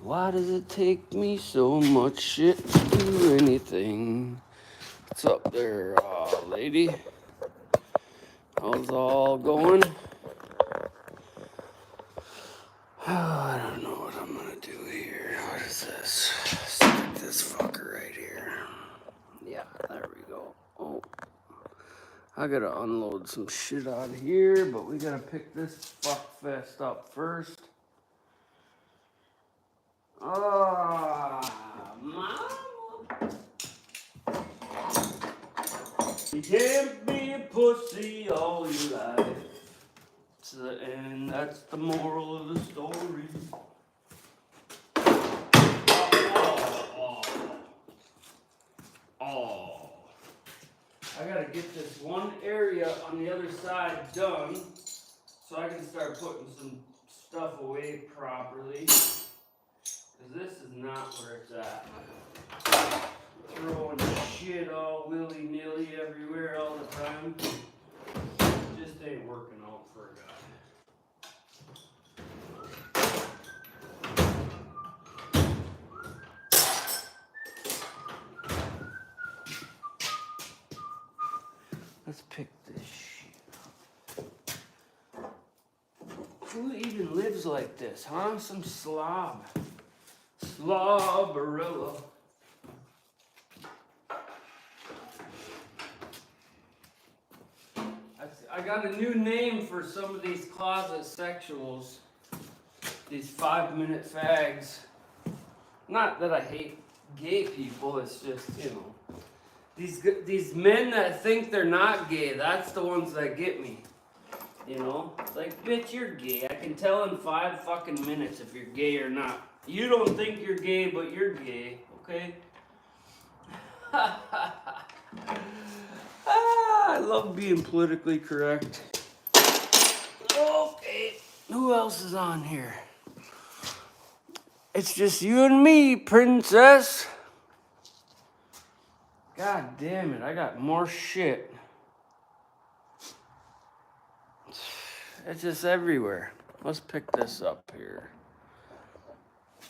Why does it take me so much shit to do anything? What's up there, lady? How's all going? I don't know what I'm gonna do here. What is this? Stick this fucker right here. Yeah, there we go. Oh, I gotta unload some shit out of here, but we gotta pick this fuckfest up first. Mama. You can't be a pussy all your life. And that's the moral of the story. Oh. I gotta get this one area on the other side done so I can start putting some stuff away properly. Because this is not where it's at. Throwing shit all willy-nilly everywhere all the time. Just ain't working out for a guy. Let's pick this shit up. Who even lives like this, huh? Some slob. Slobberella. I got a new name for some of these closet sexuals. These 5-minute fags. Not that I hate gay people, it's just, you know. These men that think they're not gay, that's the ones that get me. You know? It's like, bitch, you're gay. I can tell in 5 fucking minutes if you're gay or not. You don't think you're gay, but you're gay, okay? I love being politically correct. Okay, who else is on here? It's just you and me, princess. God damn it, I got more shit. It's just everywhere. Let's pick this up here.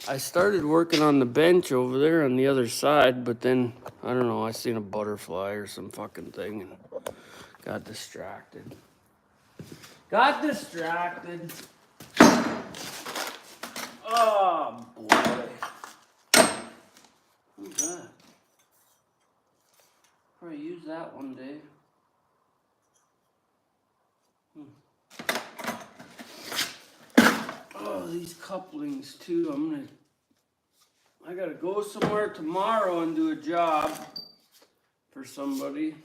I started working on the bench over there on the other side, but then, I don't know, I seen a butterfly or some fucking thing and got distracted. Oh, boy. Who's that? Probably use that one day. Oh, these couplings too. I gotta go somewhere tomorrow and do a job for somebody.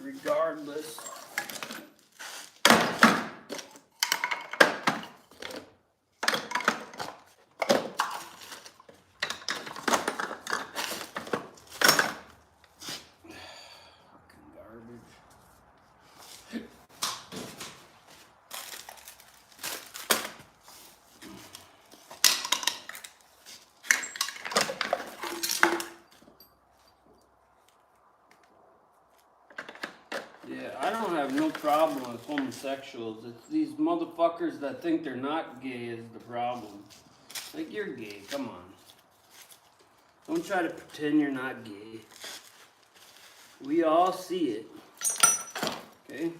Regardless. Yeah, I don't have no problem with homosexuals. It's these motherfuckers that think they're not gay is the problem. Like, you're gay, come on. Don't try to pretend you're not gay. We all see it. Okay?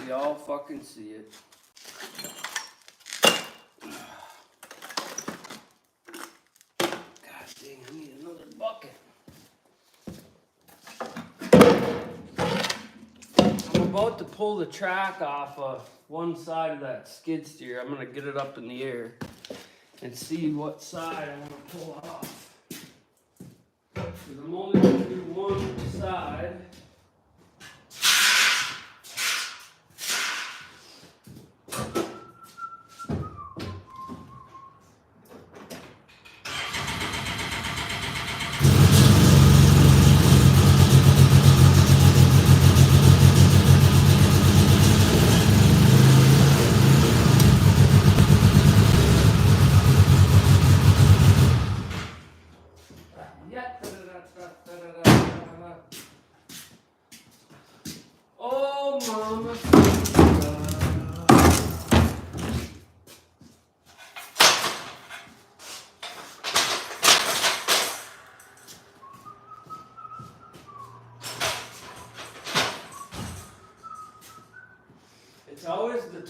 We all fucking see it. God dang, I need another bucket. I'm about to pull the track off of one side of that skid steer. I'm gonna get it up in the air and see what side I want to pull off. Because I'm only gonna do one side.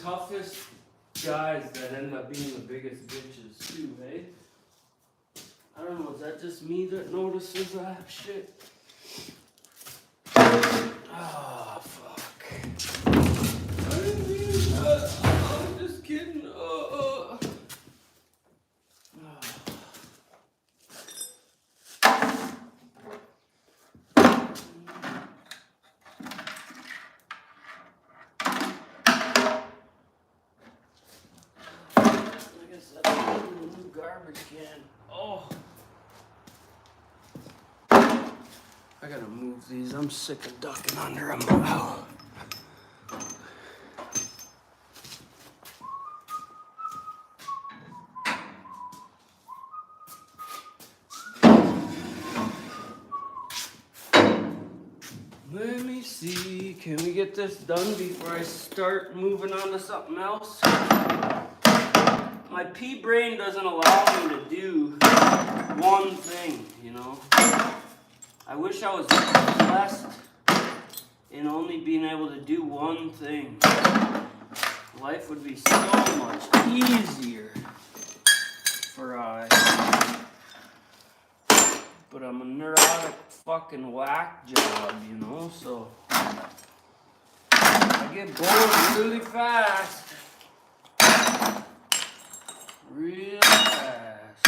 toughest guys that end up being the biggest bitches too, eh? I don't know, is that just me that notices that shit? Oh, fuck. I didn't mean that. I'm just kidding. I guess that's a new garbage can. Oh. I gotta move these. I'm sick of ducking under them. Oh. Let me see. Can we get this done before I start moving on to something else? My pea brain doesn't allow me to do one thing, you know. I wish I was blessed in only being able to do one thing. Life would be so much easier for I. But I'm a neurotic fucking whack job, you know, so I get bored really fast. Real fast.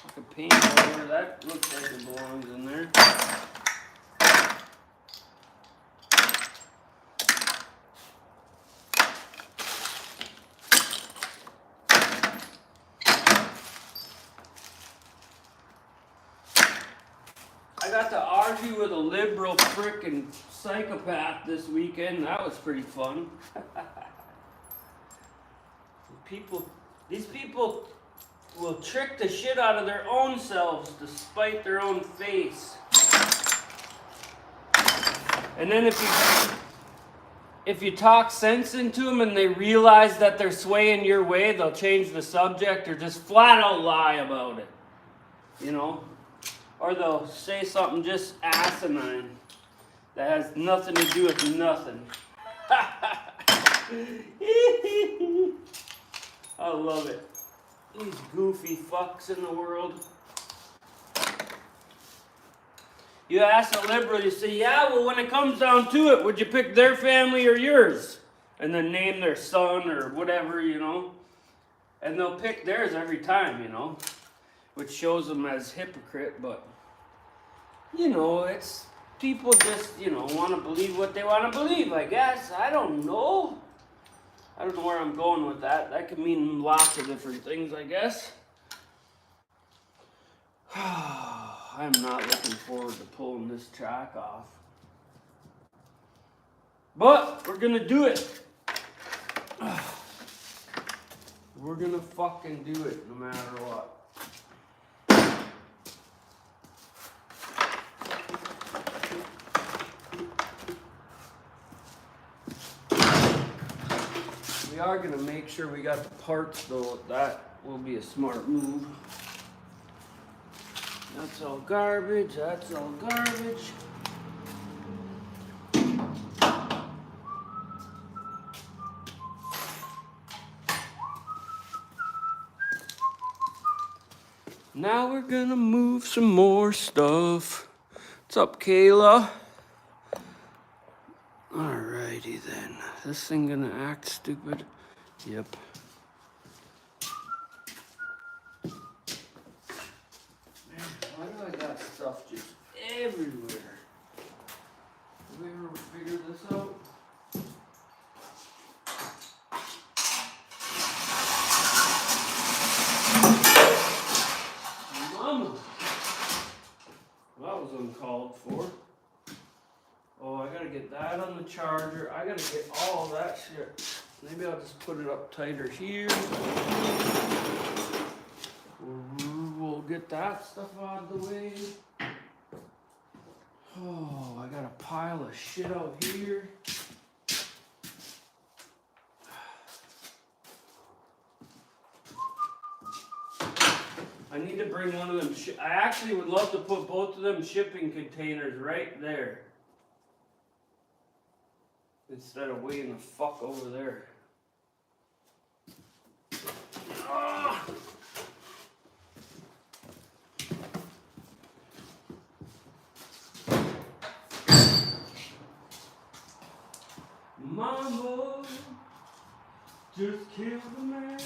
Like a paint over, that looks like it belongs in there. I got to argue with a liberal frickin' psychopath this weekend. That was pretty fun. These people will trick the shit out of their own selves to spite their own face. And then if you talk sense into them and they realize that they're swaying your way, they'll change the subject or just flat out lie about it. You know? Or they'll say something just asinine that has nothing to do with nothing. I love it. These goofy fucks in the world. You ask a liberal, you say, yeah, well, when it comes down to it, would you pick their family or yours? And then name their son or whatever, you know. And they'll pick theirs every time, you know. Which shows them as hypocrite, but, you know, it's people just, you know, want to believe what they want to believe, I guess. I don't know. I don't know where I'm going with that. That could mean lots of different things, I guess. I'm not looking forward to pulling this track off. But we're going to do it. We're going to fucking do it no matter what. We are going to make sure we got the parts, though. That will be a smart move. That's all garbage. That's all garbage. Now we're going to move some more stuff. What's up, Kayla? Alrighty then. This thing gonna act stupid? Yep. Man, why do I got stuff just everywhere? Have we ever figured this out? Mama! That was uncalled for. Oh, I gotta get that on the charger. I gotta get all that shit. Maybe I'll just put it up tighter here. We'll get that stuff out of the way. Oh, I got a pile of shit out here. I need to bring one of them. I actually would love to put both of them shipping containers right there. Instead of waiting the fuck over there. Ah! Mama just killed a man.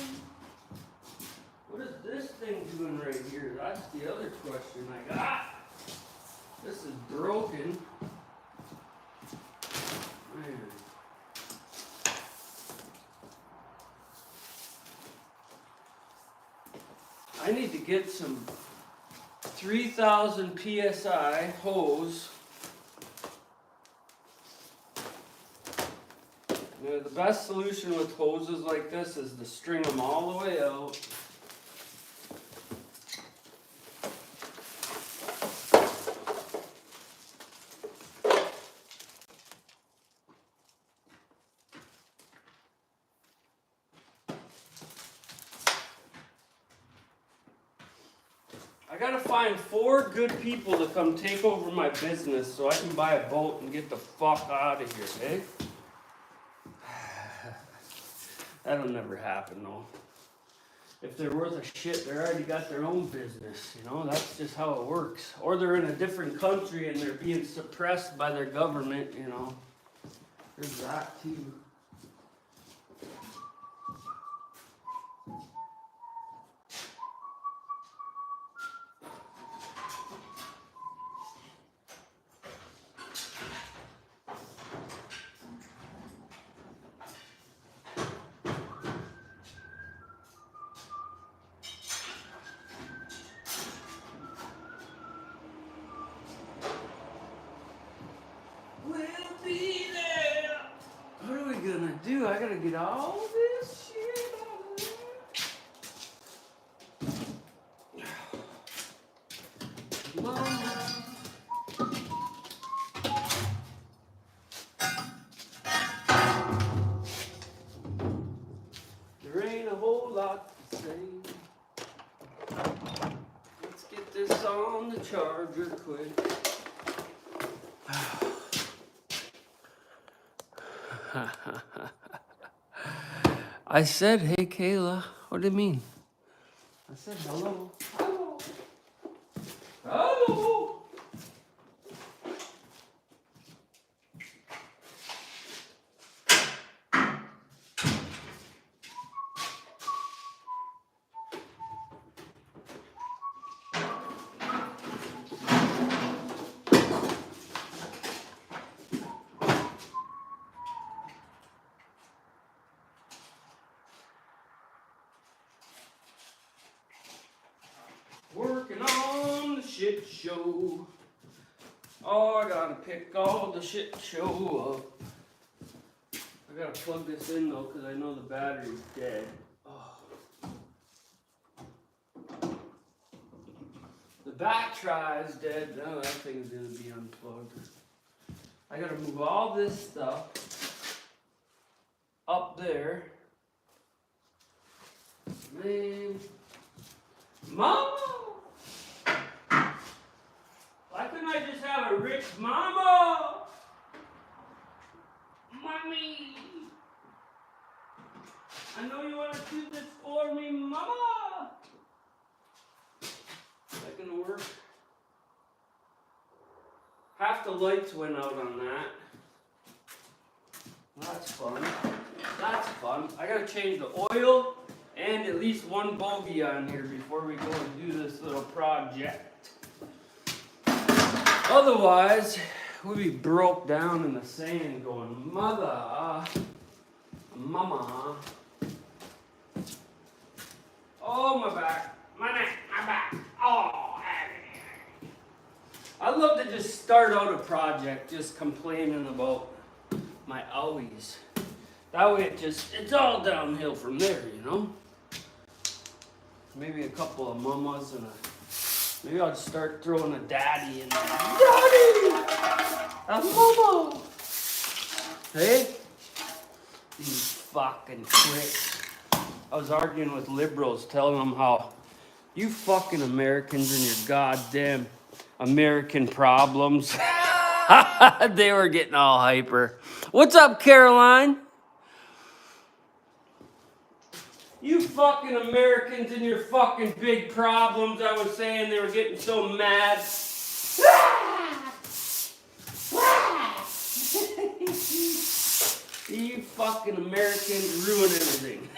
What is this thing doing right here? That's the other question I got. This is broken. Man. I need to get some 3,000 PSI hose. Now, the best solution with hoses like this is to string them all the way out. I gotta find 4 good people to come take over my business so I can buy a boat and get the fuck out of here, eh? That'll never happen, though. If they're worth a shit, they already got their own business, you know? That's just how it works. Or they're in a different country and they're being suppressed by their government, you know? There's that, too. I gotta get all this shit out of there. Mama. There ain't a whole lot to say. Let's get this on the charger quick. I said, hey, Kayla. What do you mean? I said, hello. Hello. Hello. Working on the shit show. Oh, I gotta pick all the shit show up. I gotta plug this in though, because I know the battery's dead. Oh. The back try is dead. Now that thing's gonna be unplugged. I gotta move all this stuff up there. Man. Mama! Why couldn't I just have a rich mama? Mommy! I know you want to do this for me, mama! Is that gonna work? Half the lights went out on that. That's fun. That's fun. I gotta change the oil and at least one bogey on here before we go and do this little project. Otherwise, we'll be broke down in the sand going, mama. Oh, my back, my neck, my back. Oh, I love to just start out a project just complaining about my owies. That way it's all downhill from there, you know? Maybe a couple of mamas and maybe I'll just start throwing a daddy in there. Daddy! A mama! Hey? These fucking pricks. I was arguing with liberals telling them how You fucking Americans and your goddamn American problems. They were getting all hyper. What's up, Caroline? You fucking Americans and your fucking big problems. I was saying they were getting so mad. You fucking Americans ruin everything.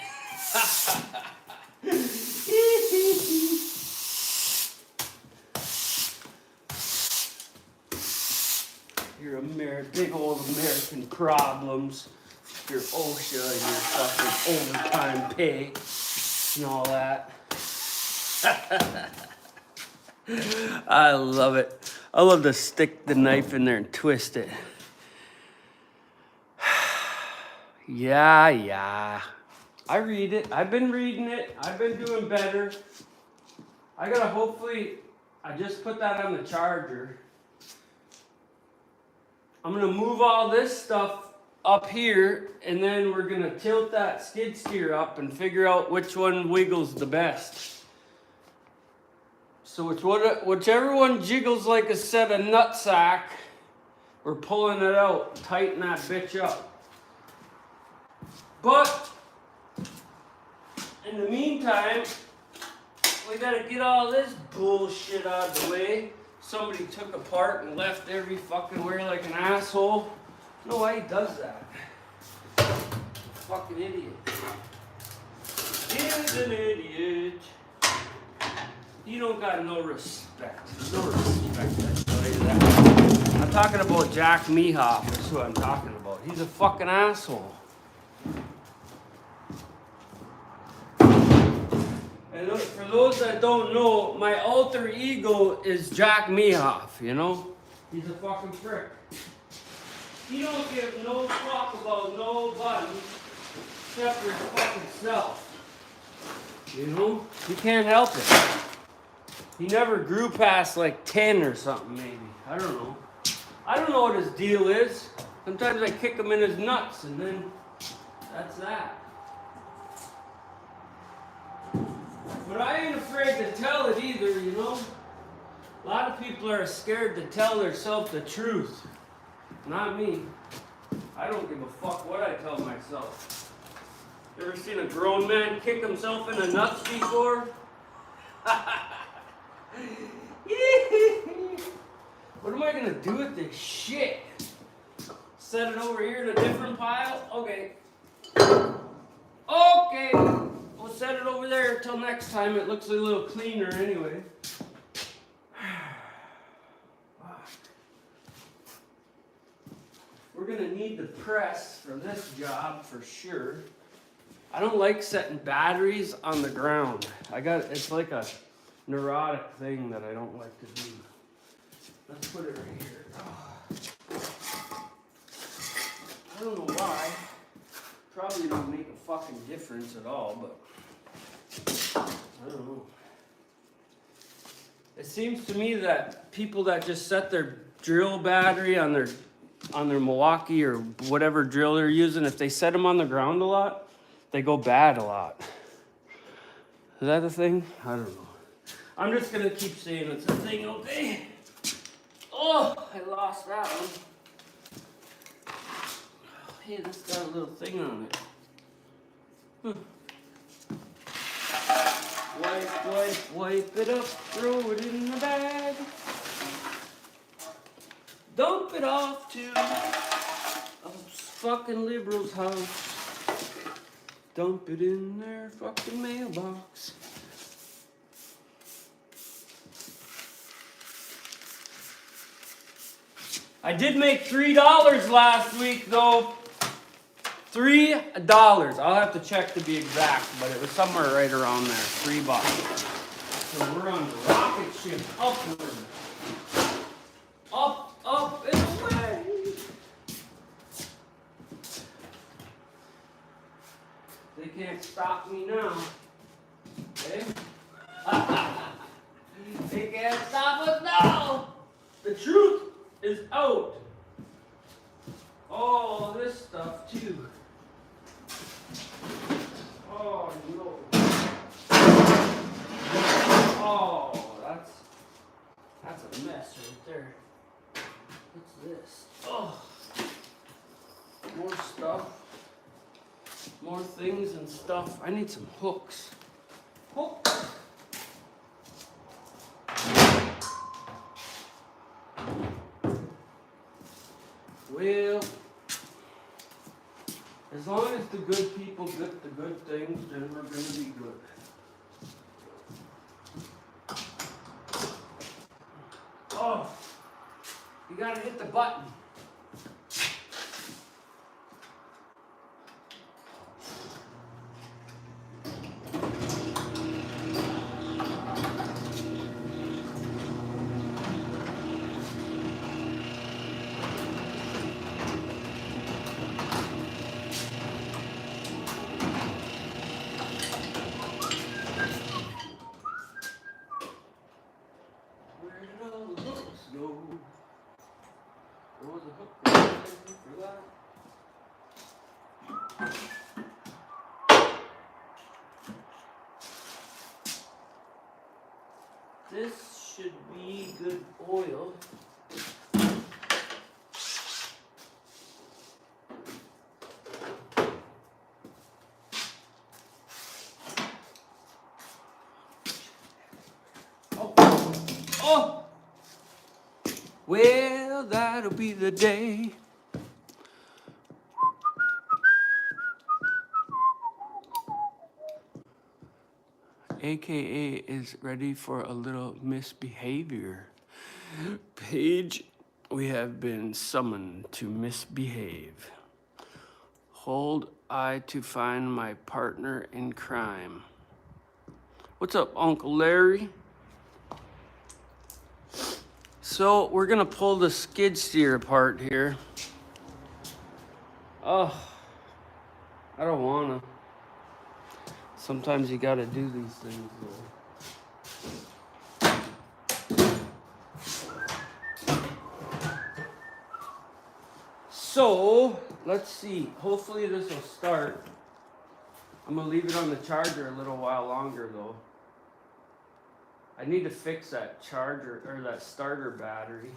Your big old American problems. Your OSHA and your fucking overtime pay and all that. I love it. I love to stick the knife in there and twist it. Yeah. I read it. I've been reading it. I've been doing better. I just put that on the charger. I'm gonna move all this stuff up here, and then we're gonna tilt that skid steer up and figure out which one wiggles the best. So whichever one jiggles like a set of nutsack, we're pulling it out, tighten that bitch up. But in the meantime, we gotta get all this bullshit out of the way. Somebody took apart and left every fucking where like an asshole. I don't know why he does that. Fucking idiot. He's an idiot. You don't got no respect. No respect, I tell you that. I'm talking about Jack Mehoff. That's who I'm talking about. He's a fucking asshole. And for those that don't know, my alter ego is Jack Mehoff, you know? He's a fucking prick. He don't give no fuck about nobody except for his fucking self. You know? He can't help it. He never grew past like 10 or something, maybe. I don't know. I don't know what his deal is. Sometimes I kick him in his nuts and then that's that. But I ain't afraid to tell it either, you know? A lot of people are scared to tell themselves the truth. Not me. I don't give a fuck what I tell myself. You ever seen a grown man kick himself in the nuts before? What am I gonna do with this shit? Set it over here in a different pile? Okay. Okay. We'll set it over there until next time. It looks a little cleaner anyway. We're gonna need the press for this job for sure. I don't like setting batteries on the ground. It's like a neurotic thing that I don't like to do. Let's put it right here. I don't know why. Probably don't make a fucking difference at all, but I don't know. It seems to me that people that just set their drill battery on their Milwaukee or whatever drill they're using, if they set them on the ground a lot, they go bad a lot. Is that a thing? I don't know. I'm just gonna keep saying it's a thing, okay? Oh, I lost that one. Hey, this got a little thing on it. Wipe it up, throw it in the bag. Dump it off to a fucking liberal's house. Dump it in their fucking mailbox. I did make $3 last week though. $3. I'll have to check to be exact, but it was somewhere right around there. $3. So we're on the rocket ship upward. Up, up, and away. They can't stop me now. Okay? They can't stop us now. The truth is out. All this stuff too. Oh no. Oh, that's a mess right there. What's this? Oh, more stuff. More things and stuff. I need some hooks. Hooks. Well, as long as the good people get the good things, then we're going to be good. Oh, you got to hit the button. This should be good oil. Oh! Well, that'll be the day. AKA is ready for a little misbehavior. Paige, we have been summoned to misbehave. Hold I to find my partner in crime. What's up, Uncle Larry? So we're gonna pull the skid steer apart here. Oh, I don't wanna. Sometimes you gotta do these things though. So, let's see. Hopefully this will start. I'm gonna leave it on the charger a little while longer though. I need to fix that charger, or that starter battery.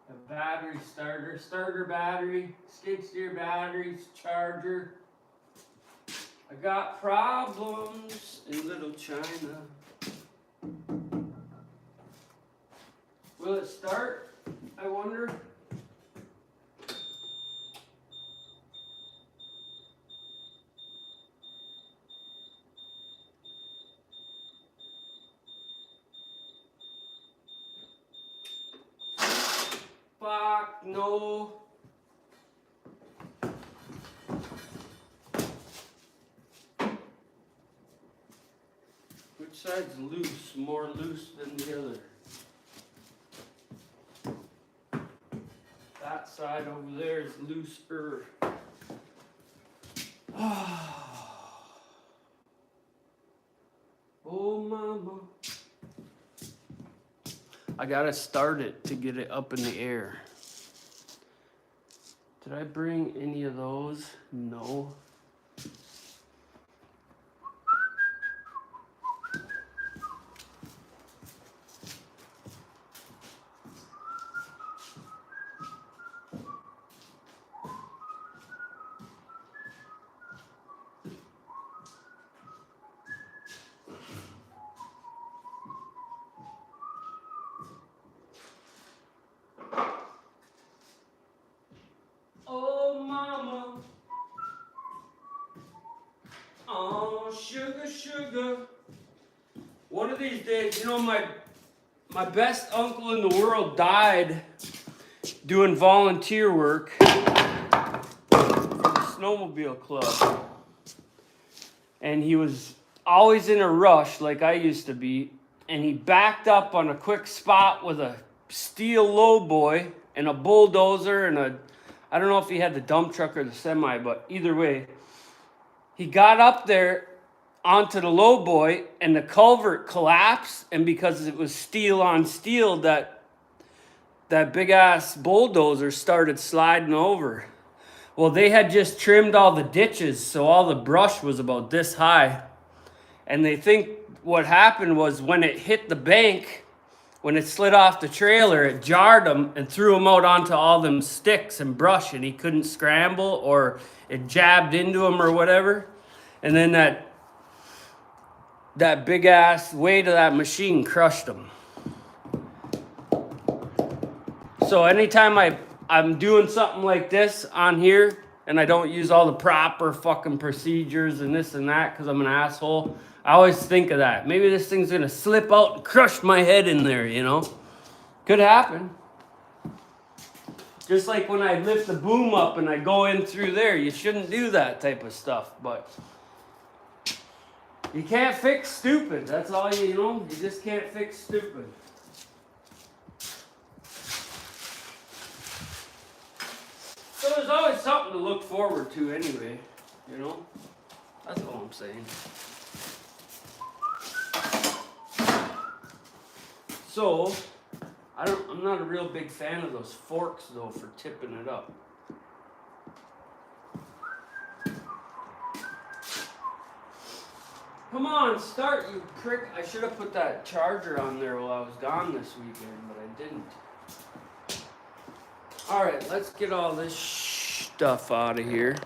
A battery starter battery, skid steer batteries, charger. I got problems in Little China. Will it start? I wonder. Fuck, no. Which side's loose? More loose than the other. That side over there is looser. Oh, mama. I gotta start it to get it up in the air. Did I bring any of those? No. Oh, mama. Oh, sugar, sugar. One of these days, you know, my best uncle in the world died doing volunteer work for the snowmobile club. And he was always in a rush like I used to be. And he backed up on a quick spot with a steel lowboy and a bulldozer and I don't know if he had the dump truck or the semi, but either way, he got up there onto the lowboy and the culvert collapsed, and because it was steel on steel, that big ass bulldozer started sliding over. Well, they had just trimmed all the ditches, so all the brush was about this high. And they think what happened was when it hit the bank, when it slid off the trailer, it jarred him and threw him out onto all them sticks and brush, and he couldn't scramble, or it jabbed into him or whatever. And then that big ass weight of that machine crushed him. So anytime I'm doing something like this on here and I don't use all the proper fucking procedures and this and that because I'm an asshole, I always think of that. Maybe this thing's gonna slip out and crush my head in there, you know? Could happen. Just like when I lift the boom up and I go in through there, you shouldn't do that type of stuff, but you can't fix stupid. That's all you know, you just can't fix stupid. So there's always something to look forward to anyway, you know? That's all I'm saying. So, I'm not a real big fan of those forks though for tipping it up. Come on, start, you prick. I should have put that charger on there while I was gone this weekend, but I didn't. Alright, let's get all this stuff out of here.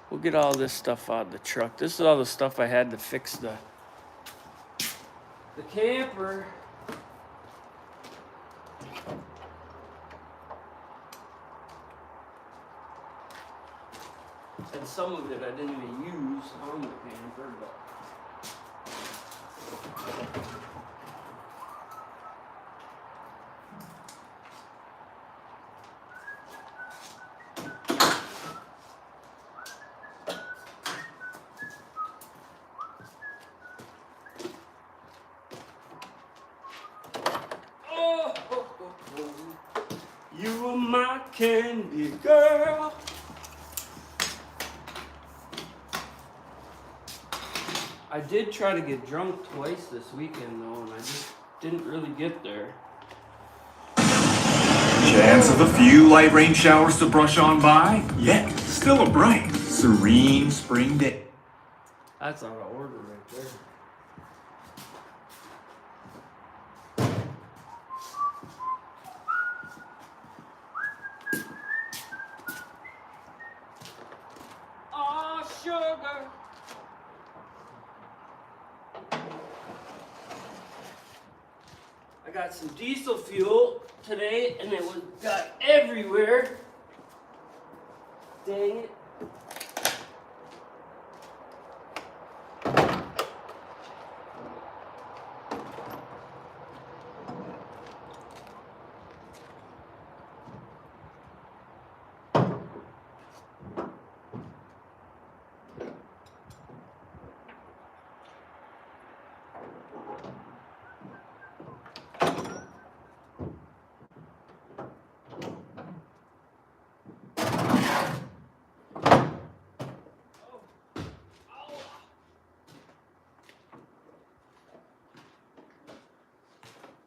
We'll get all this stuff out of the truck. This is all the stuff I had to fix the camper. And some of it I didn't even use on the camper, but you were my candy girl. I did try to get drunk twice this weekend though, and I just didn't really get there. Chance of a few light rain showers to brush on by, yet still a bright, serene spring day. That's out of order right there. Oh, sugar. I got some diesel fuel today and it got everywhere. Dang it.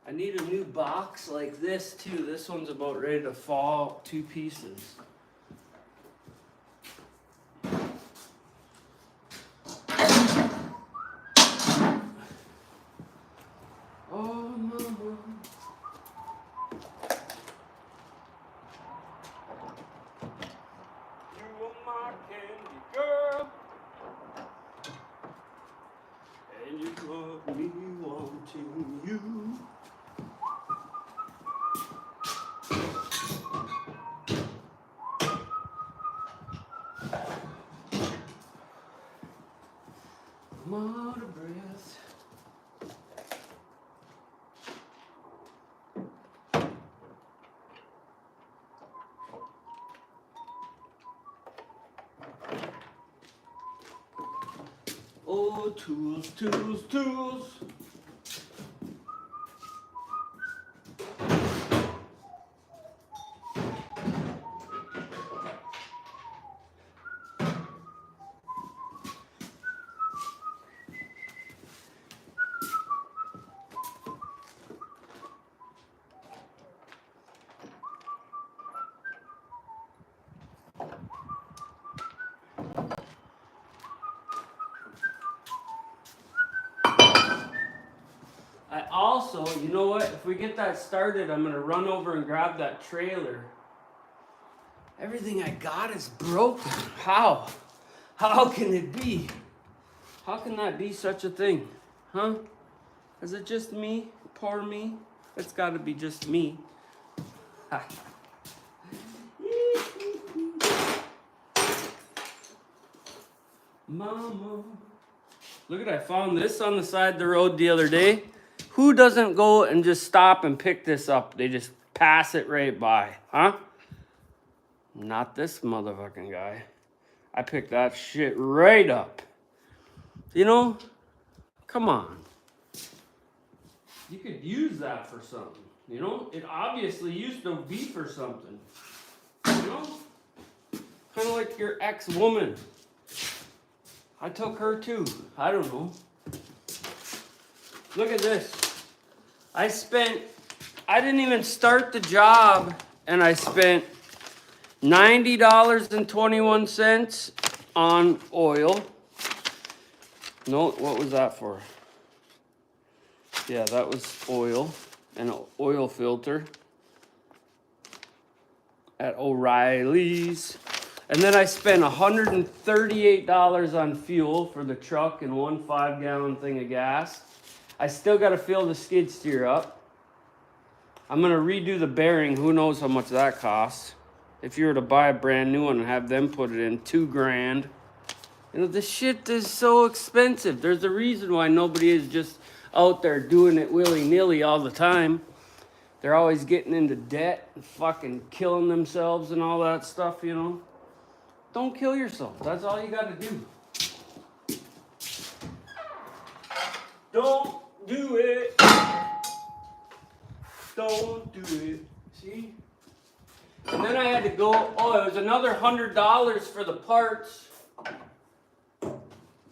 I need a new box like this too. This one's about ready to fall 2 pieces. Oh, mama. You are my candy girl, and you got me wanting you. I'm out of breath. Oh, tools, tools, tools. I also, you know what? If we get that started, I'm gonna run over and grab that trailer. Everything I got is broken. How? How can it be? How can that be such a thing? Huh? Is it just me? Poor me? It's gotta be just me. Mama. Look at, I found this on the side of the road the other day. Who doesn't go and just stop and pick this up? They just pass it right by, huh? Not this motherfucking guy. I picked that shit right up. You know, come on. You could use that for something. You know, it obviously used to be for something. You know, kind of like your ex-woman. I took her too. I don't know. Look at this. I didn't even start the job, and I spent $90.21 on oil. No, what was that for? Yeah, that was oil, and an oil filter at O'Reilly's. And then I spent $138 on fuel for the truck and one 5-gallon thing of gas. I still got to fill the skid steer up. I'm going to redo the bearing. Who knows how much that costs. If you were to buy a brand new one and have them put it in, $2,000. You know, this shit is so expensive. There's a reason why nobody is just out there doing it willy-nilly all the time. They're always getting into debt and fucking killing themselves and all that stuff, you know. Don't kill yourself. That's all you got to do. Don't do it. Don't do it. See? And then I had to go, it was another $100 for the parts.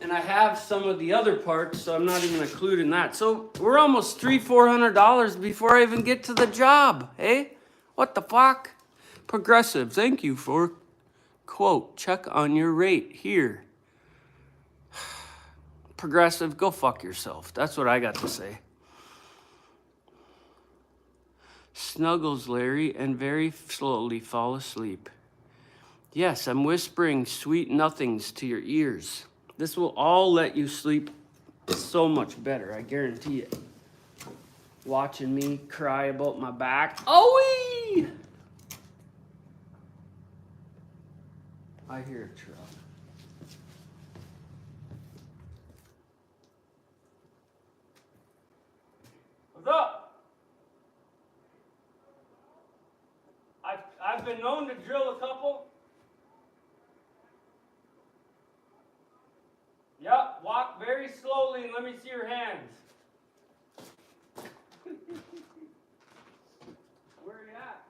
And I have some of the other parts, so I'm not even including that. So we're almost $400 before I even get to the job, eh? What the fuck? Progressive, thank you for, quote, check on your rate here. Progressive, go fuck yourself. That's what I got to say. Snuggles, Larry, and very slowly fall asleep. Yes, I'm whispering sweet nothings to your ears. This will all let you sleep so much better, I guarantee it. Watching me cry about my back. Oh-wee! I hear a truck. What's up? I've been known to drill a couple. Yep, walk very slowly and let me see your hands. Where are you at?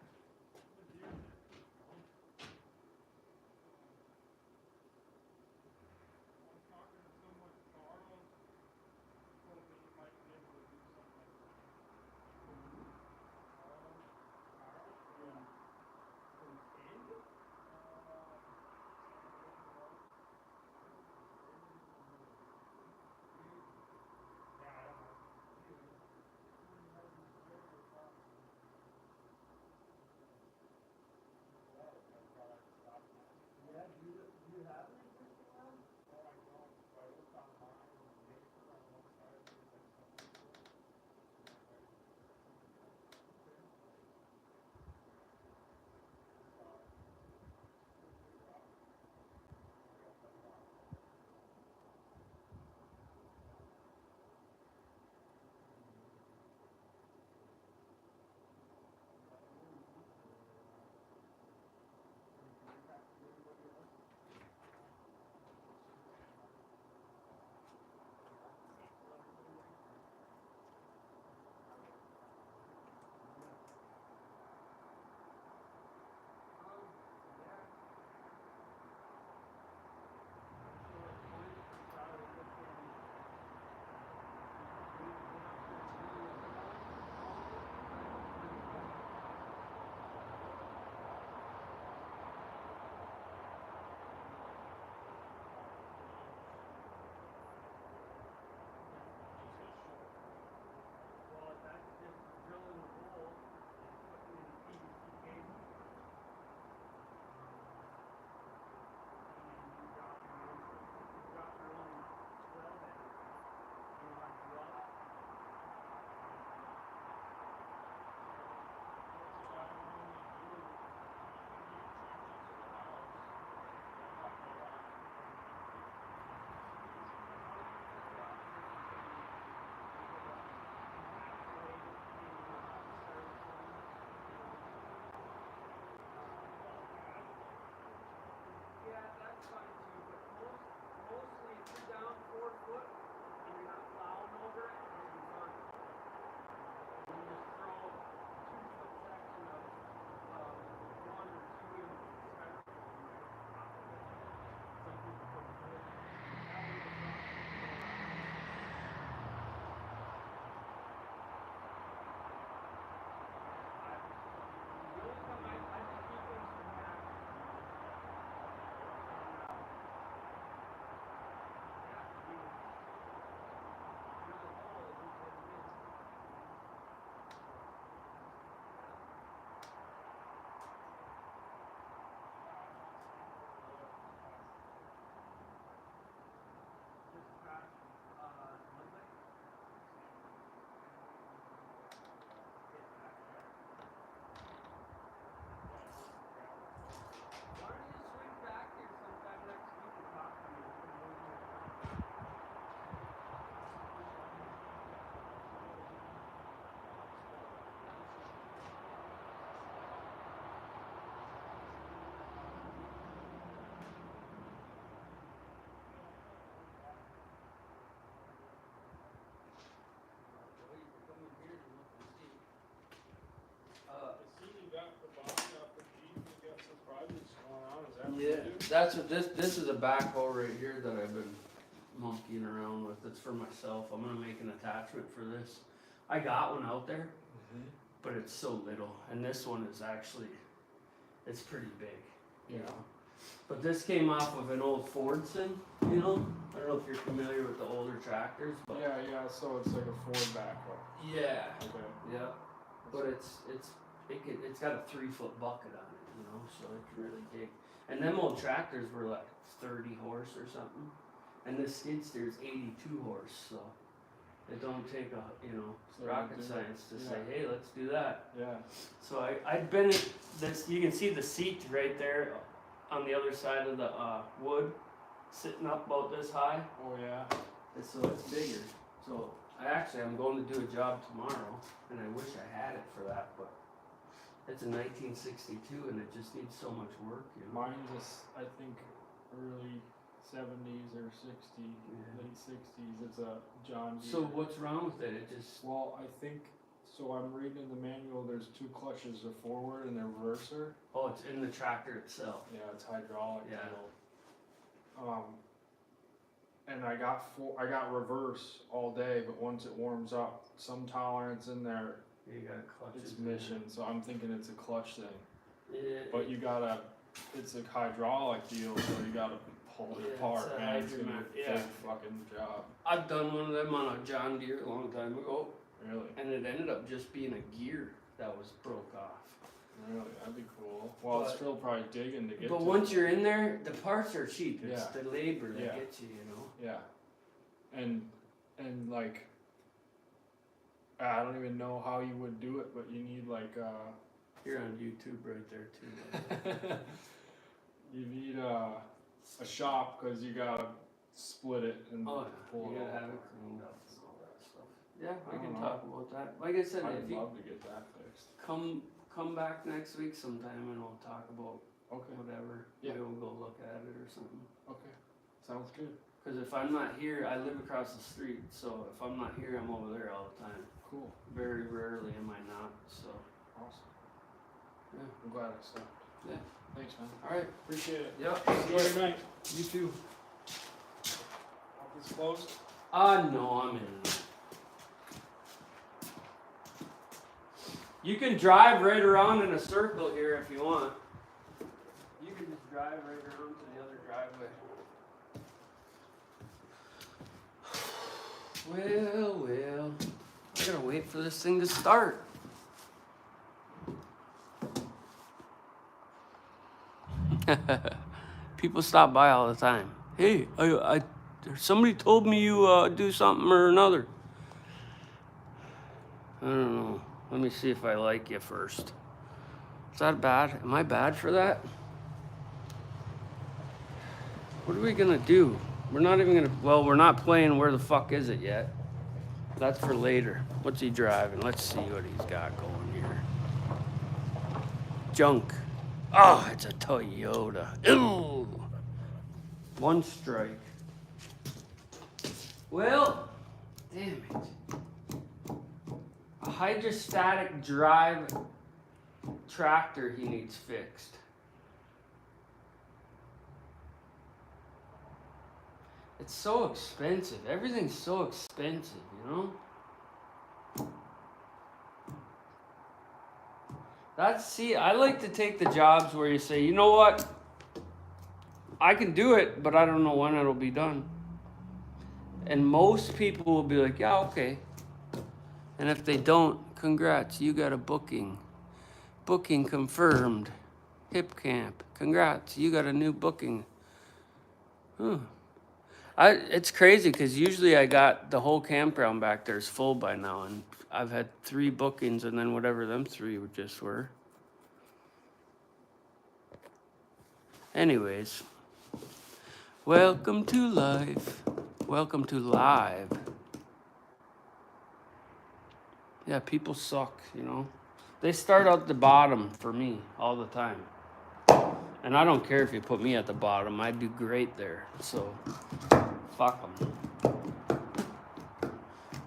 Yeah, that's what this is a backhoe right here that I've been monkeying around with. It's for myself. I'm gonna make an attachment for this. I got one out there, but it's so little, and this one is actually, it's pretty big, you know. But this came off of an old Fordson, you know. I don't know if you're familiar with the older tractors, but Yeah, so it's like a Ford backhoe. yeah, Okay. yeah. But it's got a 3-foot bucket on it, you know, so it can really dig. And them old tractors were like 30 horse or something, and this skid steer is 82 horse, so it don't take a rocket science to say, hey, let's do that. Yeah. So I've been this. You can see the seat right there on the other side of the wood, sitting up about this high. Oh yeah. And so it's bigger. So I'm going to do a job tomorrow, and I wish I had it for that, but it's a 1962, and it just needs so much work. You know? Mine's I think early 70s or 60s, late 60s. It's a John Deere. So what's wrong with it? It just Well, I think so. I'm reading in the manual. There's 2 clutches, a forward and a reverser. oh, it's in the tractor itself. Yeah, it's hydraulic. Yeah. And I got reverse all day, but once it warms up, some tolerance in there, You got clutches. it's mission. So I'm thinking it's a clutch thing. Yeah, But it's a hydraulic deal, so you gotta pull it Yeah, apart, it's a man. It's gonna be hydromat, a yeah. big fucking job. I've done one of them on a John Deere a long time ago, Really? and it ended up just being a gear that was broke off. Really? That'd be cool. Well, it's But- still probably digging to get But to once it. you're in there, the parts are cheap. It's Yeah. the labor that Yeah. gets you, you know. Yeah. And like, I don't even know how you would do it, but you need like, You're on YouTube right there too. you need a shop, cause you gotta split it and Oh, pull you it gotta all have it apart. cleaned up and all that stuff. Yeah, I we can don't know. talk about that. Like I said, I'd if you love to get that fixed. come back next week sometime and we'll talk about Okay. whatever. Yeah. Maybe we'll go look at it or something. Okay. Sounds good. Because if I'm not here, I live across the street, so if I'm not here, I'm over there all the time. Cool. Very rarely am I not, so. Awesome. Yeah. I'm glad I stopped. Yeah. Thanks, man. Alright, Appreciate it. yep. Enjoy your night. You too. Office closed? No, I'm in. You can drive right around in a circle here if you want. You can just drive right around to the other driveway. Well, I gotta wait for this thing to start. People stop by all the time. Hey, somebody told me you do something or another. I don't know. Let me see if I like you first. Is that bad? Am I bad for that? What are we gonna do? We're not even gonna, well, we're not playing Where the Fuck Is It yet. That's for later. What's he driving? Let's see what he's got going here. Junk. Oh, it's a Toyota. Ew. 1 strike. Well, damn it. A hydrostatic drive tractor he needs fixed. It's so expensive. Everything's so expensive, you know? I like to take the jobs where you say, you know what? I can do it, but I don't know when it'll be done. And most people will be like, yeah, okay. And if they don't, congrats, you got a booking. Booking confirmed. Hip camp. Congrats, you got a new booking. Huh. It's crazy because usually I got the whole campground back there is full by now, and I've had 3 bookings and then whatever them 3 just were. Anyways, welcome to life. Welcome to live. Yeah, people suck, you know. They start out the bottom for me all the time. And I don't care if you put me at the bottom. I do great there. So, fuck them.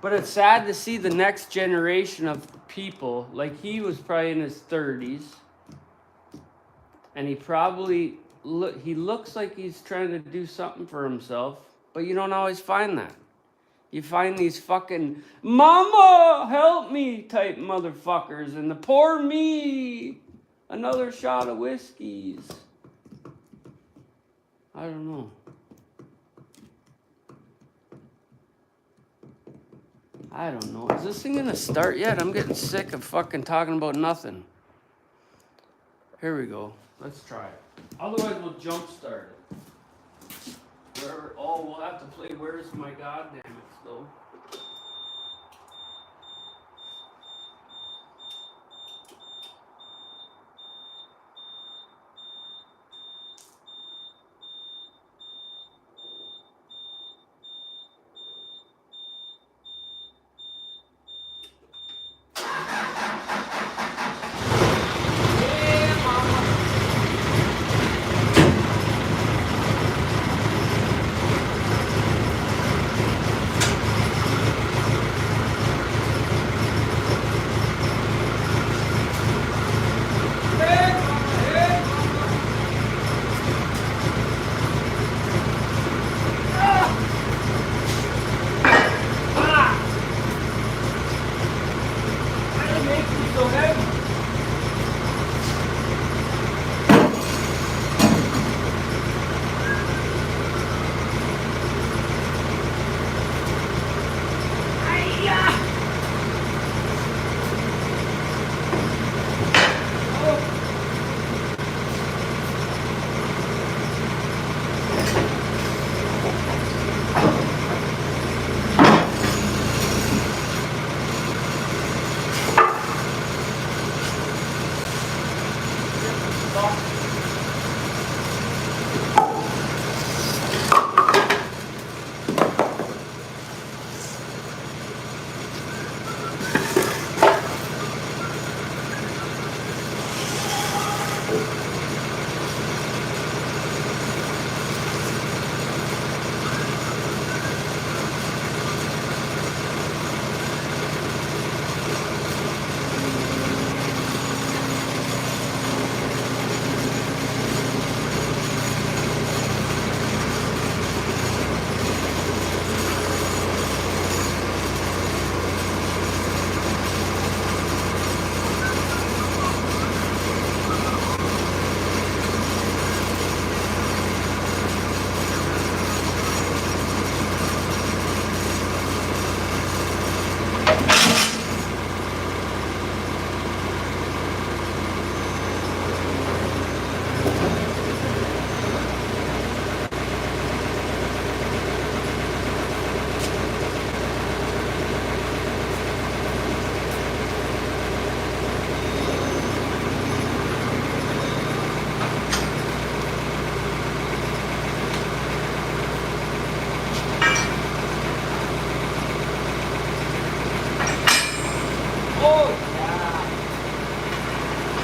But it's sad to see the next generation of people, like he was probably in his 30s, and he probably he looks like he's trying to do something for himself, but you don't always find that. You find these fucking "Mama, help me" type motherfuckers, and the "Pour me another shot of whiskeys." I don't know. I don't know. Is this thing gonna start yet? I'm getting sick of fucking talking about nothing. Here we go. Let's try it. Otherwise, we'll jump start it. We'll have to play Where's My Goddamn It, though.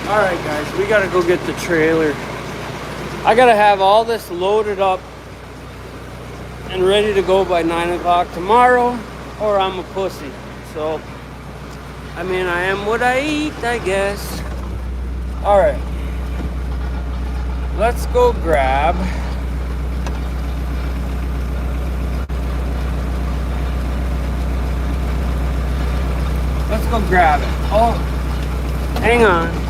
Alright guys, we gotta go get the trailer. I gotta have all this loaded up and ready to go by 9 o'clock tomorrow, or I'm a pussy. So, I mean, I am what I eat, I guess. Alright. Let's go grab. Let's go grab it. Oh, hang on.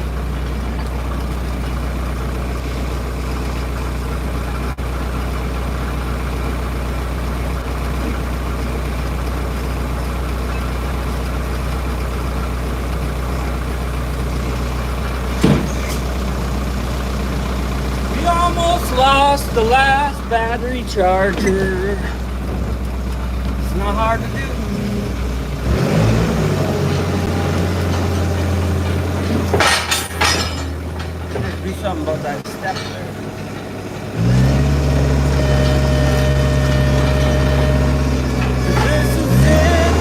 Lost the last battery charger. It's not hard to do. Let's do something about that step there. This is it.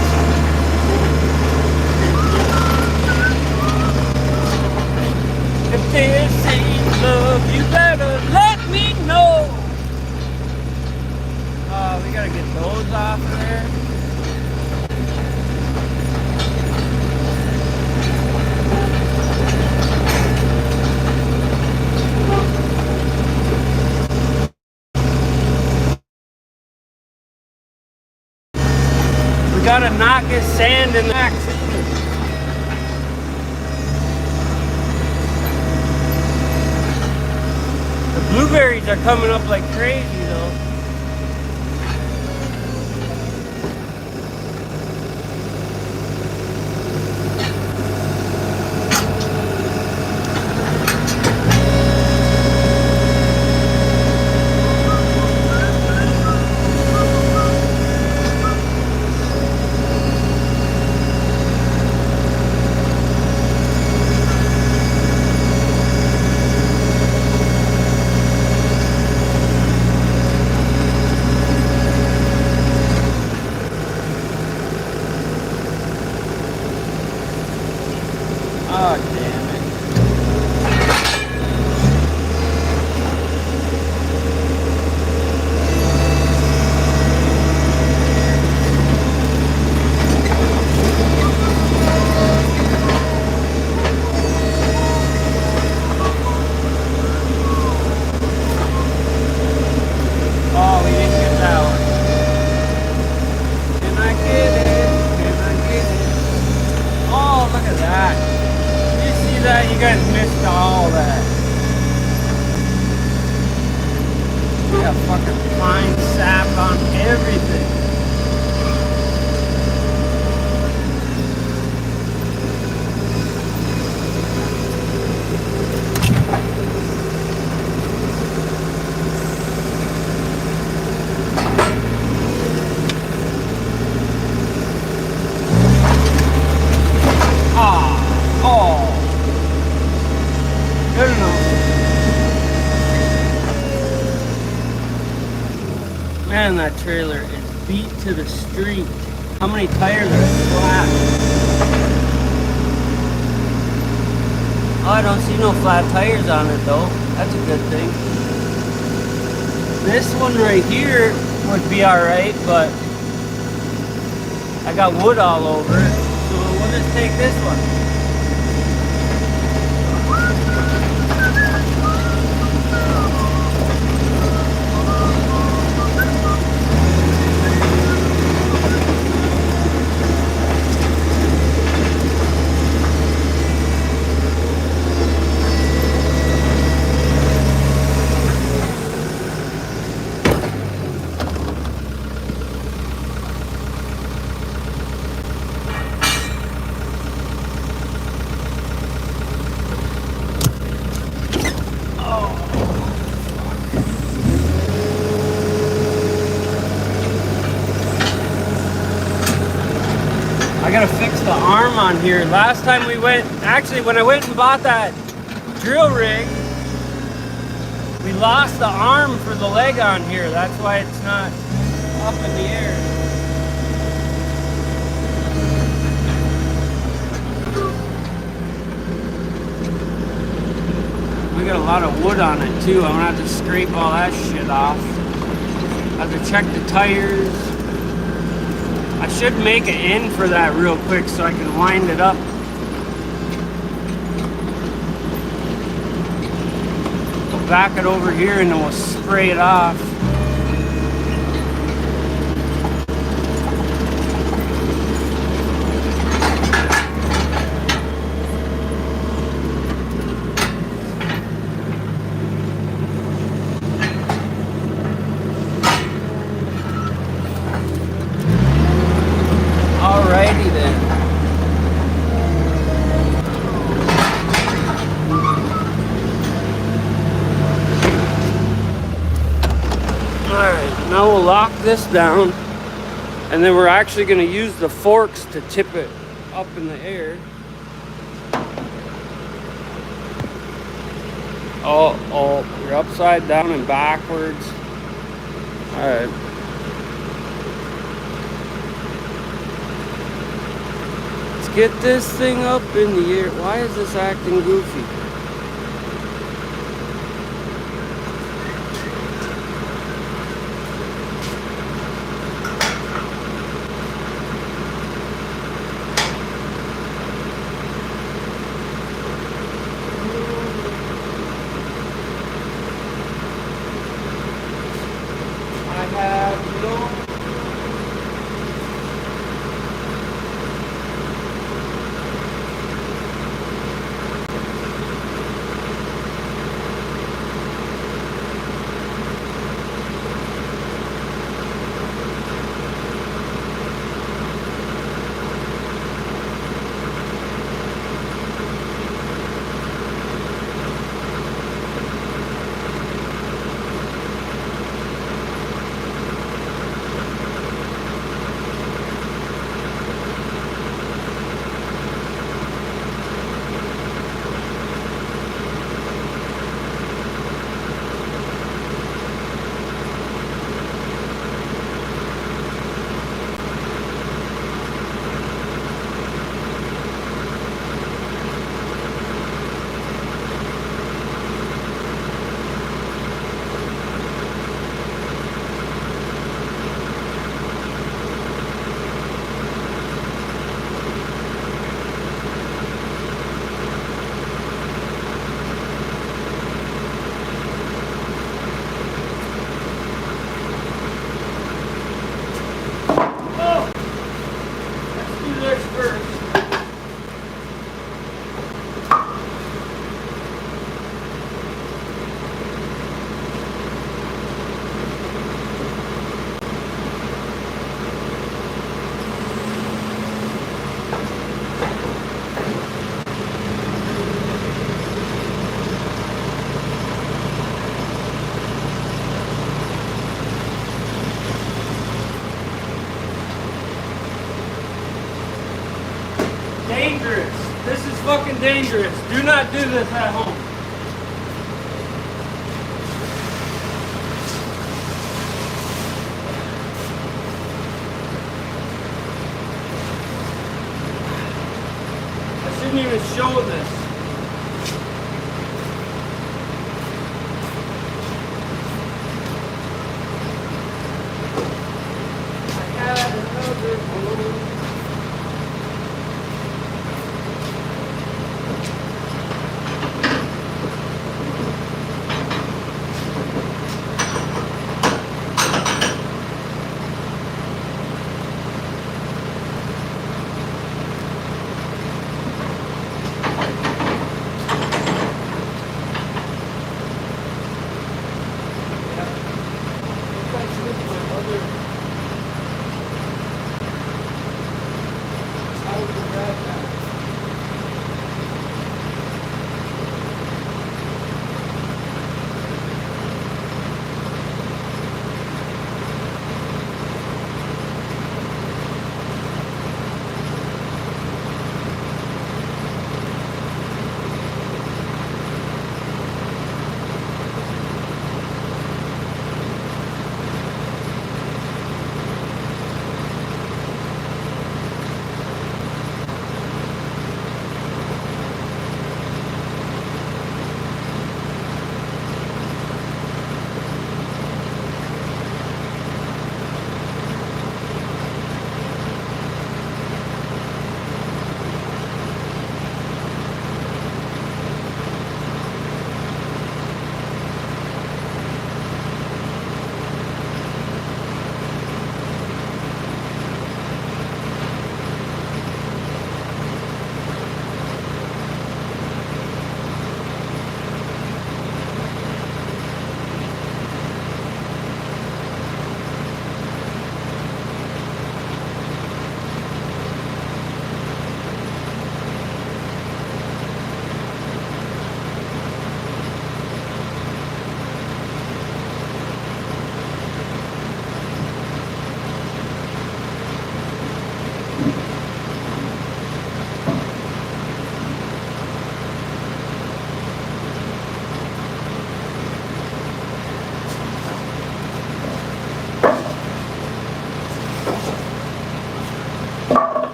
If this ain't love, you better let me know. We gotta get those off of there. not get sand in the max. The blueberries are coming up like crazy though. Oh, damn it. Oh, we didn't get that one. Can I get it? Can I get it? Oh, look at that. That you guys missed all that. We got fucking pine sap on everything. Man, that trailer is beat to the street. How many tires are flat? Oh, I don't see no flat tires on it though. That's a good thing. This one right here would be alright, but I got wood all over it. So we'll just take this one. I gotta fix the arm on here. Last time we went, actually when I went and bought that drill rig, we lost the arm for the leg on here. That's why it's not up in the air. We got a lot of wood on it too. I'm gonna have to scrape all that shit off. I have to check the tires. I should make an end for that real quick so I can wind it up. We'll back it over here and then we'll spray it off. Alrighty then. Alright, now we'll lock this down and then we're actually going to use the forks to tip it up in the air. Oh, you're upside down and backwards. Alright. Get this thing up in the air. Why is this acting goofy? I have no dangerous. This is fucking dangerous. Do not do this at home. I shouldn't even show this. I had another one.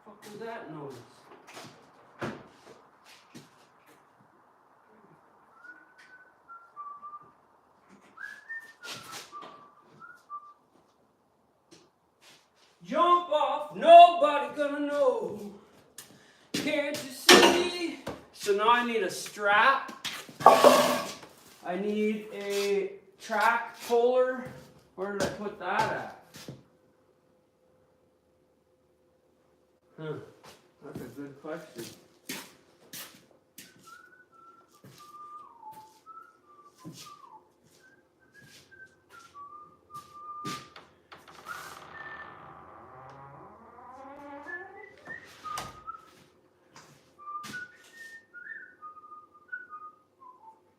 What was that noise? Jump off, nobody gonna know. Can't you see? So now I need a strap. I need a track puller. Where did I put that at? That's a good question.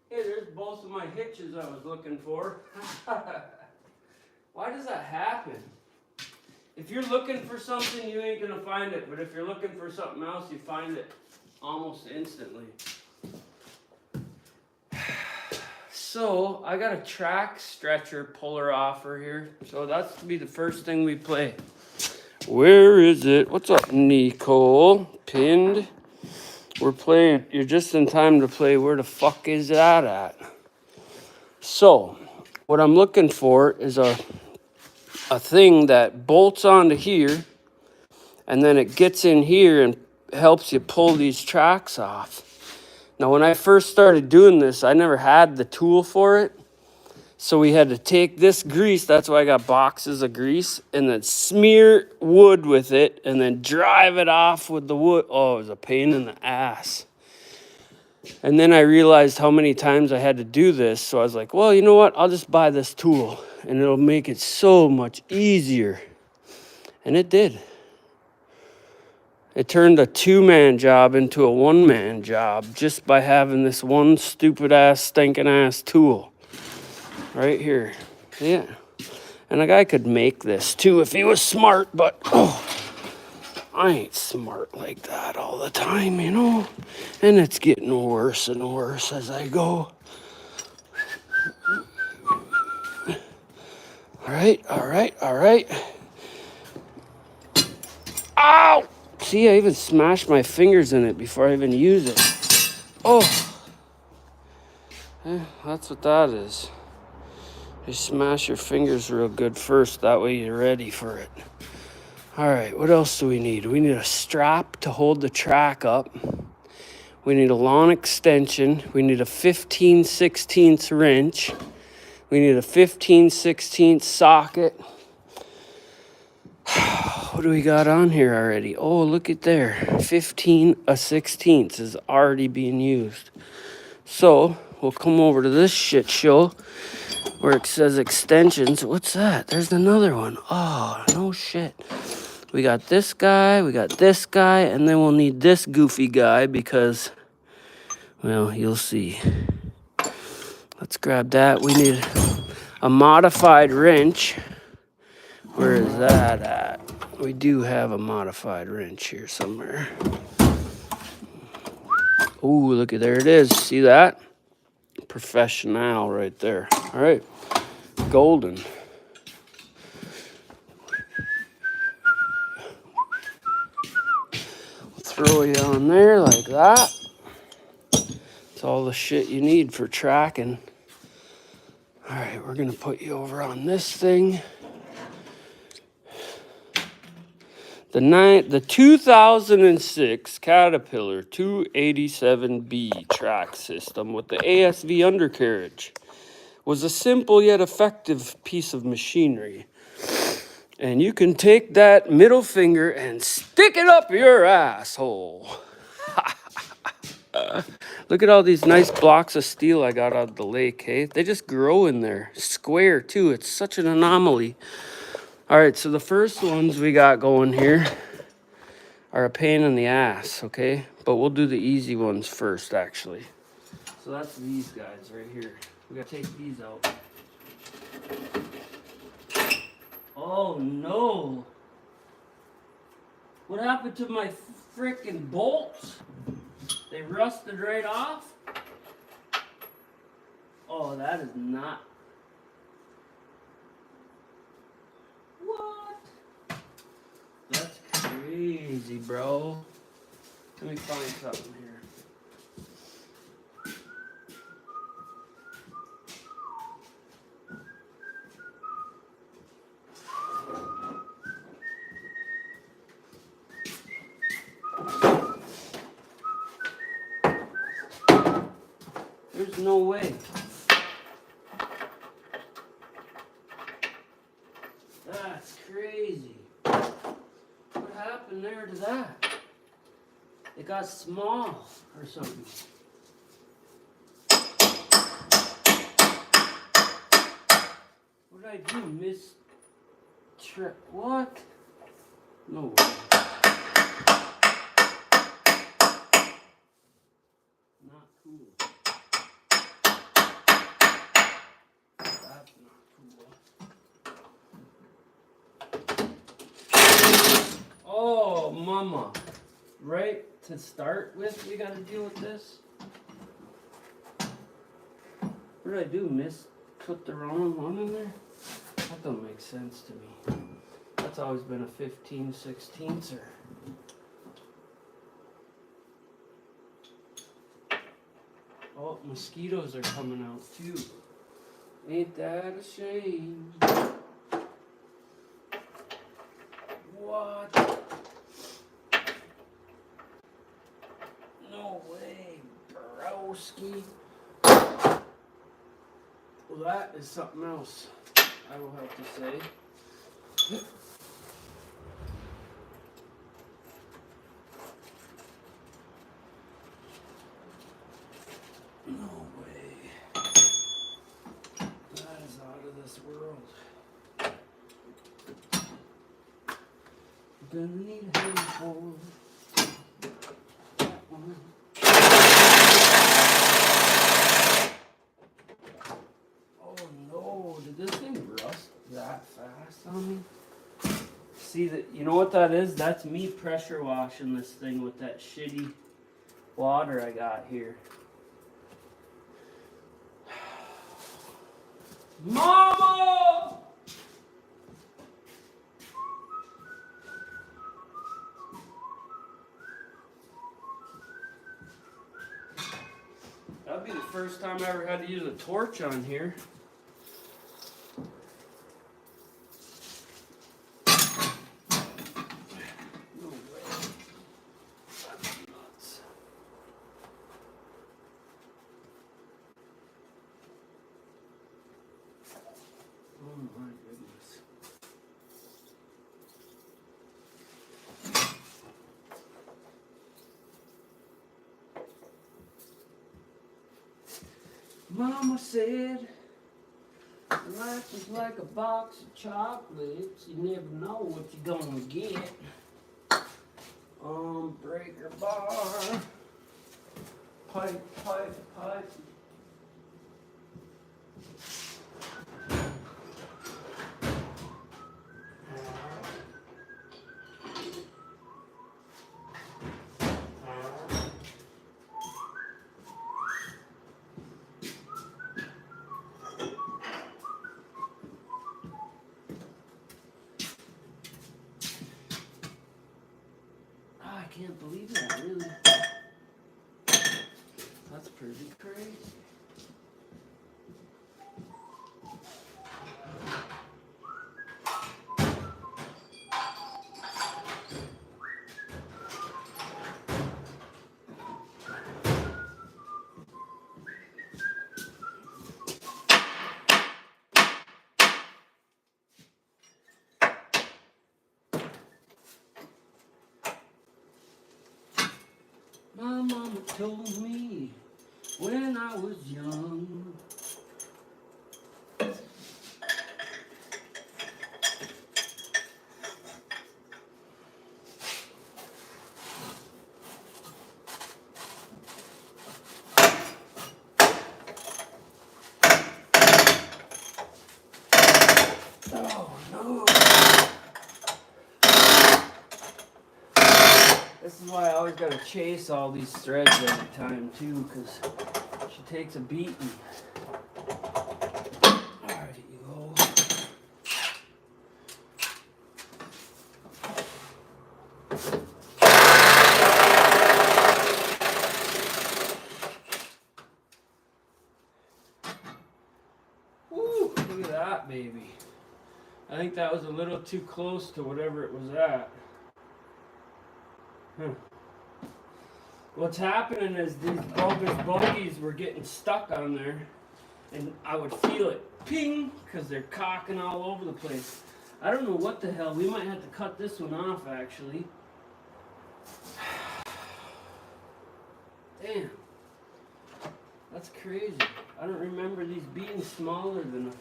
Hey, there's both most of my hitches I was looking for. Why does that happen? If you're looking for something, you ain't gonna find it. But if you're looking for something else, you find it almost instantly. So, I got a track stretcher puller offer here. So that's to be the first thing we play. Where is it? What's up, Nicole? Pinned. We're playing. You're just in time to play. Where the fuck is that at? So, what I'm looking for is a thing that bolts onto here, and then it gets in here and helps you pull these tracks off. Now, when I first started doing this, I never had the tool for it. So we had to take this grease, that's why I got boxes of grease, and then smear wood with it, and then drive it off with the wood. Oh, it was a pain in the ass. And then I realized how many times I had to do this, so I was like, well, you know what? I'll just buy this tool, and it'll make it so much easier. And it did. It turned a two-man job into a one-man job just by having this one stupid-ass, stinking-ass tool. Right here. Yeah. And a guy could make this too if he was smart, but I ain't smart like that all the time, you know? And it's getting worse and worse as I go. All right. Ow! See, I even smashed my fingers in it before I even use it. Oh! That's what that is. You smash your fingers real good first, that way you're ready for it. All right, what else do we need? We need a strap to hold the track up. We need a lawn extension. We need a 15/16 wrench. We need a 15/16 socket. What do we got on here already? Oh, look at there. 15/16 is already being used. So, we'll come over to this shit show where it says extensions. What's that? There's another one. Oh, no shit. We got this guy, and then we'll need this goofy guy because, well, you'll see. Let's grab that. We need a modified wrench. Where is that at? We do have a modified wrench here somewhere. Ooh, look at there it is. See that? Professional right there. All right. Golden. Throw you on there like that. It's all the shit you need for tracking. All right, we're gonna put you over on this thing. The 2006 Caterpillar 287B track system with the ASV undercarriage was a simple yet effective piece of machinery. And you can take that middle finger and stick it up your asshole. Look at all these nice blocks of steel I got out of the lake, hey? They just grow in there. Square, too. It's such an anomaly. All right, so the first ones we got going here are a pain in the ass, okay? But we'll do the easy ones first, actually. So that's these guys right here. We gotta take these out. Oh, no. What happened to my frickin' bolts? They rusted right off? Oh, that is not... What? That's crazy, bro. Let me find something here. There's no way. That's crazy. What happened there to that? It got small or something. What did I do? What? No way. Not cool. mama. Right to start with, we gotta deal with this. What did I do, miss? Put the wrong one in there? That don't make sense to me. That's always been a 15/16, Oh, mosquitoes are coming out too. Ain't that a shame? What? No way, broski. Well, that is something else, I will have to say. No way. That is out of this world. Gonna need a handful. That one. Oh no, did this thing rust that fast on me? See that, you know what that is? That's me pressure washing this thing with that shitty water I got here. Mama! That'd be the first time I ever had to use a torch on here. No way. That's nuts. Oh my goodness. Mama said, life is like a box of chocolates. You never know what you're gonna get. Breaker bar. Pipe, pipe, pipe. I can't believe that, really. That's pretty crazy. My mama told me when I was young. Oh no. This is why I always gotta chase all these threads every time too, because she takes a beating. Alright, you go. Woo, look at that baby. I think that was a little too close to whatever it was at. What's happening is these bogus bogeys were getting stuck on there, and I would feel it ping because they're cocking all over the place. I don't know what the hell. We might have to cut this one off actually. Damn, that's crazy. I don't remember these being smaller than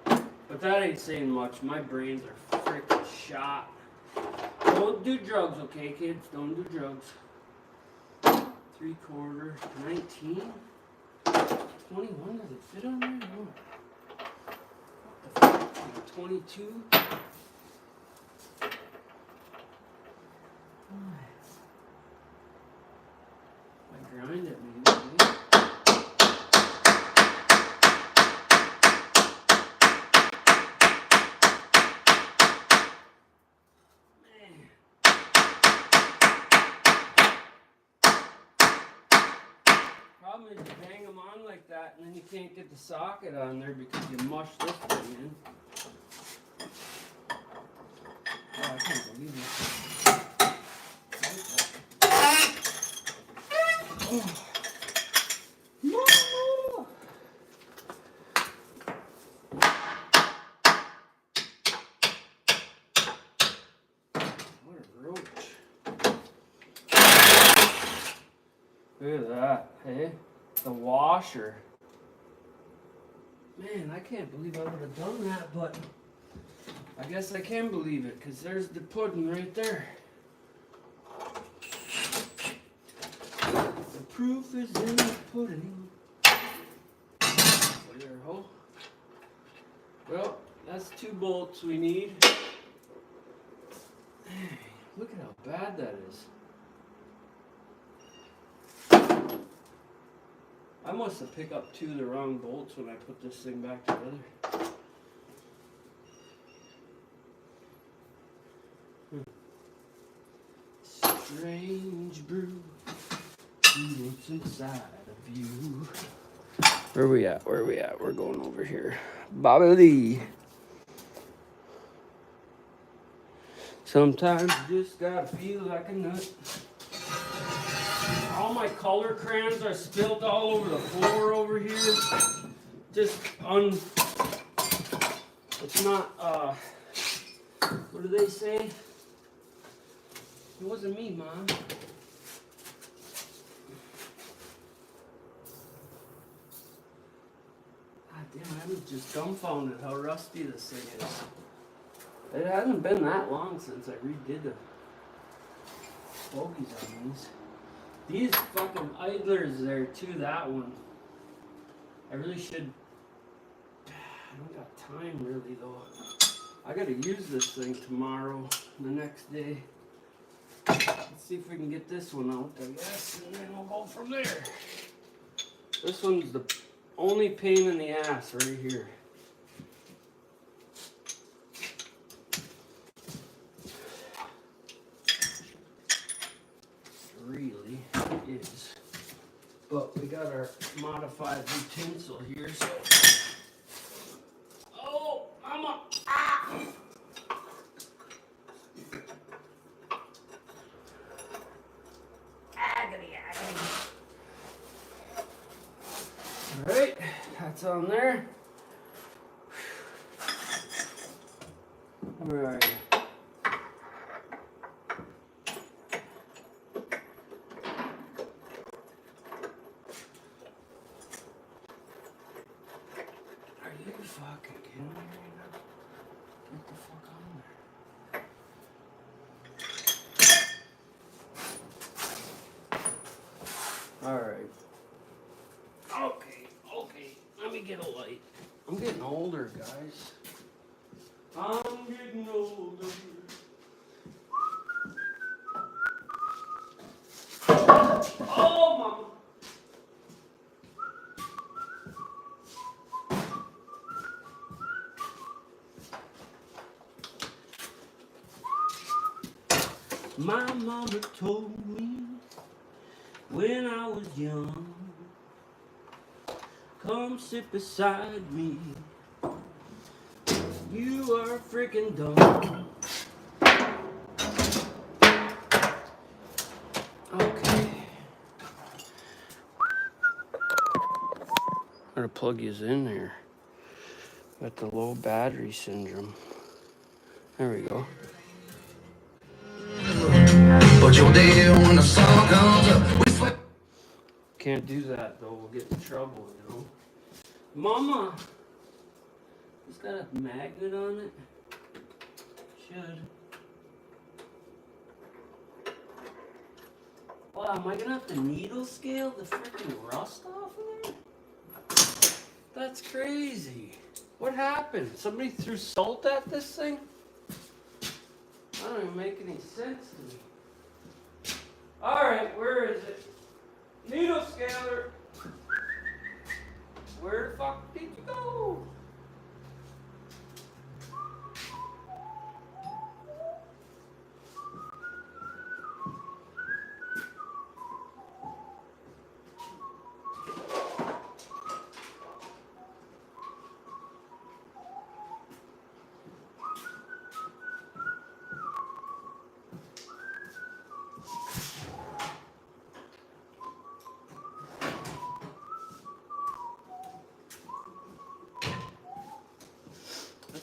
a. But that ain't saying much. My brains are freaking shot. Don't do drugs, okay, kids? Don't do drugs. 3/4, 19, 21. Does it fit on there? No. What the fuck? 22. that, and then you can't get the socket on there because you mushed this thing in. Oh, I can't believe it. Oh. No! What a roach. Look at that, hey? The washer. Man, I can't believe I would have done that, but I guess I can believe it, because there's the pudding right there. The proof is in the pudding. There, ho. Well, that's 2 bolts we need. Hey, look at how bad that is. I must have picked up 2 of the wrong bolts when I put this thing back together. Strange brew, see what's inside of you. Where we at? Where we at? We're going over here. Bobby Lee. Sometimes you just gotta feel like a nut. All my color crayons are spilled all over the floor over here. Just it's not, what do they say? It wasn't me, Mom. God damn, I'm just dumbfounded how rusty this thing is. It hasn't been that long since I redid the bogies on these. These fucking idlers there too, that one. I really should. I don't got time really though. I gotta use this thing tomorrow, the next day. Let's see if we can get this one out, I guess, and then we'll go from there. This one's the only pain in the ass right here. Really is. But we got our modified utensil here, so. Oh, mama! Ah! Agony, agony. Alright, that's on there. Where are you? Fucking kidding me right now? Get the fuck on there. Alright. Okay. Let me get a light. I'm getting older, guys. I'm getting older. Oh, mama. My mama told me when I was young, come sit beside me, you are freaking dumb. Okay. Gotta plug yous in there. Got the low battery syndrome. There we go. But you're there when the sun comes up. Can't do that though, we'll get in trouble, you know. Mama! It's got a magnet on it. Should. Wow, am I gonna have to needle scale the freaking rust off of there? That's crazy. What happened? Somebody threw salt at this thing? That don't even make any sense to me. Alright, where is it? Needle scaler. Where the fuck did you go?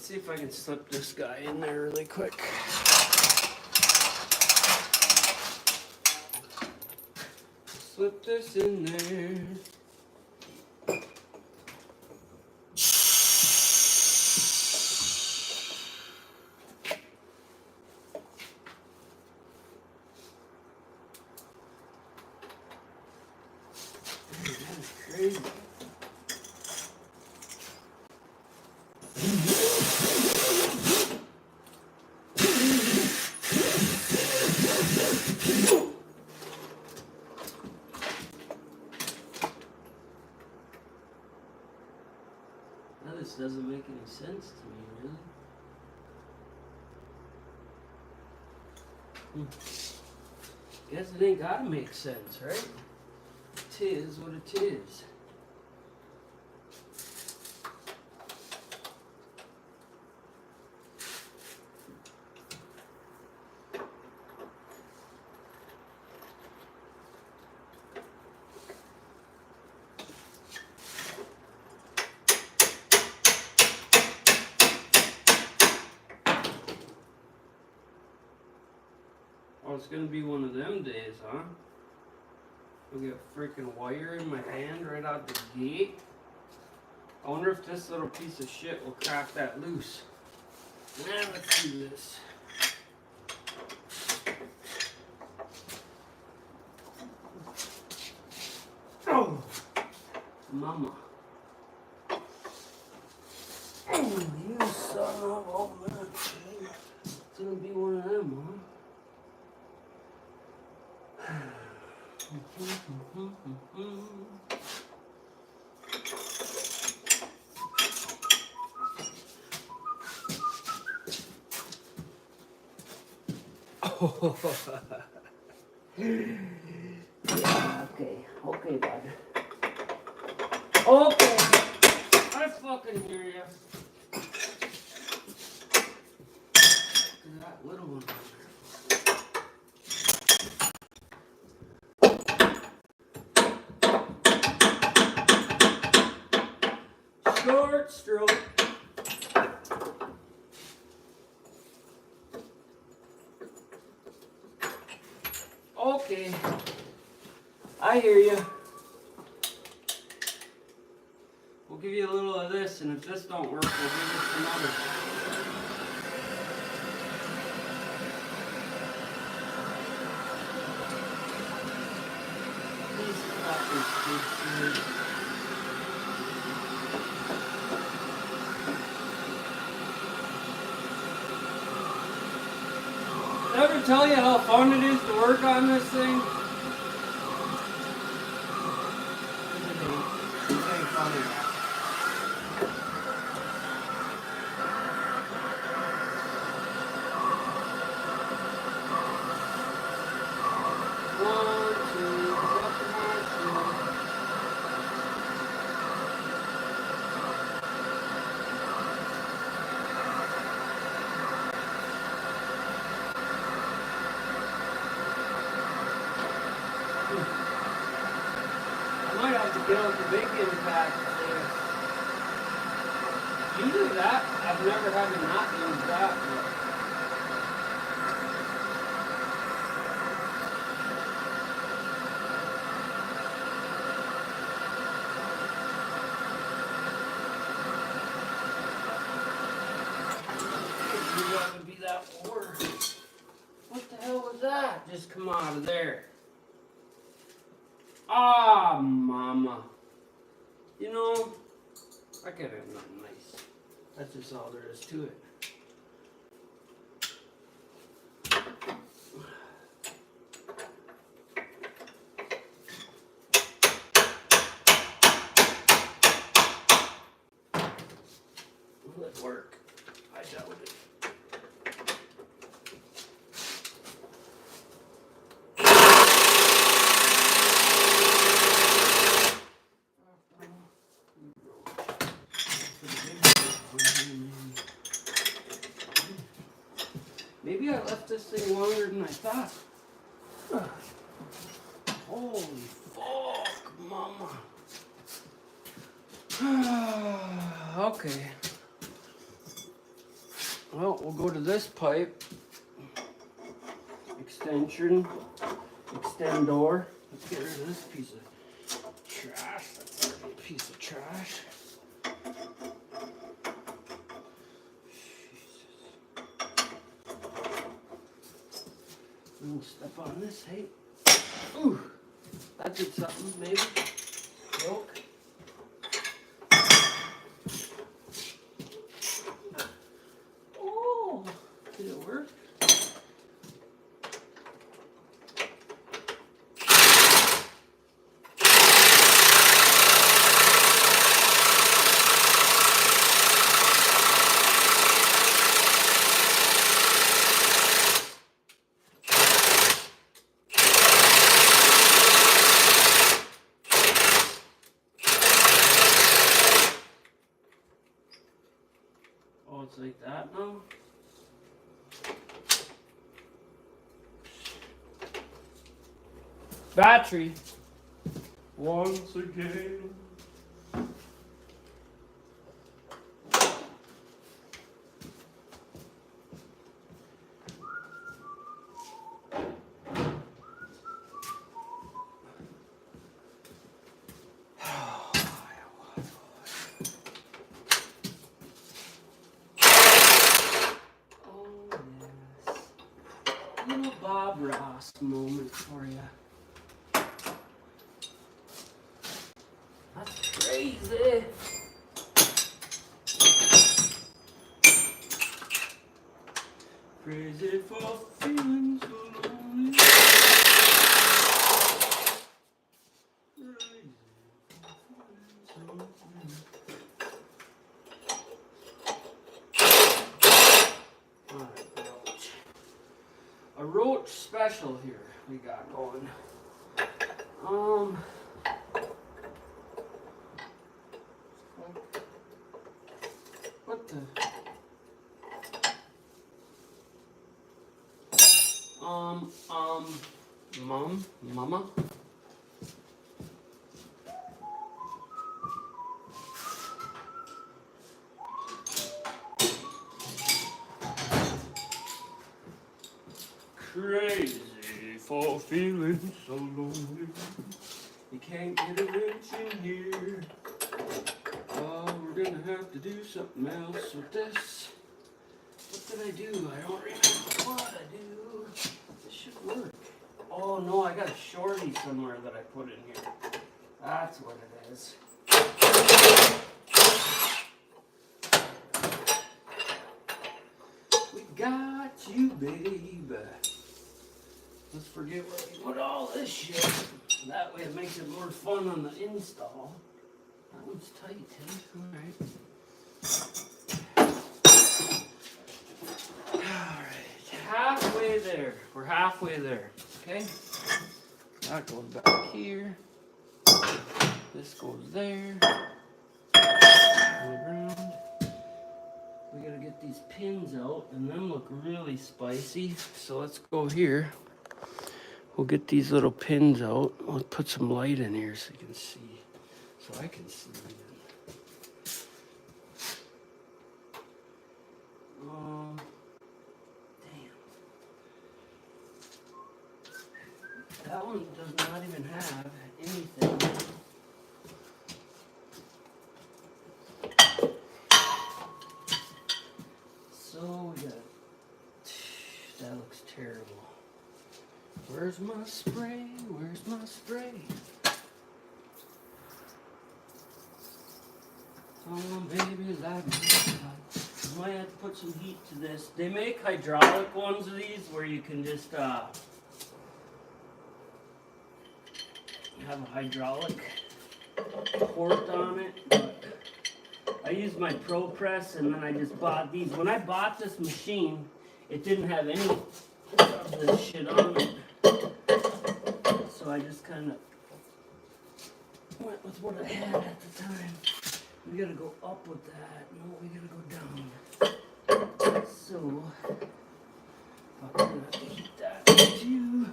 see if I can slip this guy in there really quick. Slip this in there. That's crazy. Now this doesn't make any sense to me, really. Guess it ain't gotta make sense, right? Tis what it is. Oh, it's gonna be one of them days, huh? I'll get a freaking wire in my hand right out the gate. I wonder if this little piece of shit will crack that loose. Now let's do this. Oh, mama. Oh, you son of a bitch. It's gonna be one of them, huh? Oh, yeah, okay, bud. Okay, I fucking hear you. Look at that little one. Short stroke. Okay, I hear you. We'll give you a little of this, and if this don't work, we'll give you some other. These fucking kids. Did I ever tell you how fun it is to work on this thing? It ain't funny. One, two, couple more, two. I might have to get out the big impact there. Usually that, I've never had to not use that. You gotta be that war. What the hell was that? Just come out of there. Ah, mama. You know, I could have nothing nice. That's just all there is to it. Will it work? I doubt it. Maybe I left this thing longer than I thought. Holy fuck, mama. Okay. Well, we'll go to this pipe. Extension. Extendor. Let's get rid of this piece of trash. That's already a piece of trash. We'll step on this, hey. Ooh, that did something, maybe. Broke. Oh, did it work? Oh, it's like that now? Battery. Once again. Little Bob Ross moment for you. That's crazy. Crazy for feeling so lonely. Crazy for feeling so lonely. Alright, a roach special here we got going. What the? Mama? Crazy for feeling so lonely. You can't get a wrench in here. Oh, we're gonna have to do something else with this. What did I do? I don't remember what I do. This should work. Oh no, I got a shorty somewhere that I put in here. That's what it is. We got you, baby. Let's forget where we put all this shit. That way it makes it more fun on the install. That one's tight, eh? Alright, halfway there. We're halfway there, okay? That goes back here. This goes there. On the ground. We gotta get these pins out and them look really spicy. So let's go here. We'll get these little pins out. I'll put some light in here so you can see. So I can see it. Damn. That one does not even have anything. So we got, that looks terrible. Where's my spray? Where's my spray? Oh, baby, like I might have to put some heat to this. They make hydraulic ones of these where you can just have a hydraulic port on it. But I used my Pro Press and then I just bought these. When I bought this machine, it didn't have any of this shit on it. So I just kind of went with what I had at the time. We gotta go up with that. No, we gotta go down. So, I'm gonna have to heat that too.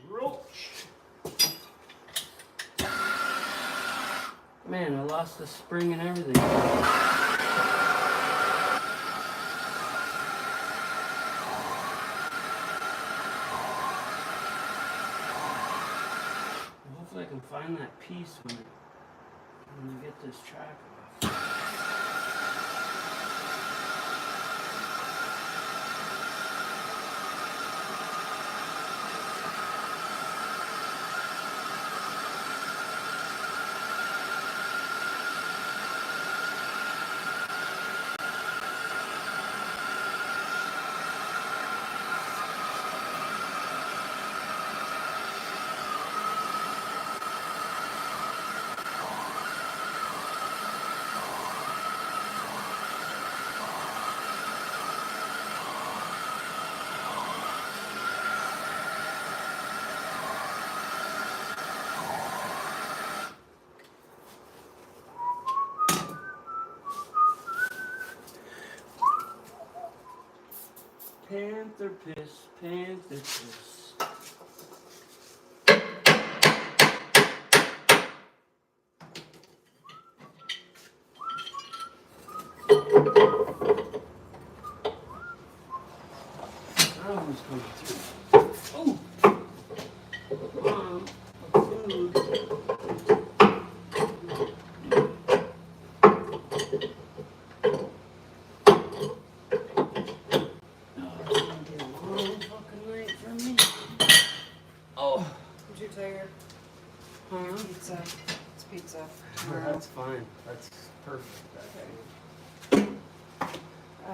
Roach. Man, I lost the spring and everything. find that piece when you get this track off. Panther piss, panther piss. That one's coming through. Oh! Food. Pizza. It's pizza. That's fine. That's perfect. Okay.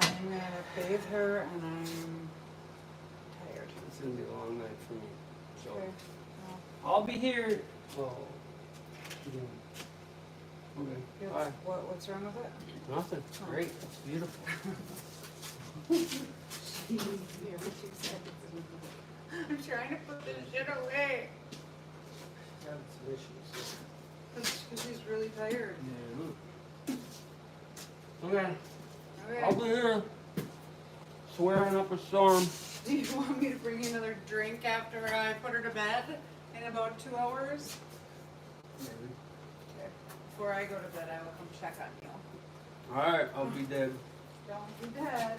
I'm gonna bathe her and I'm tired. It's gonna be a long night for me. So Okay. I'll be here. Well, okay. Well, Bye. what's wrong with it? Nothing. It's great. It's beautiful. I'm trying to put this shit away. Having some issues. Because she's really tired. Yeah. Okay. Okay. I'll be here. Swearing up a storm. Do you want me to bring you another drink after I put her to bed in about 2 hours? Maybe. Okay. Before I go to bed, I will come check on you. Alright, I'll be dead. Don't be dead.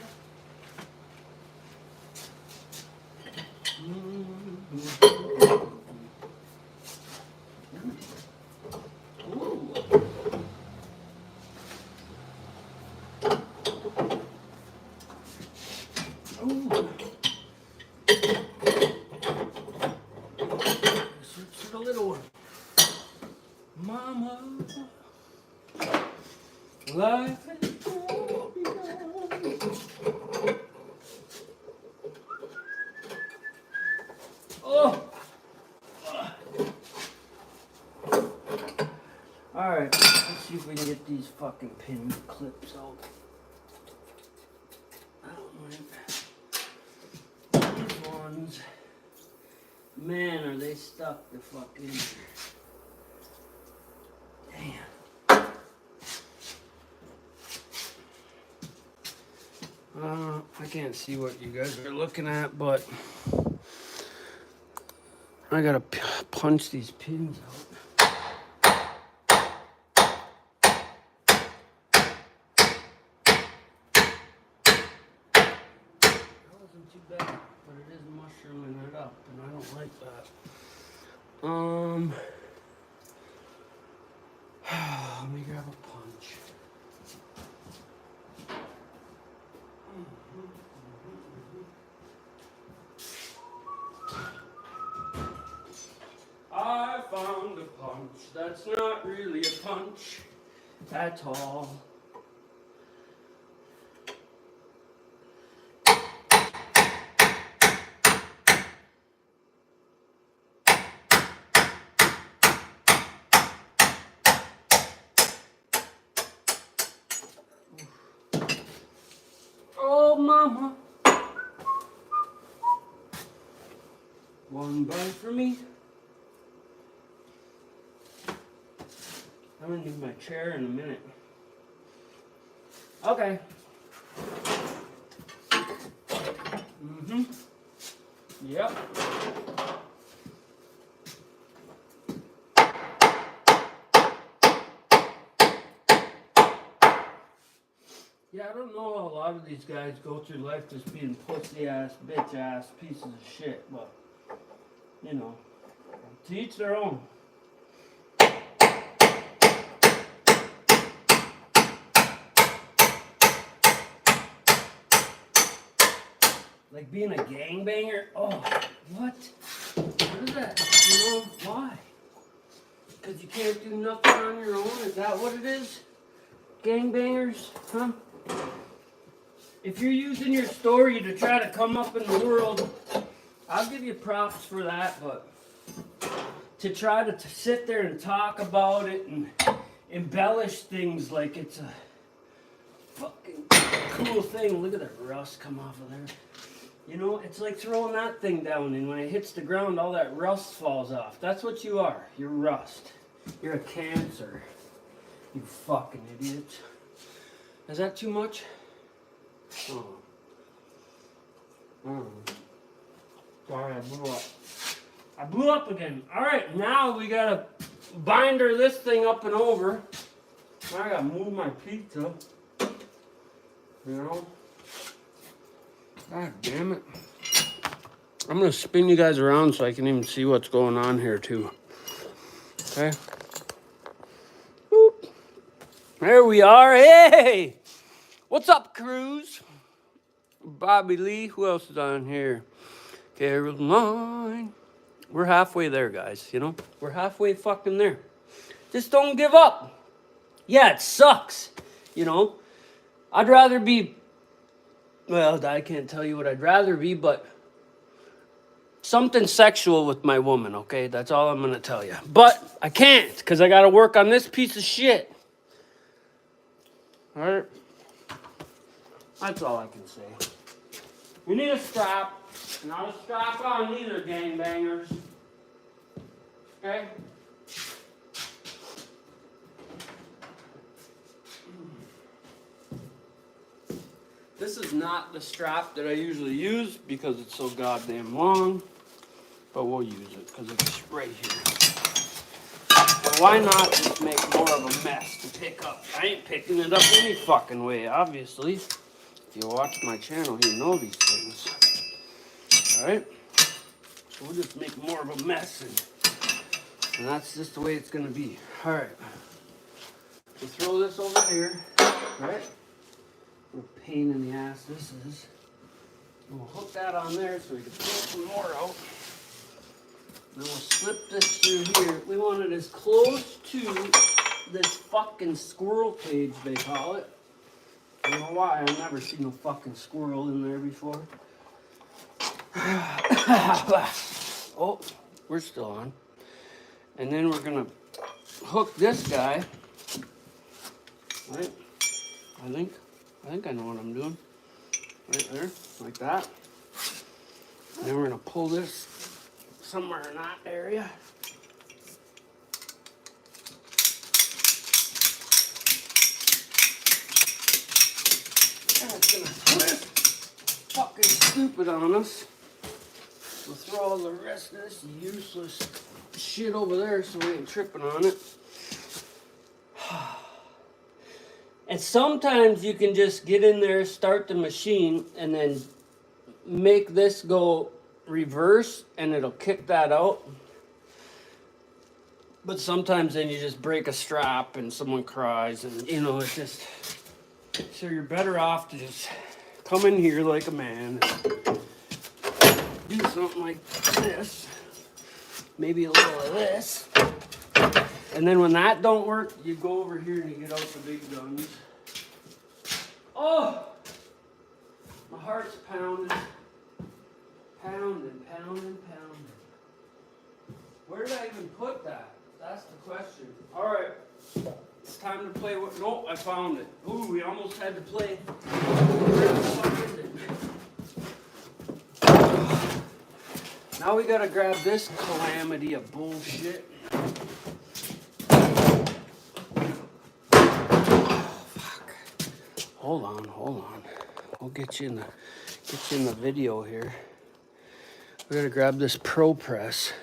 Ooh. Ooh. Switch to the little one. Mama, life is good. Oh! Alright, let's see if we can get these fucking pin clips out. I don't mind. These ones, man, are they stuck the fuck in here. Damn. I can't see what you guys are looking at, but I gotta punch these pins out. Too bad, but it is mushrooming it up, and I don't like that. Let me grab a punch. I found a punch that's not really a punch at all. Oh, mama. One bite for me. I'm gonna need my chair in a minute. Okay. Mm-hmm. Yep. Yeah, I don't know how a lot of these guys go through life just being pussy-ass, bitch-ass pieces of shit, but, you know, to each their own. Like being a gangbanger? Oh, what? What is that? You know, why? Because you can't do nothing on your own? Is that what it is? Gangbangers? Huh? If you're using your story to try to come up in the world, I'll give you props for that, but to try to sit there and talk about it and embellish things like it's a fucking cool thing. Look at that rust come off of there. You know, it's like throwing that thing down, and when it hits the ground, all that rust falls off. That's what you are. You're rust. You're a cancer. You fucking idiot. Is that too much? Oh. Sorry, I blew up. I blew up again. Alright, now we gotta binder this thing up and over. Now I gotta move my pizza. You know? God damn it. I'm gonna spin you guys around so I can even see what's going on here too. Okay? Boop. There we are. Hey! What's up, Cruz? Bobby Lee. Who else is on here? Caroline. We're halfway there, guys, you know? We're halfway fucking there. Just don't give up. Yeah, it sucks. You know? I'd rather be... Well, I can't tell you what I'd rather be, but something sexual with my woman, okay? That's all I'm going to tell you. But I can't, because I got to work on this piece of shit. All right? That's all I can say. We need a strap. Not a strap on either, gangbangers. Okay? This is not the strap that I usually use because it's so goddamn long, but we'll use it because it's right here. But why not just make more of a mess to pick up? I ain't picking it up any fucking way, obviously. If you watch my channel, you know these things. Alright? So we'll just make more of a mess, and that's just the way it's gonna be. Alright. We'll throw this over here, right? What a pain in the ass this is. We'll hook that on there so we can pull some more out. Then we'll slip this through here. We want it as close to this fucking squirrel cage, they call it. I don't know why, I've never seen a fucking squirrel in there before. Oh, we're still on. And then we're gonna hook this guy, right? I think I know what I'm doing. Right there, like that. And then we're gonna pull this somewhere in that area. And it's gonna twist fucking stupid on us. We'll throw all the rest of this useless shit over there so we ain't tripping on it. And sometimes you can just get in there, start the machine, and then make this go reverse, and it'll kick that out. But sometimes then you just break a strap and someone cries, and you know, it's just... So you're better off to just come in here like a man and do something like this. Maybe a little of this. And then when that don't work, you go over here and you get out the big guns. Oh! My heart's pounding. Pounding, pounding, pounding. Where did I even put that? That's the question. Alright. It's time to play with... Nope, I found it. Ooh, we almost had to play. Where the fuck is it? Now we gotta grab this calamity of bullshit. Hold on. We'll get you in the video here. We gotta grab this Pro Press.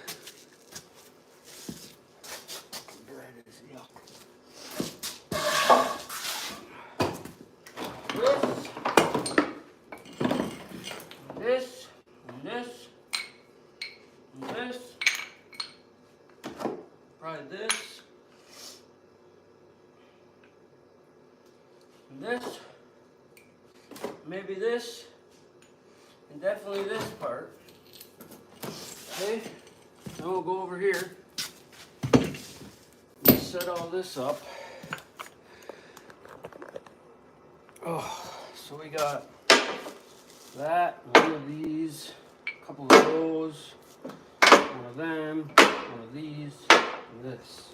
This, probably this, and this, maybe this, and definitely this part. Okay, now we'll go over here and set all this up. Oh, so we got that, one of these, a couple of those, one of them, one of these, and this.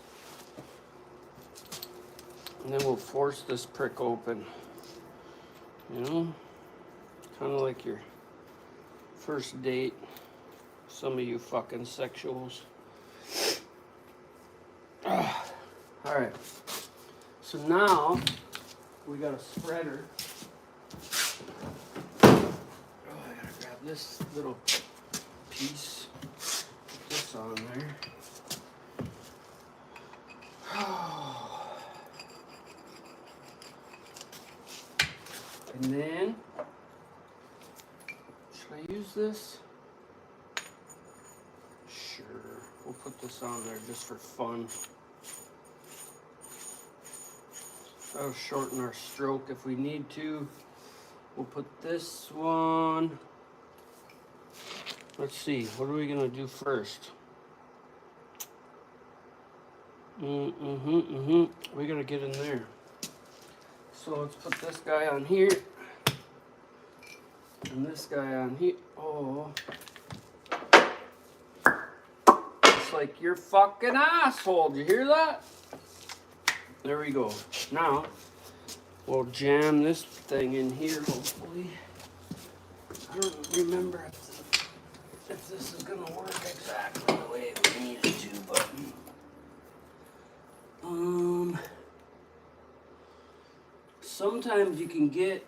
And then we'll force this prick open. You know? Kind of like your first date. Some of you fucking sexuals. Alright. So now, we got a spreader. Oh, I gotta grab this little piece. Put this on there. And then, should I use this? Sure, we'll put this on there just for fun. That'll shorten our stroke if we need to. We'll put this one. Let's see, what are we gonna do first? We gotta get in there. So let's put this guy on here. And this guy on here. Oh. It's like you're fucking asshole. Did you hear that? There we go. Now, we'll jam this thing in here, hopefully. I don't remember if this is gonna work exactly the way we need it to, but sometimes you can get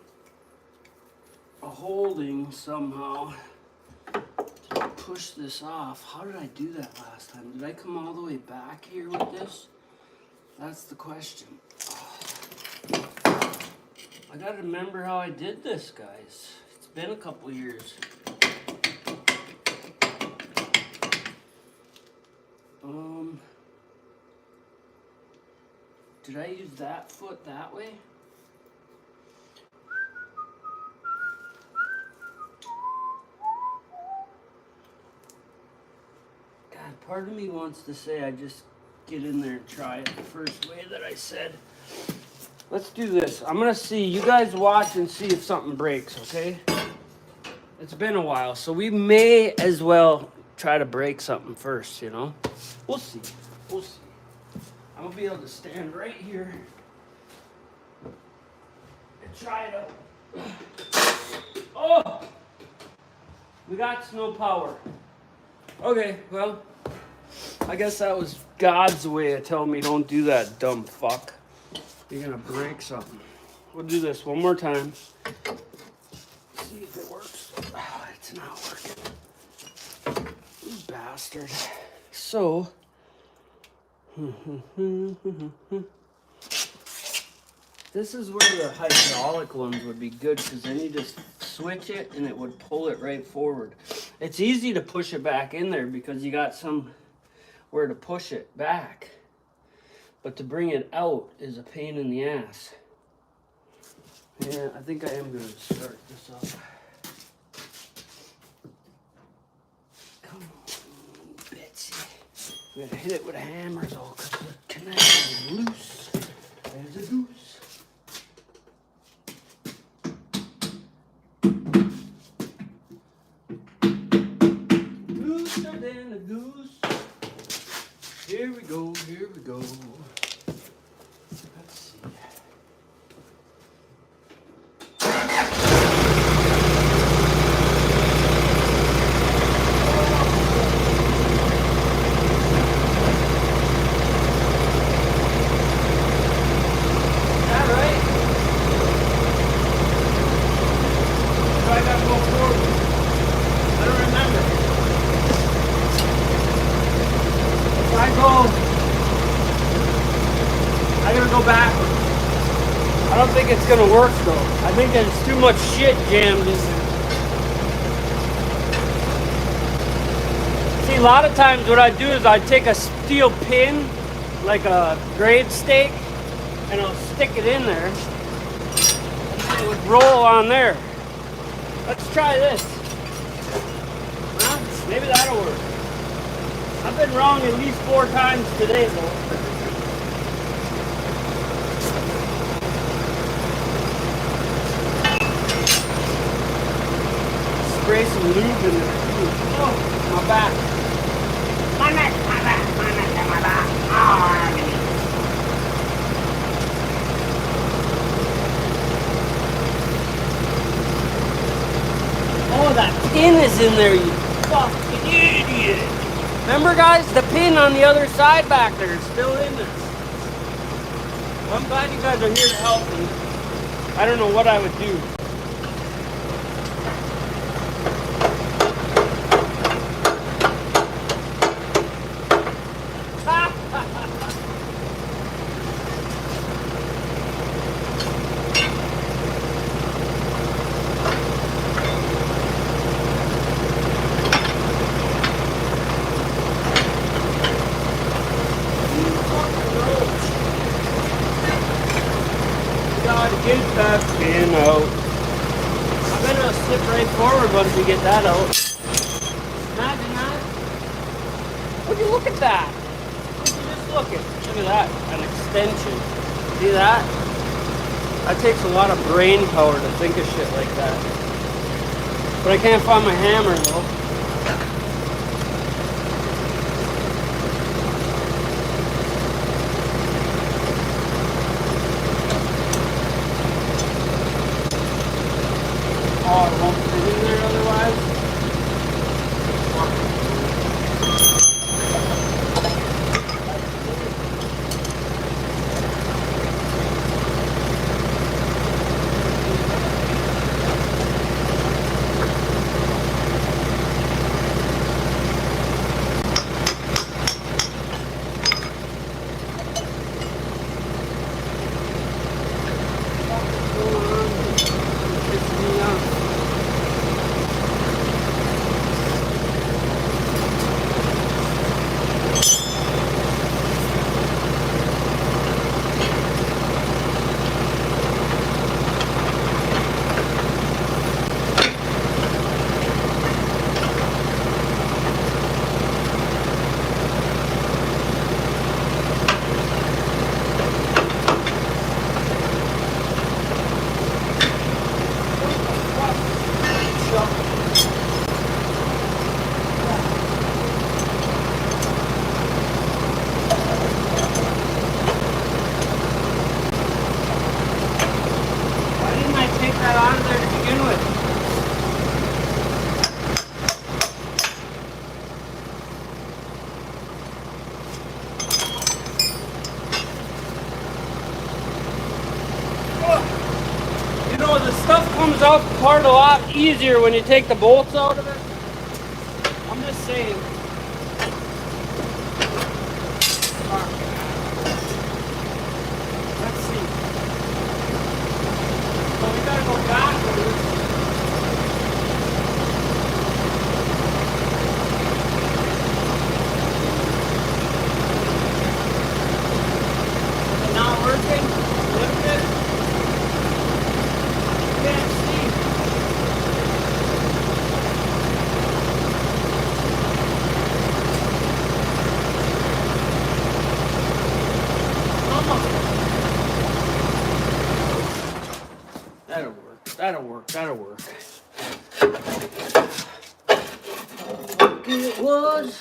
a holding somehow to push this off. How did I do that last time? Did I come all the way back here with this? That's the question. I gotta remember how I did this, guys. It's been a couple years. Did I use that foot that way? God, part of me wants to say I just get in there and try it the first way that I said. Let's do this. I'm gonna see, you guys watch and see if something breaks, okay? It's been a while, so we may as well try to break something first, you know? We'll see. We'll see. I'm gonna be able to stand right here and try it out. Oh! We got no power. Okay, well, I guess that was God's way of telling me don't do that, dumb fuck. You're gonna break something. We'll do this one more time. See if it works. Oh, it's not working. You bastard. So, this is where the hydraulic ones would be good, because then you just switch it and it would pull it right forward. It's easy to push it back in there because you got somewhere to push it back. But to bring it out is a pain in the ass. Yeah, I think I am going to start this up. Come on, Betsy. We gotta hit it with a hammer though, because the connection is loose. There's a goose. Looser than a goose. Here we go, here we go. Let's see. It's gonna work though. I think there's too much shit jammed in there. See, a lot of times what I do is I take a steel pin, like a grade stake, and I'll stick it in there, and it would roll on there. Let's try this. Maybe that'll work. I've been wrong at least 4 times today, though. Spray some lube in there. Oh, my back. My neck, my back, my neck, and my back. Oh, that pin is in there, you fucking idiot. Remember, guys, the pin on the other side back there is still in there. Well, I'm glad you guys are here to help me. I don't know what I would do. Get that pin out. I'm gonna slip right forward once we get that out. Imagine that. Would you look at that? Would you just look at that? An extension. See that? That takes a lot of brain power to think of shit like that. But I can't find my hammer though. Oh, it won't fit in there otherwise. You know, the stuff comes out apart a lot easier when you take the bolts out of it. I'm just saying. Let's see. So we gotta go backwards. Is it not working? Lift it. Can't see. That'll work. That'll work. That'll work. It was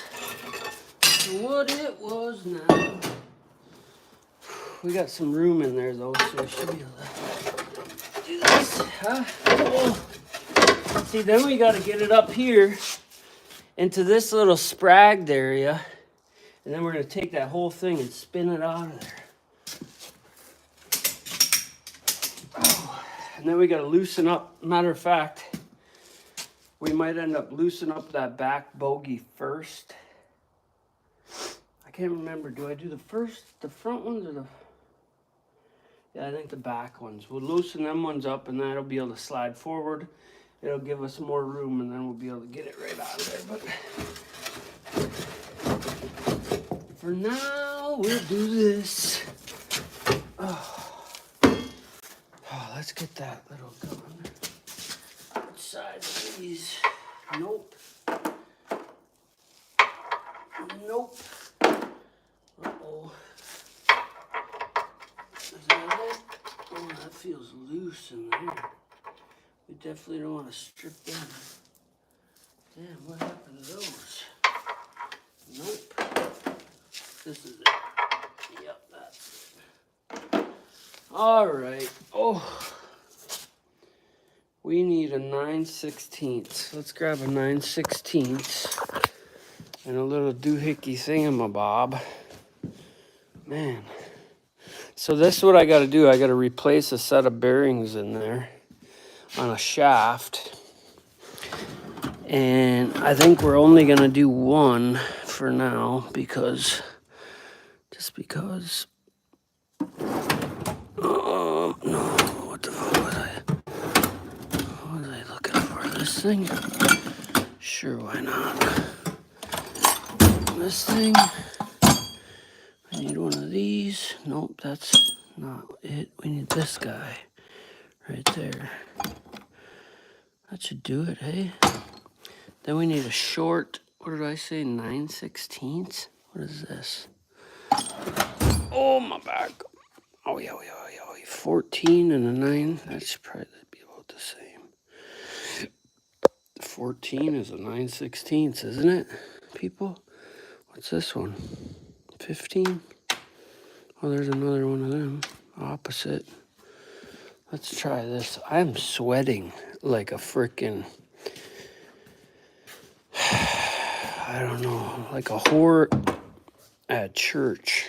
what it was now. We got some room in there though, so we should be able to do this. Huh? Oh. See, then we got to get it up here into this little spragged area, and then we're going to take that whole thing and spin it out of there. Oh. And then we got to loosen up. Matter of fact, we might end up loosening up that back bogey first. I can't remember. Do I do the front ones or the... Yeah, I think the back ones. We'll loosen them ones up, and that'll be able to slide forward. It'll give us more room, and then we'll be able to get it right out of there. But for now, we'll do this. Oh, let's get that little gun. Which side of these? Nope. Nope. Uh-oh. Is that it? Oh, that feels loose in there. We definitely don't want to strip them. Damn, what happened to those? Nope. This is it. Yep, that's it. All right. Oh. We need a 9/16. Let's grab a 9/16 and a little doohickey thingamabob. Man. So this is what I got to do. I got to replace a set of bearings in there on a shaft. And I think we're only going to do one for now because... no, what the fuck was I? What was I looking for? This thing? Sure, why not? This thing. I need one of these. Nope, that's not it. We need this guy right there. That should do it, hey? Then we need a short, what did I say, 9/16? What is this? Oh, my back. Oh, yeah. 14 and a 9. That should probably be about the same. 14 is a 9/16, isn't it, people? What's this one? 15? Oh, there's another one of them. Opposite. Let's try this. I'm sweating like a frickin', I don't know, like a whore at church.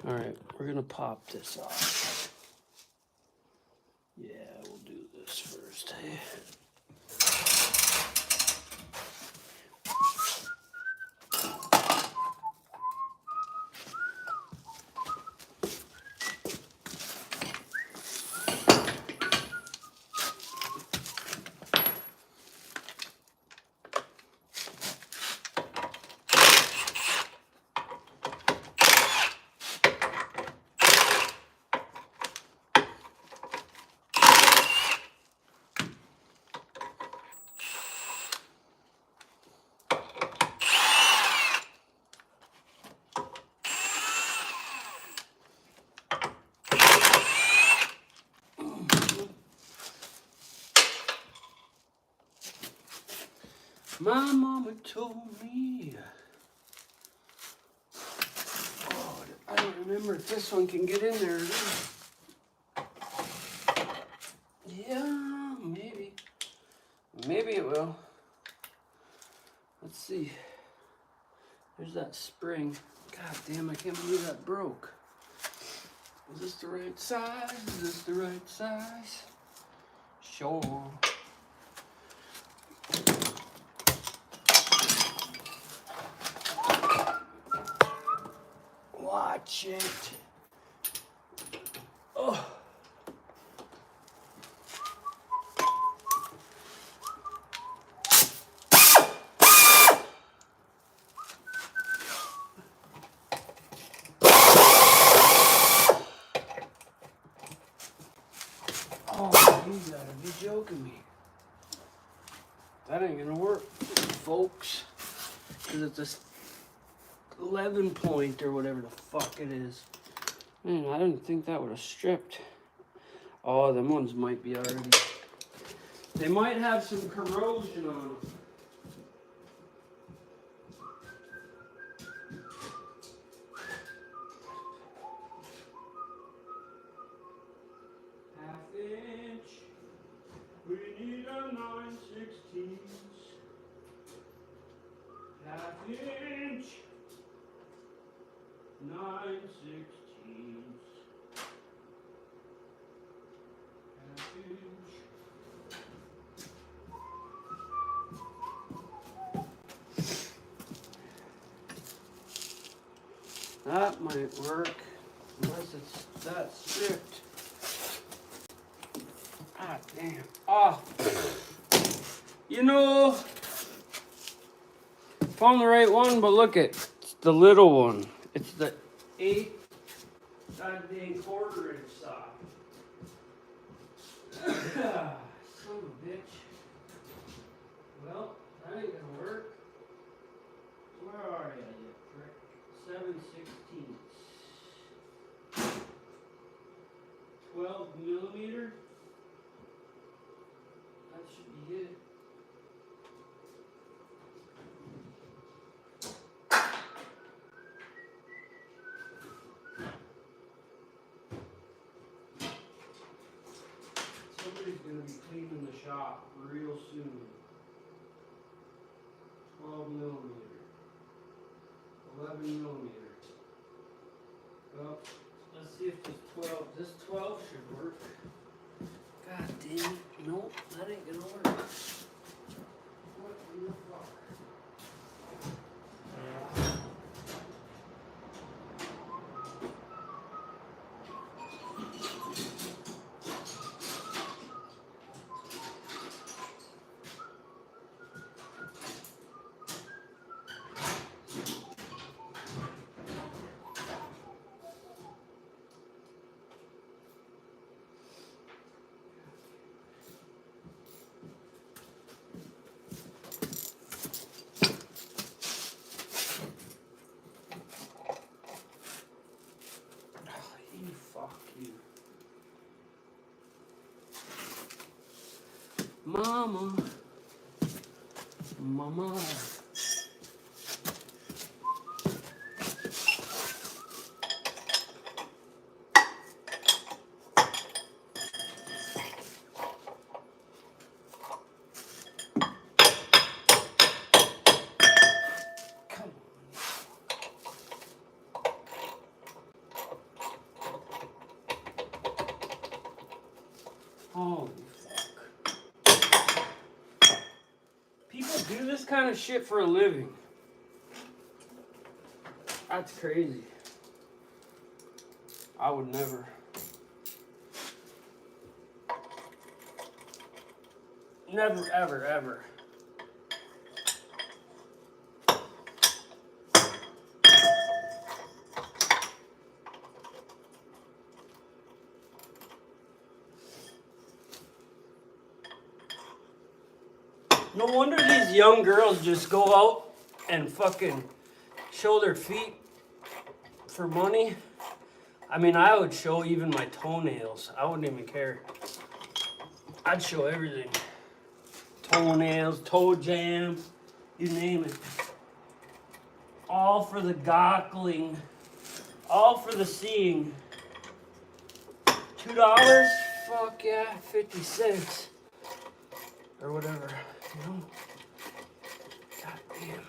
All right, we're gonna pop this off. Yeah, we'll do this first, hey? My mama told me. Oh, I don't remember if this one can get in there. Yeah, maybe. Maybe it will. Let's see. There's that spring. God damn, I can't believe that broke. Is this the right size? Is this the right size? Sure. Watch it. Oh. Oh, you gotta be joking me. That ain't gonna work, folks. Because it's a 11 point or whatever the fuck it is. Man, I didn't think that would have stripped. Oh, them ones might be already. They might have some corrosion on them. Half inch. We need a 9/16. Half inch. 9/16. Half inch. That might work, unless it's that stripped. Ah, damn. Ah. You know, found the right one, but look it. It's the little one. It's the 8 goddamn quarter-inch sock. Son of a bitch. 12mm. That should be it. Somebody's gonna be cleaning the shop real soon. 12mm. 11mm. Well, let's see if this 12 should work. God damn it. Nope, that ain't gonna work. What in the fuck? Fuck you. Mama. Mama. Holy fuck. People do this kind of shit for a living. That's crazy. I would never. Never, ever, ever. No wonder these young girls just go out and fucking show their feet for money. I mean, I would show even my toenails. I wouldn't even care. I'd show everything. Toenails, toe jam, you name it. All for the goggling. All for the seeing. $2? Fuck yeah, 50 cents. Or whatever, you know? God damn.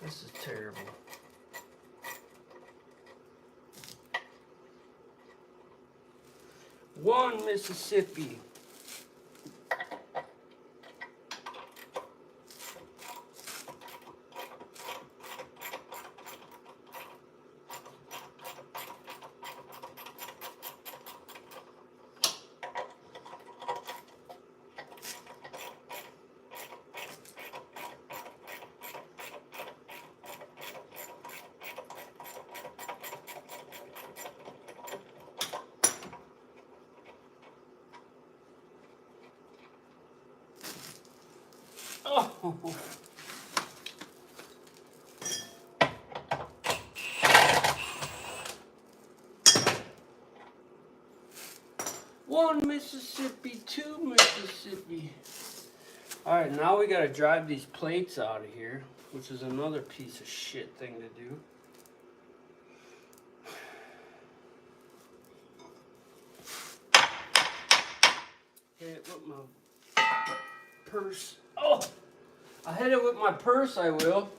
This is terrible. One Mississippi. Oh. One Mississippi, two Mississippi. All right, now we gotta drive these plates out of here, which is another piece of shit thing to do. Hit it with my purse. Oh, I hit it with my purse. I will.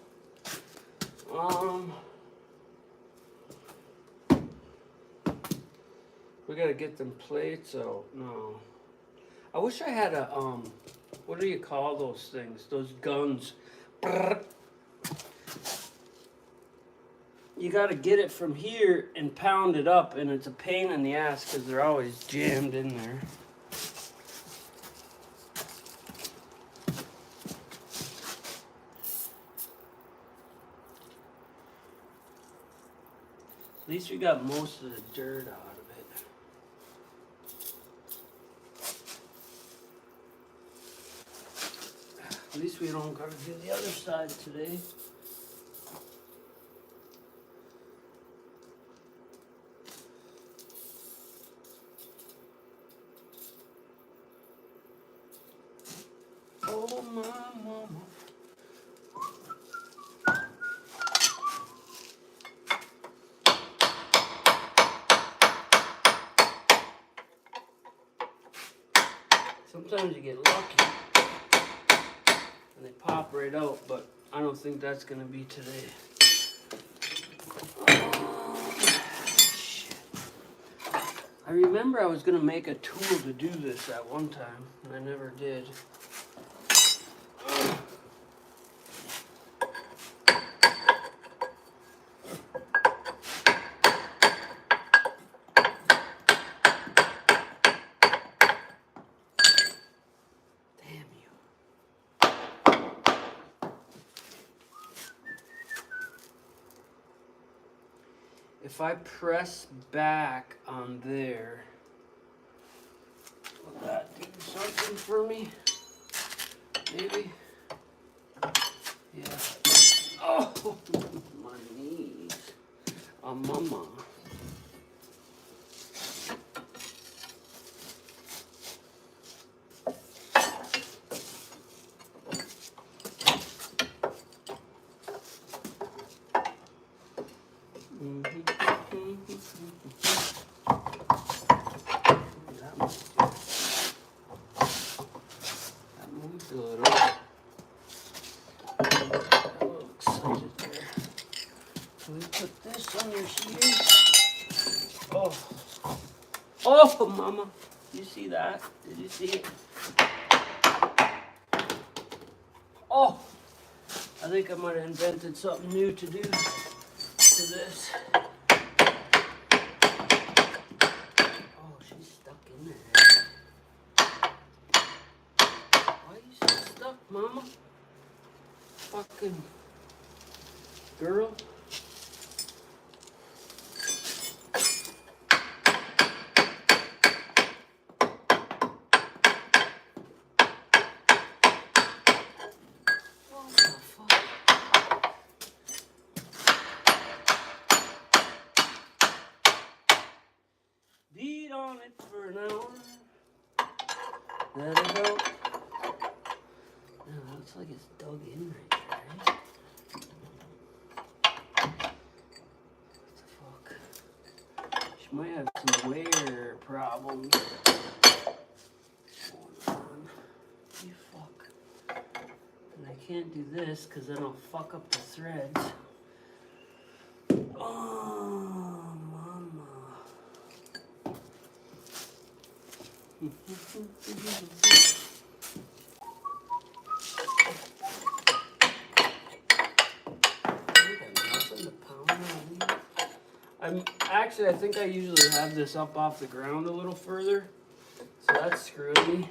We gotta get them plates out. No, I wish I had a what do you call those things? Those guns. You gotta get it from here and pound it up, and it's a pain in the ass because they're always jammed in there. At least we got most of the dirt out of it. At least we don't gotta do the other side today. sometimes you get lucky and they pop right out, but I don't think that's gonna be today. Shit. I remember I was gonna make a tool to do this at one time, and I never did. If I press back on there, will that do something for me? Maybe? Yeah. Oh, my knees. Mama. That moved a little. A little excited there. Can we put this under here? Oh. Oh, mama. You see that? Did you see it? Oh. I think I might have invented something new to do to this. Oh, she's stuck in there. Why are you so stuck, mama? Fucking girl. Beat on it for an hour. Let it go. Yeah, looks like it's dug in right there, right? What the fuck? She might have some wear problems going on. You fuck. And I can't do this because then I'll fuck up the threads. Oh, mama. I think I usually have this up off the ground a little further, so that's screwing me.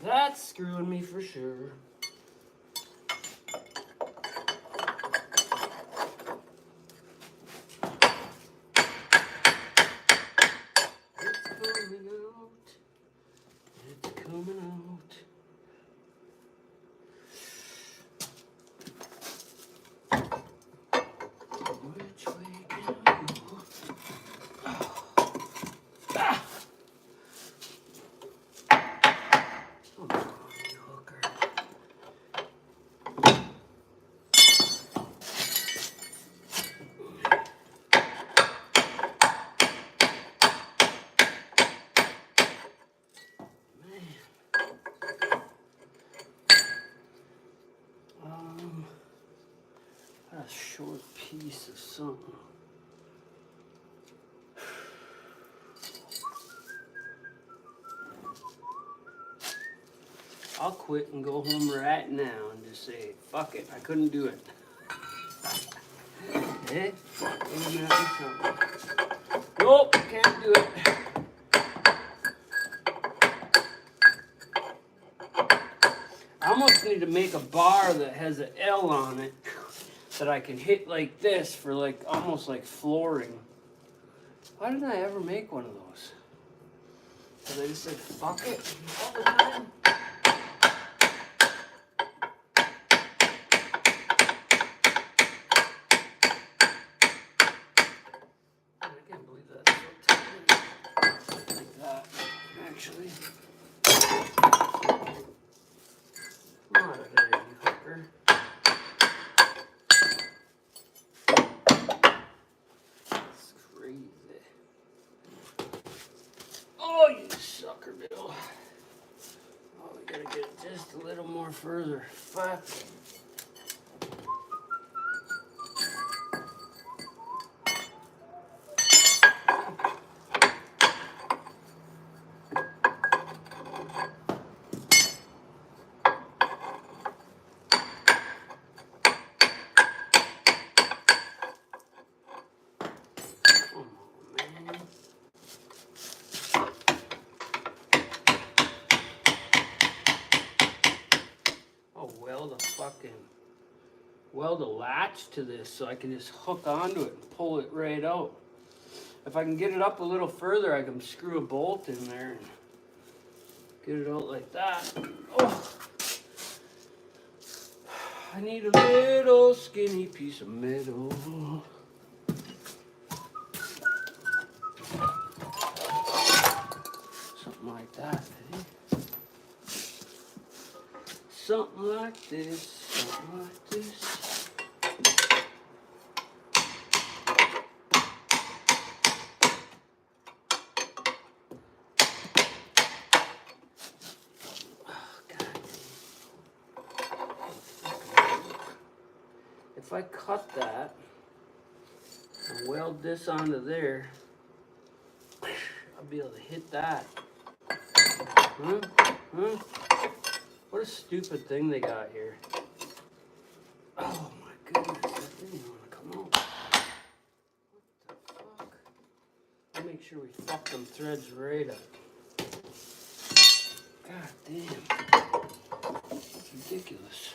That's screwing me for sure. Coming out. Which way can I go? Ah. Come on, you hooker. A short piece of something. I'll quit and go home right now and just say, fuck it, I couldn't do it. Eh? Ain't nothing something. Nope, can't do it. I almost need to make a bar that has an L on it that I can hit like this for like almost like flooring. Why didn't I ever make one of those? Because I just said fuck it all the time. I can't believe that's so tight. Like that, actually. Come out of there, you hooker. sucker, Bill. Oh, we gotta get it just a little more further. Fuck. Weld a latch to this so I can just hook onto it and pull it right out. If I can get it up a little further, I can screw a bolt in there and get it out like that. Oh, I need a little skinny piece of metal. Something like that, eh? Something like this, something like this. If I cut that and weld this onto there, I'll be able to hit that. Huh? Huh? What a stupid thing they got here. Oh my goodness, that didn't even want to come out. What the fuck? I'll make sure we fuck them threads right up. God damn. That's ridiculous.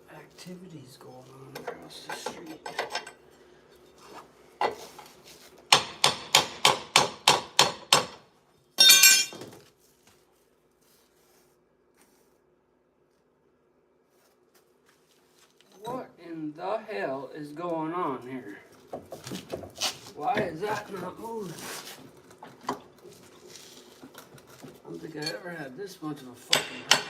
Activities going on across the street. What in the hell is going on here? Why is that not moving? I don't think I ever had this much of a fucking problem.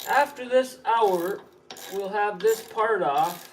After this hour, we'll have this part off.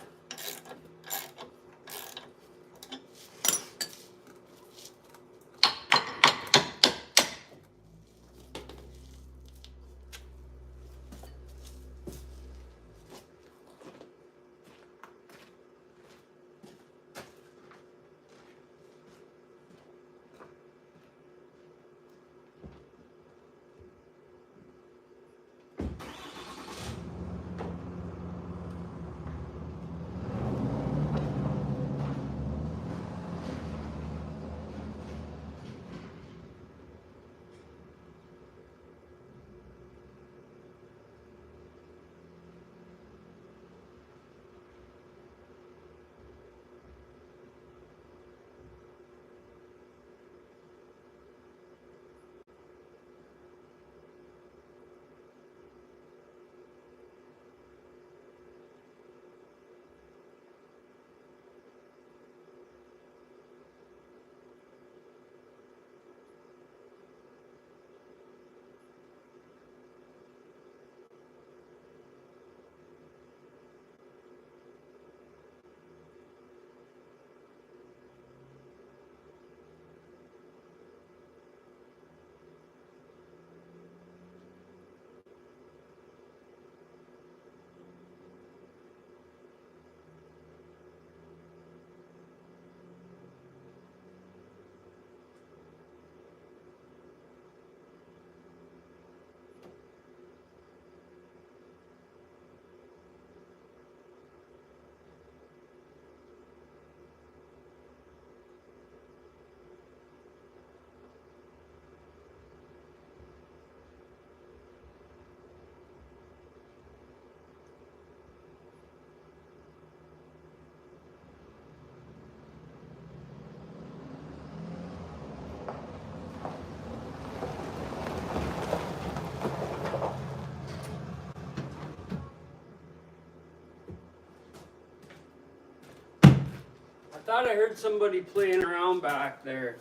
thought I heard somebody playing around back there.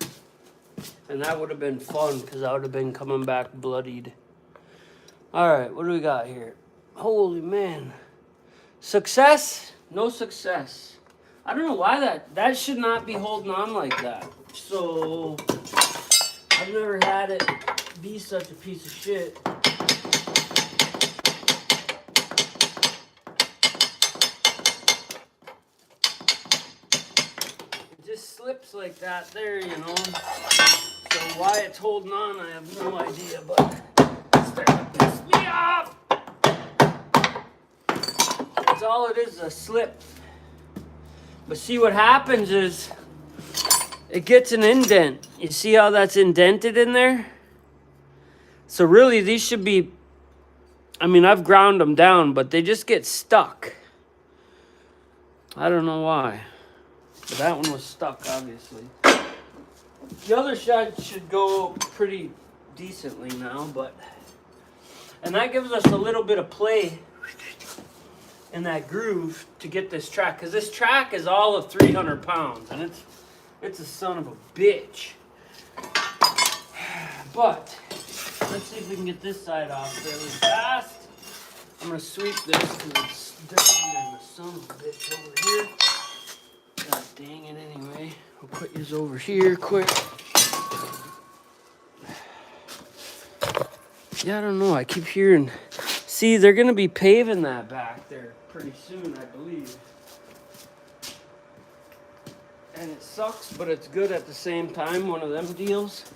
And that would have been fun, because I would have been coming back bloodied. Alright, what do we got here? Holy man. Success? No success. I don't know why that should not be holding on like that. So, I've never had it be such a piece of shit. It just slips like that there, you know. So why it's holding on, I have no idea, but it's starting to piss me off. That's all it is, a slip. But see what happens is, it gets an indent. You see how that's indented in there? So really, these should be, I mean, I've ground them down, but they just get stuck. I don't know why. But that one was stuck, obviously. The other side should go pretty decently now, but... And that gives us a little bit of play in that groove to get this track. Because this track is all of 300 pounds, and it's a son of a bitch. But, let's see if we can get this side off fairly fast. I'm going to sweep this because it's dirty and the son of a bitch over here. God dang it anyway. I'll put yours over here quick. Yeah, I don't know. I keep hearing... See, they're going to be paving that back there pretty soon, I believe. And it sucks, but it's good at the same time. One of them deals.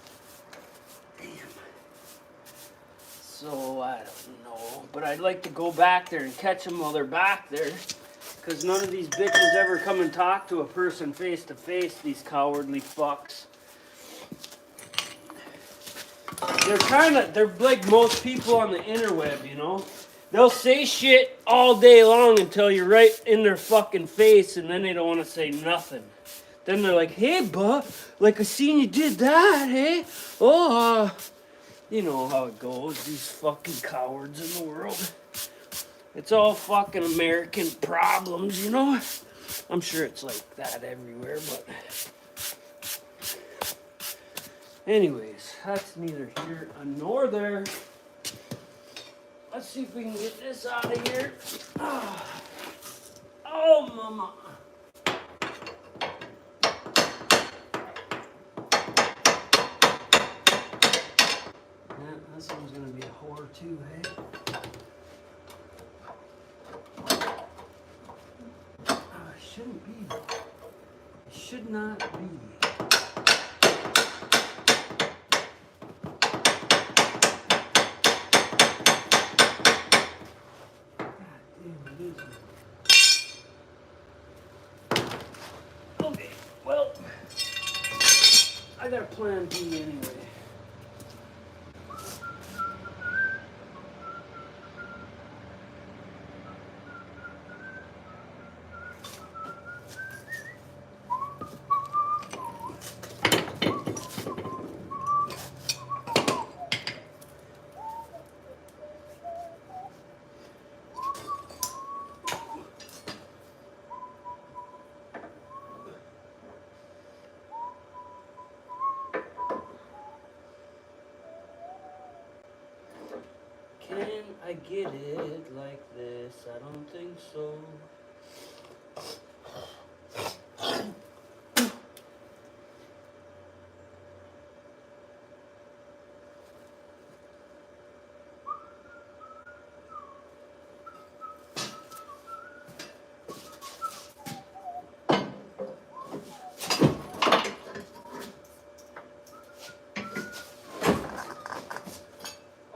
Damn. So, I don't know. But I'd like to go back there and catch them while they're back there. Because none of these bitches ever come and talk to a person face to face, these cowardly fucks. They're like most people on the interweb, you know? They'll say shit all day long until you're right in their fucking face, and then they don't want to say nothing. Then they're like, hey, bud, like I seen you did that, hey? Oh, you know how it goes, these fucking cowards in the world. It's all fucking American problems, you know? I'm sure it's like that everywhere, but... Anyways, that's neither here nor there. Let's see if we can get this out of here. Oh, mama. Yeah, this one's gonna be a whore too, hey? It shouldn't be. It should not be. Okay, well, I got a plan B anyway. Can I get it like this? I don't think so.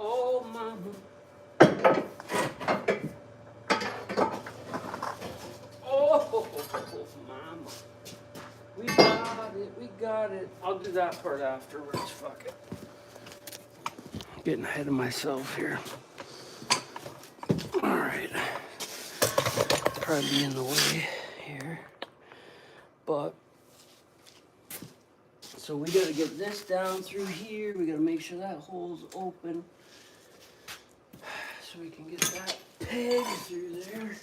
Oh, mama. Oh, mama. We got it. I'll do that part afterwards. Fuck it. I'm getting ahead of myself here. Alright. Probably in the way here. But, so we gotta get this down through here. We gotta make sure that hole's open. So we can get that peg through there.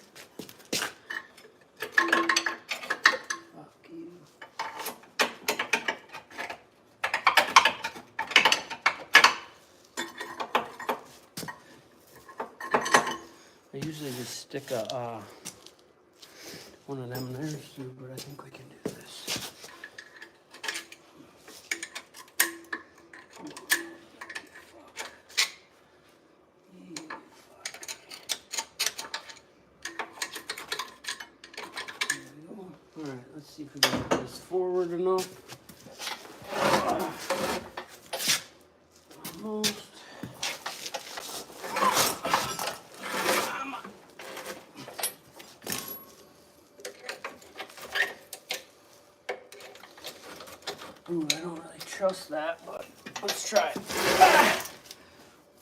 Fuck you. I usually just stick a one of them there too, but I think we can do this. Alright, let's see if we can get this forward enough. Almost. Ooh, I don't really trust that, but let's try it. Ah!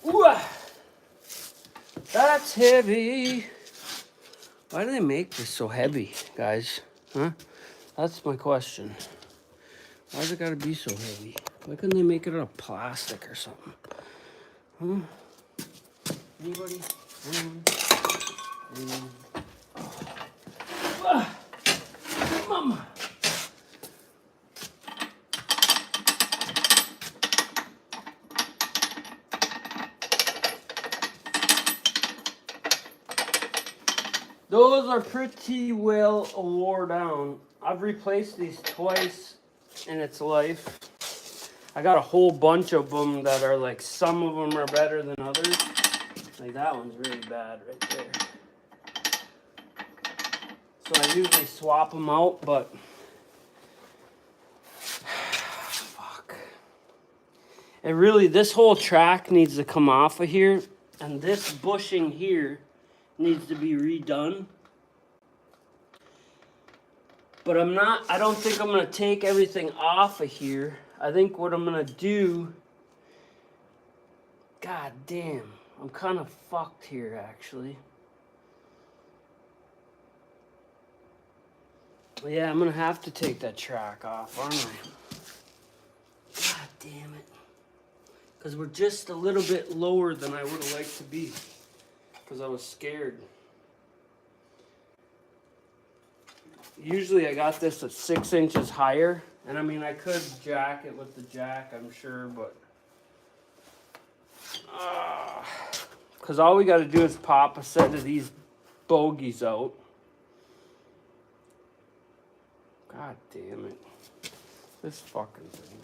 Ooh, ah! That's heavy. Why do they make this so heavy, guys? Huh? That's my question. Why's it gotta be so heavy? Why couldn't they make it out of plastic or something? Huh? Anybody? Anyone? Ah! Mama! Those are pretty well wore down. I've replaced these twice in its life. I got a whole bunch of them that are like, some of them are better than others. Like that one's really bad right there. So I usually swap them out, but fuck. It really, this whole track needs to come off of here, and this bushing here needs to be redone. But I don't think I'm gonna take everything off of here. I think what I'm gonna do, god damn, I'm kind of fucked here actually. Yeah, I'm gonna have to take that track off, aren't I? God damn it. Because we're just a little bit lower than I would have liked to be. Because I was scared. Usually I got this at 6 inches higher. And I mean, I could jack it with the jack, I'm sure, but... Because all we got to do is pop a set of these bogies out. God damn it. This fucking thing.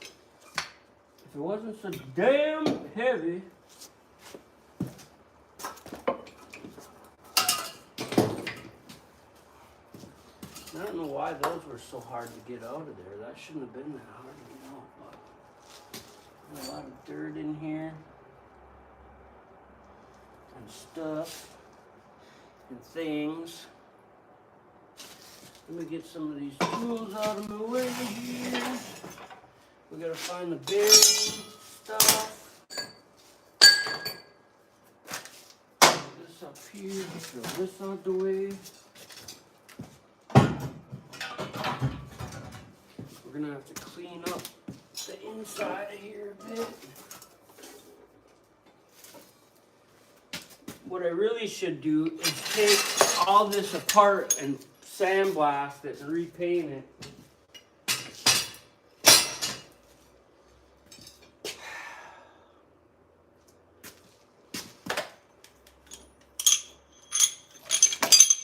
If it wasn't so damn heavy... I don't know why those were so hard to get out of there. That shouldn't have been that hard to get out. But there's a lot of dirt in here. And stuff. And things. Let me get some of these tools out of my way here. We gotta find the bearing stuff. Put this up here. Throw this out the way. We're gonna have to clean up the inside of here a bit. What I really should do is take all this apart and sandblast it and repaint it.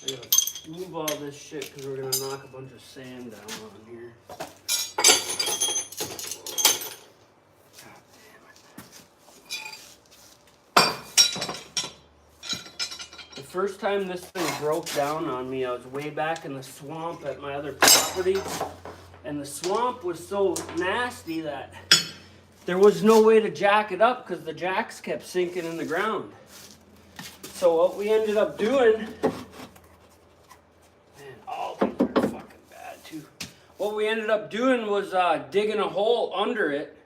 I gotta move all this shit because we're gonna knock a bunch of sand down on here. First time this thing broke down on me, I was way back in the swamp at my other property, and the swamp was so nasty that there was no way to jack it up because the jacks kept sinking in the ground. So what we ended up doing, man, all these are fucking bad too. What we ended up doing was digging a hole under it,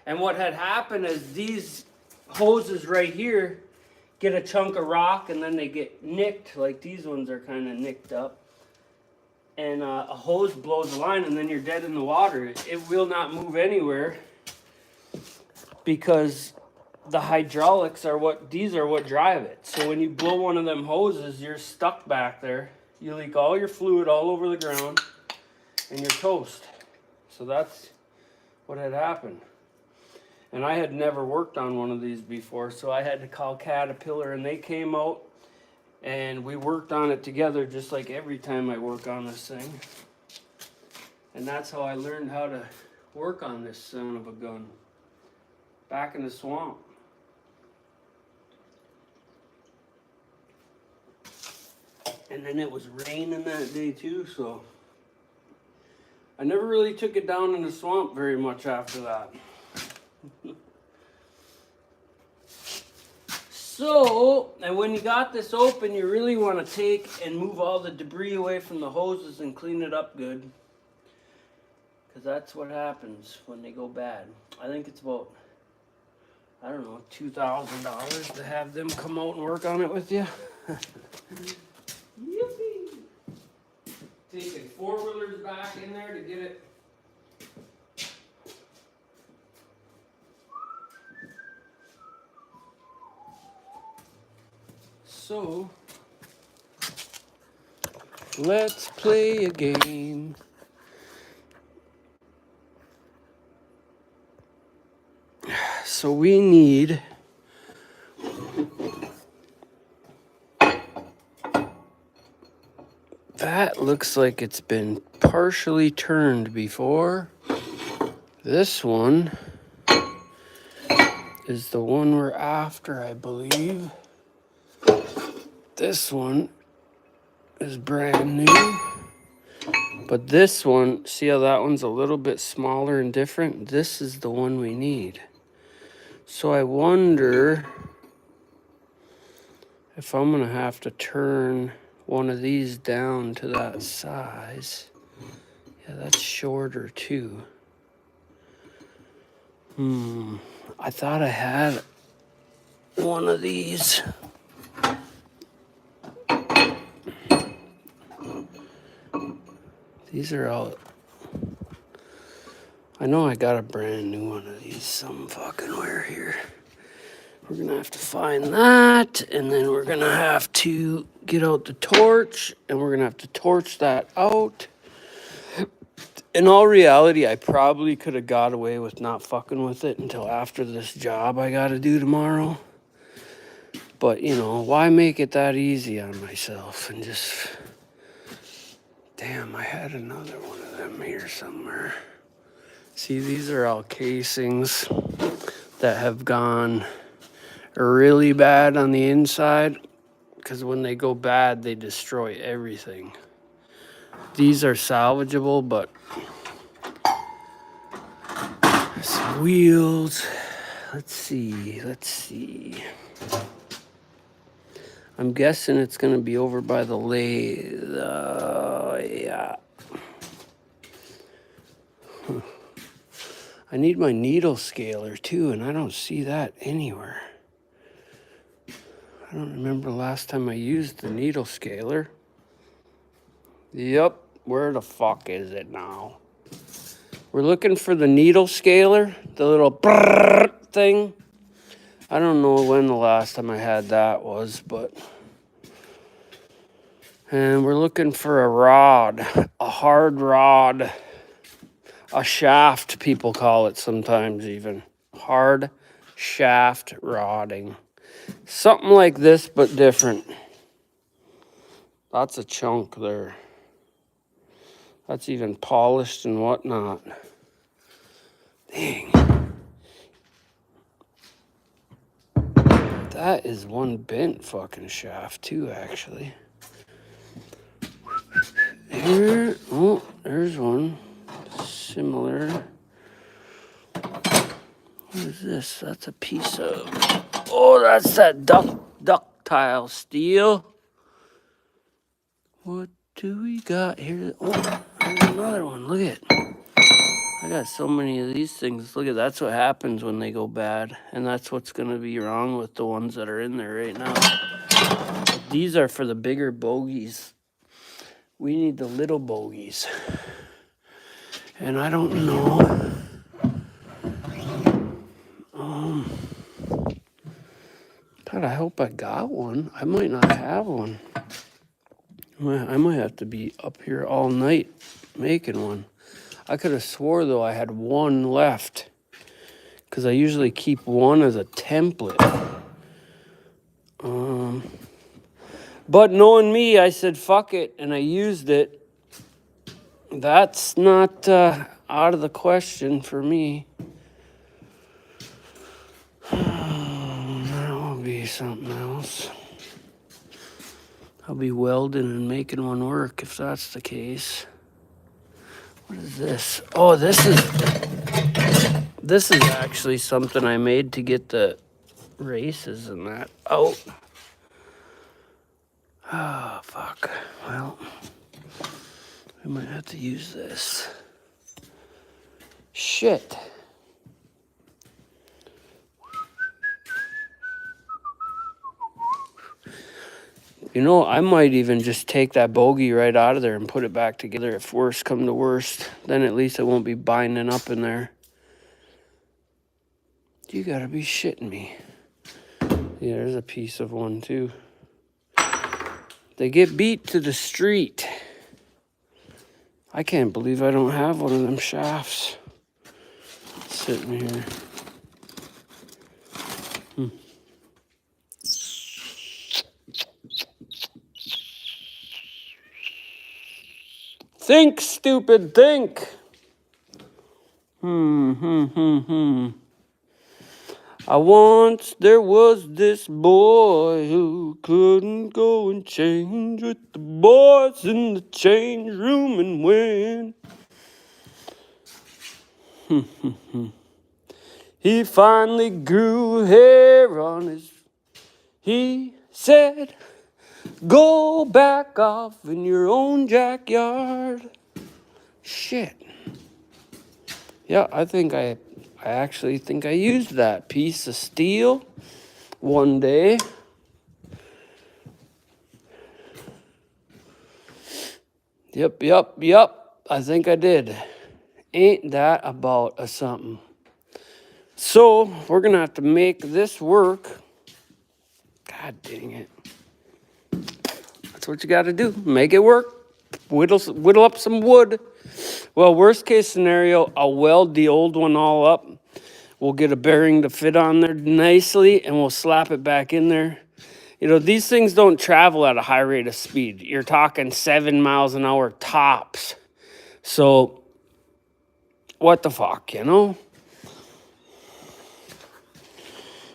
and what had happened is these hoses right here get a chunk of rock and then they get nicked, like these ones are kind of nicked up. And a hose blows the line and then you're dead in the water. It will not move anywhere because the hydraulics are what drive it. So when you blow one of them hoses, you're stuck back there. You leak all your fluid all over the ground and you're toast. So that's what had happened. And I had never worked on one of these before, so I had to call Caterpillar, and they came out And we worked on it together just like every time I work on this thing. And that's how I learned how to work on this son of a gun. Back in the swamp. And then it was raining that day too, so I never really took it down in the swamp very much after that. So, and when you got this open, you really want to take and move all the debris away from the hoses and clean it up good. Because that's what happens when they go bad. I think it's about, I don't know, $2,000 to have them come out and work on it with you. Yippee! Taking 4-wheelers back in there to get it. So, let's play a game. So we need that looks like it's been partially turned before. This one is the one we're after, I believe. This one is brand new. But this one, see how that one's a little bit smaller and different? This is the one we need. So I wonder if I'm gonna have to turn one of these down to that size. Yeah, that's shorter too. I thought I had one of these. These are all, I know I got a brand new one of these some fucking where here. We're gonna have to find that, and then we're gonna have to get out the torch, and we're gonna have to torch that out. In all reality, I probably could have got away with not fucking with it until after this job I gotta do tomorrow. But, you know, why make it that easy on myself and just... Damn, I had another one of them here somewhere. See, these are all casings that have gone really bad on the inside, because when they go bad, they destroy everything. These are salvageable, but some wheels. Let's see. I'm guessing it's gonna be over by the lathe. Yeah. I need my needle scaler too, and I don't see that anywhere. I don't remember the last time I used the needle scaler. Yep, where the fuck is it now? We're looking for the needle scaler, the little brrrr thing. I don't know when the last time I had that was, but... And we're looking for a rod, a hard rod. A shaft, people call it sometimes even. Hard shaft rodding. Something like this, but different. That's a chunk there. That's even polished and whatnot. Dang. That is one bent fucking shaft too, actually. Here, oh, there's one. Similar. What is this? That's a piece of... Oh, that's that ductile steel. What do we got here? Oh, there's another one. Look at it. I got so many of these things. Look at that's what happens when they go bad. And that's what's going to be wrong with the ones that are in there right now. These are for the bigger bogies. We need the little bogies. And I don't know. God, I hope I got one. I might not have one. I might have to be up here all night making one. I could have swore, though, I had one left. Because I usually keep one as a template. But knowing me, I said, fuck it, and I used it. That's not out of the question for me. That will be something else. I'll be welding and making one work if that's the case. What is this? Oh, this is actually something I made to get the races and that out. Oh, fuck. Well, we might have to use this. Shit. You know, I might even just take that bogey right out of there and put it back together if worst come to worst. Then at least it won't be binding up in there. You gotta be shitting me. Yeah, there's a piece of one too. They get beat to the street. I can't believe I don't have one of them shafts sitting here. Think, stupid, think. There was this boy who couldn't go and change with the boys in the change room and win. He finally grew hair on his. He said, go back off in your own backyard. Shit. Yeah, I actually think I used that piece of steel one day. Yep. I think I did. Ain't that about a something? So, we're going to have to make this work. God dang it. That's what you got to do. Make it work. Whittle up some wood. Well, worst case scenario, I'll weld the old one all up. We'll get a bearing to fit on there nicely, and we'll slap it back in there. You know, these things don't travel at a high rate of speed. You're talking 7 miles an hour tops. So, what the fuck, you know?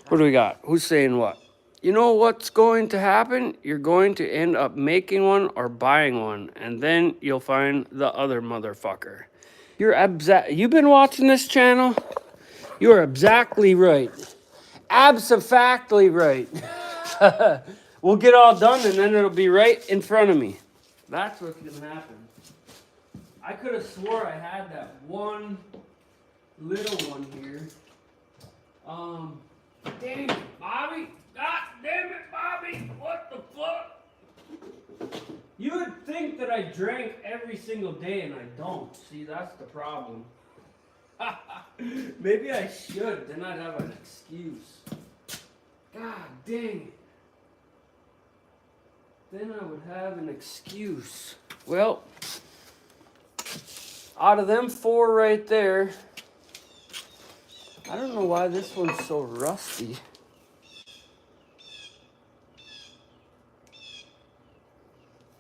What do we got? Who's saying what? You know what's going to happen? You're going to end up making one or buying one, and then you'll find the other motherfucker. You've been watching this channel? You're exactly right. Abso-factly right. We'll get all done, and then it'll be right in front of me. That's what's going to happen. I could have swore I had that one little one here. Damn it, Bobby. God damn it, Bobby. What the fuck? You would think that I drank every single day, and I don't. See, that's the problem. Maybe I should. Then I'd have an excuse. God dang it. Then I would have an excuse. Well, out of them 4 right there, I don't know why this one's so rusty.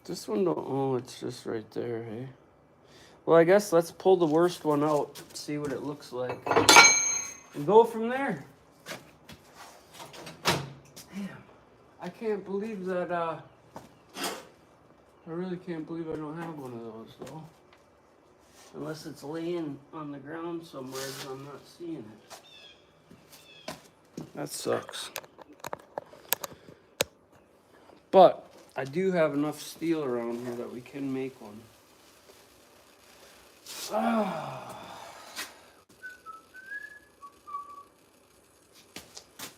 This one don't, oh, it's just right there, hey? Well, I guess let's pull the worst one out, see what it looks like, and go from there. Damn, I can't believe that, I really can't believe I don't have one of those, though. Unless it's laying on the ground somewhere and I'm not seeing it. That sucks. But I do have enough steel around here that we can make one.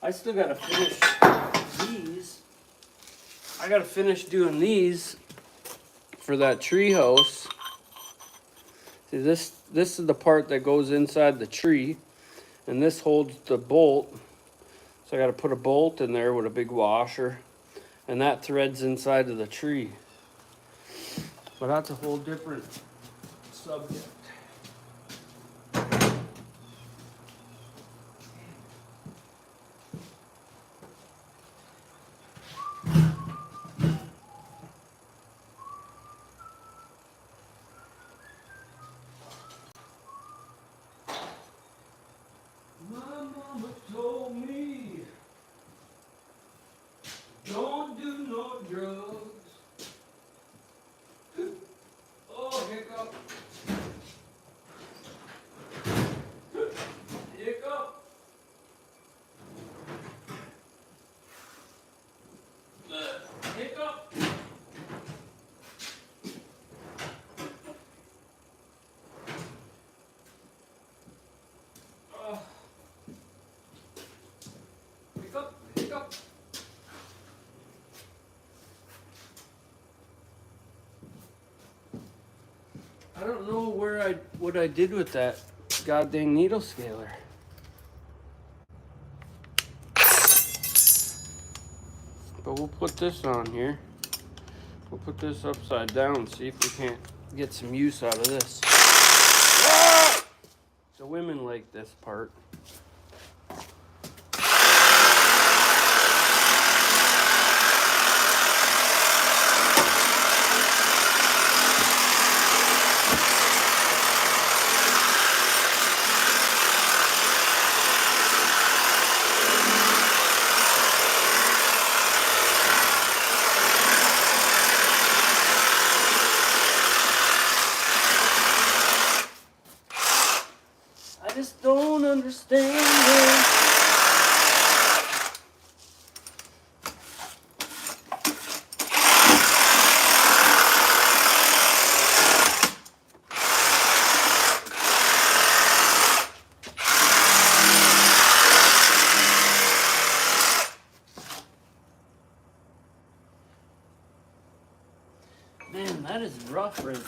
I still gotta finish these. I gotta finish doing these for that tree house. See, this is the part that goes inside the tree, and this holds the bolt. So I gotta put a bolt in there with a big washer, and that threads inside of the tree. But that's a whole different subject. what I did with that goddamn needle scaler. But we'll put this on here. We'll put this upside down, see if we can't get some use out of this. The women like this part. I just don't understand it. Man, that is rough right there.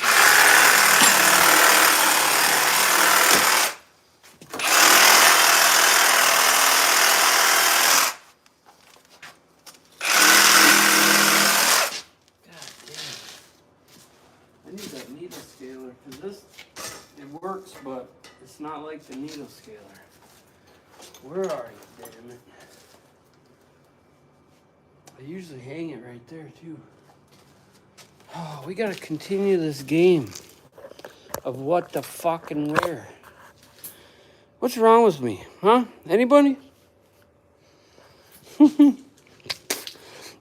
It works, but it's not like the needle scaler. Where are you, damn it? I usually hang it right there, too. Oh, we gotta continue this game of what the fucking where. What's wrong with me, huh? Anybody?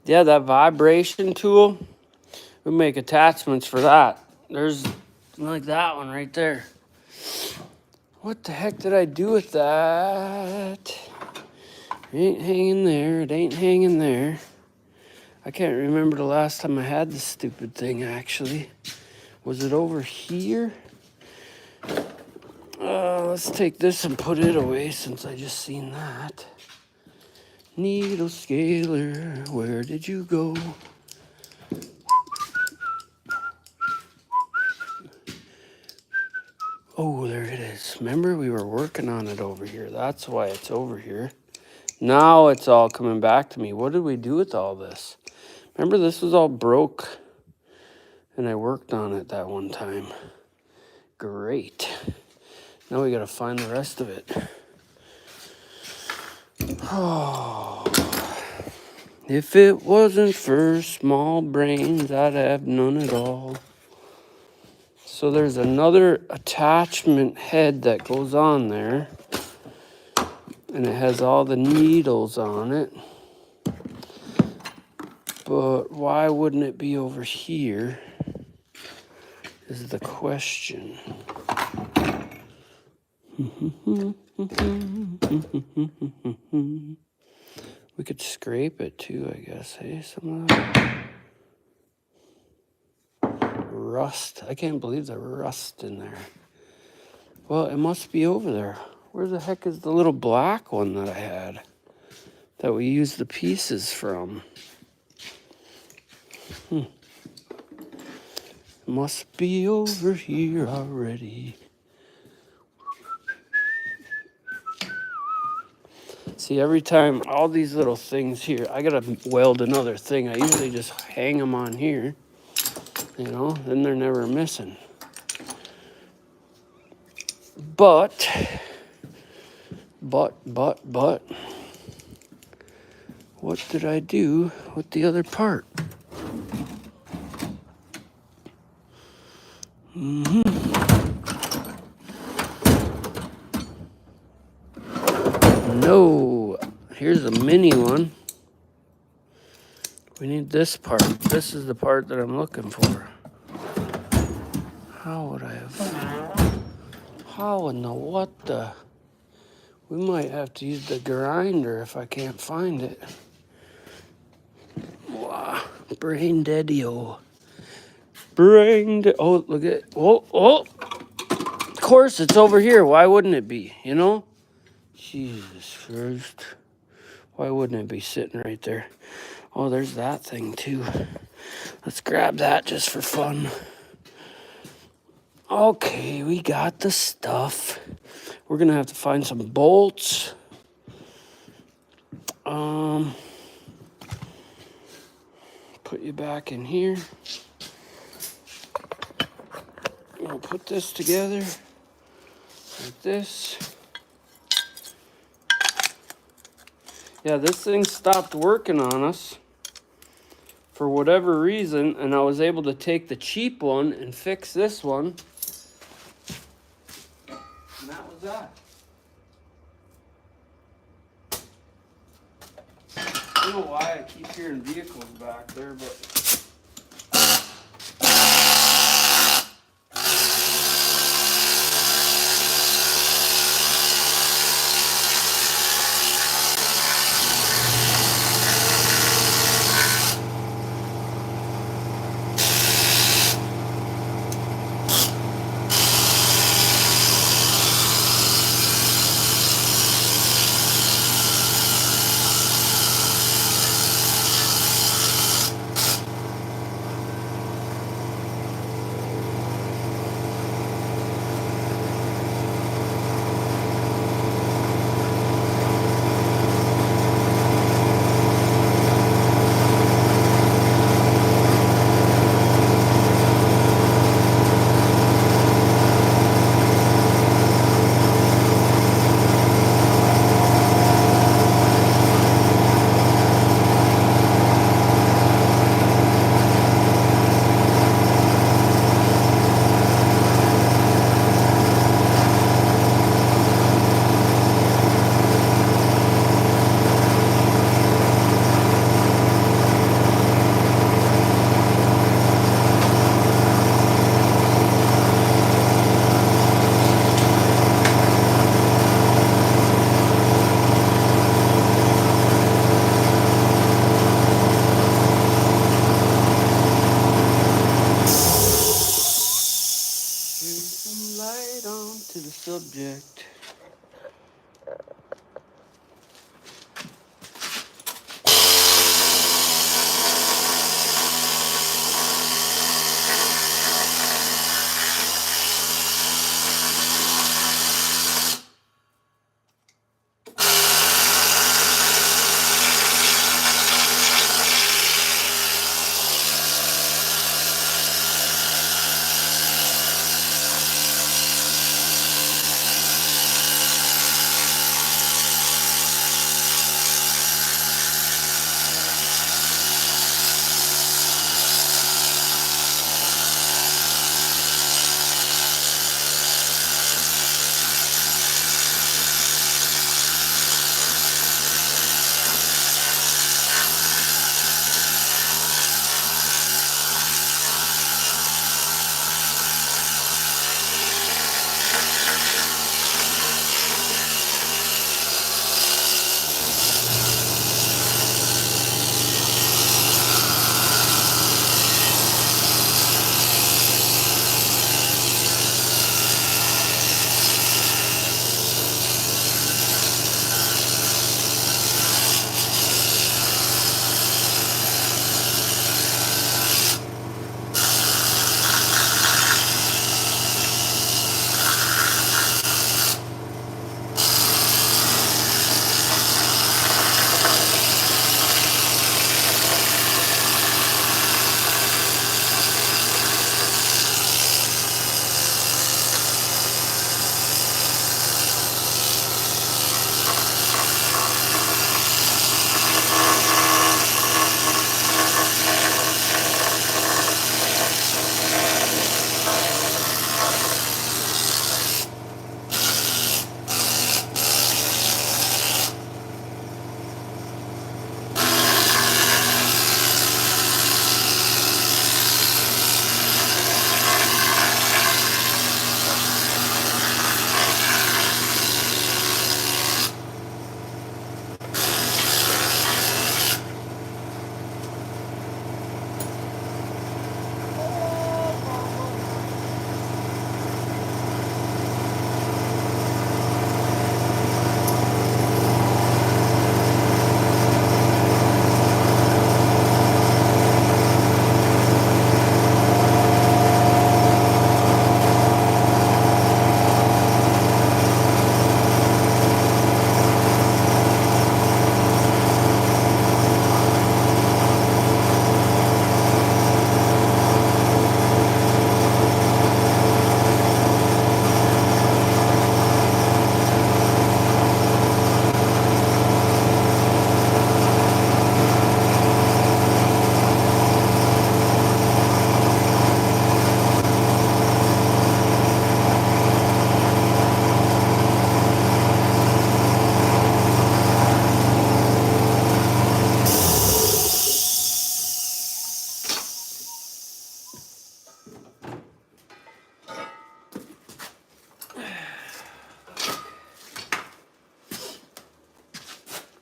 Yeah, that vibration tool, we make attachments for that. There's like that one right there. What the heck did I do with that? It ain't hanging there. It ain't hanging there. I can't remember the last time I had this stupid thing, actually. Was it over here? Let's take this and put it away since I just seen that. Needle scaler, where did you go? Oh, there it is. Remember, we were working on it over here. That's why it's over here. Now it's all coming back to me. What did we do with all this? Remember, this was all broke, and I worked on it that one time. Great. Now we got to find the rest of it. Oh. If it wasn't for small brains, I'd have none at all. So there's another attachment head that goes on there. And it has all the needles on it. But why wouldn't it be over here is the question. We could scrape it too, I guess. Hey, some of that rust. I can't believe the rust in there. Well, it must be over there. Where the heck is the little black one that I had that we used the pieces from? It must be over here already. See, every time, all these little things here, I gotta weld another thing. I usually just hang them on here, you know, then they're never missing. But, what did I do with the other part? No, here's a mini one. We need this part. This is the part that I'm looking for. How would I have... How in the what the... We might have to use the grinder if I can't find it. Wow, brain dead-o. Brain dead... Oh, look at... Oh! Of course, it's over here. Why wouldn't it be, you know? Jesus Christ. Why wouldn't it be sitting right there? Oh, there's that thing too. Let's grab that just for fun. Okay, we got the stuff. We're gonna have to find some bolts. Put you back in here. I'll put this together like this. Yeah, this thing stopped working on us for whatever reason, and I was able to take the cheap one and fix this one. And that was that. I don't know why I keep hearing vehicles back there, but bring some light on to the subject.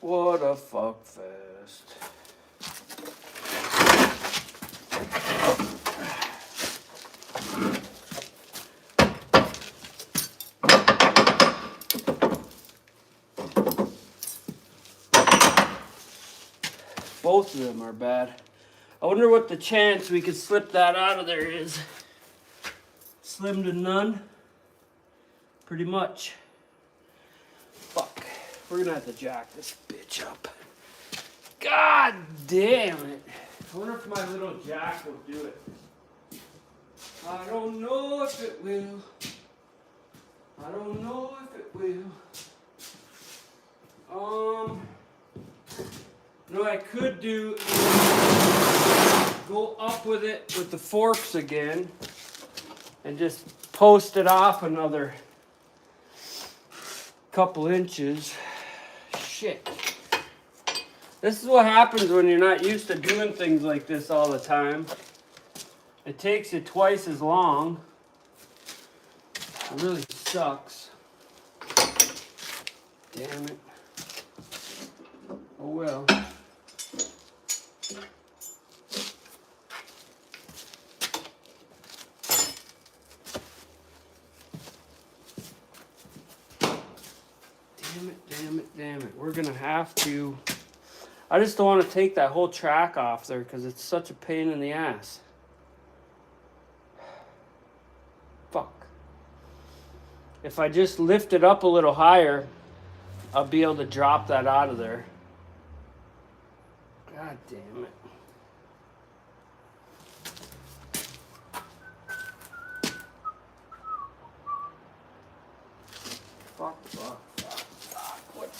What a fuck fest. Both of them are bad. I wonder what the chance we could slip that out of there is. Slim to none. Pretty much. Fuck. We're gonna have to jack this bitch up. God damn it. I wonder if my little jack will do it. I don't know if it will. I don't know if it will. What I could do is go up with it with the forks again and just post it off another couple inches. Shit. This is what happens when you're not used to doing things like this all the time. It takes you twice as long. It really sucks. Damn it. Oh well. Damn it. We're gonna have to. I just don't want to take that whole track off there because it's such a pain in the ass. Fuck. If I just lift it up a little higher, I'll be able to drop that out of there. God damn it. Fuck. What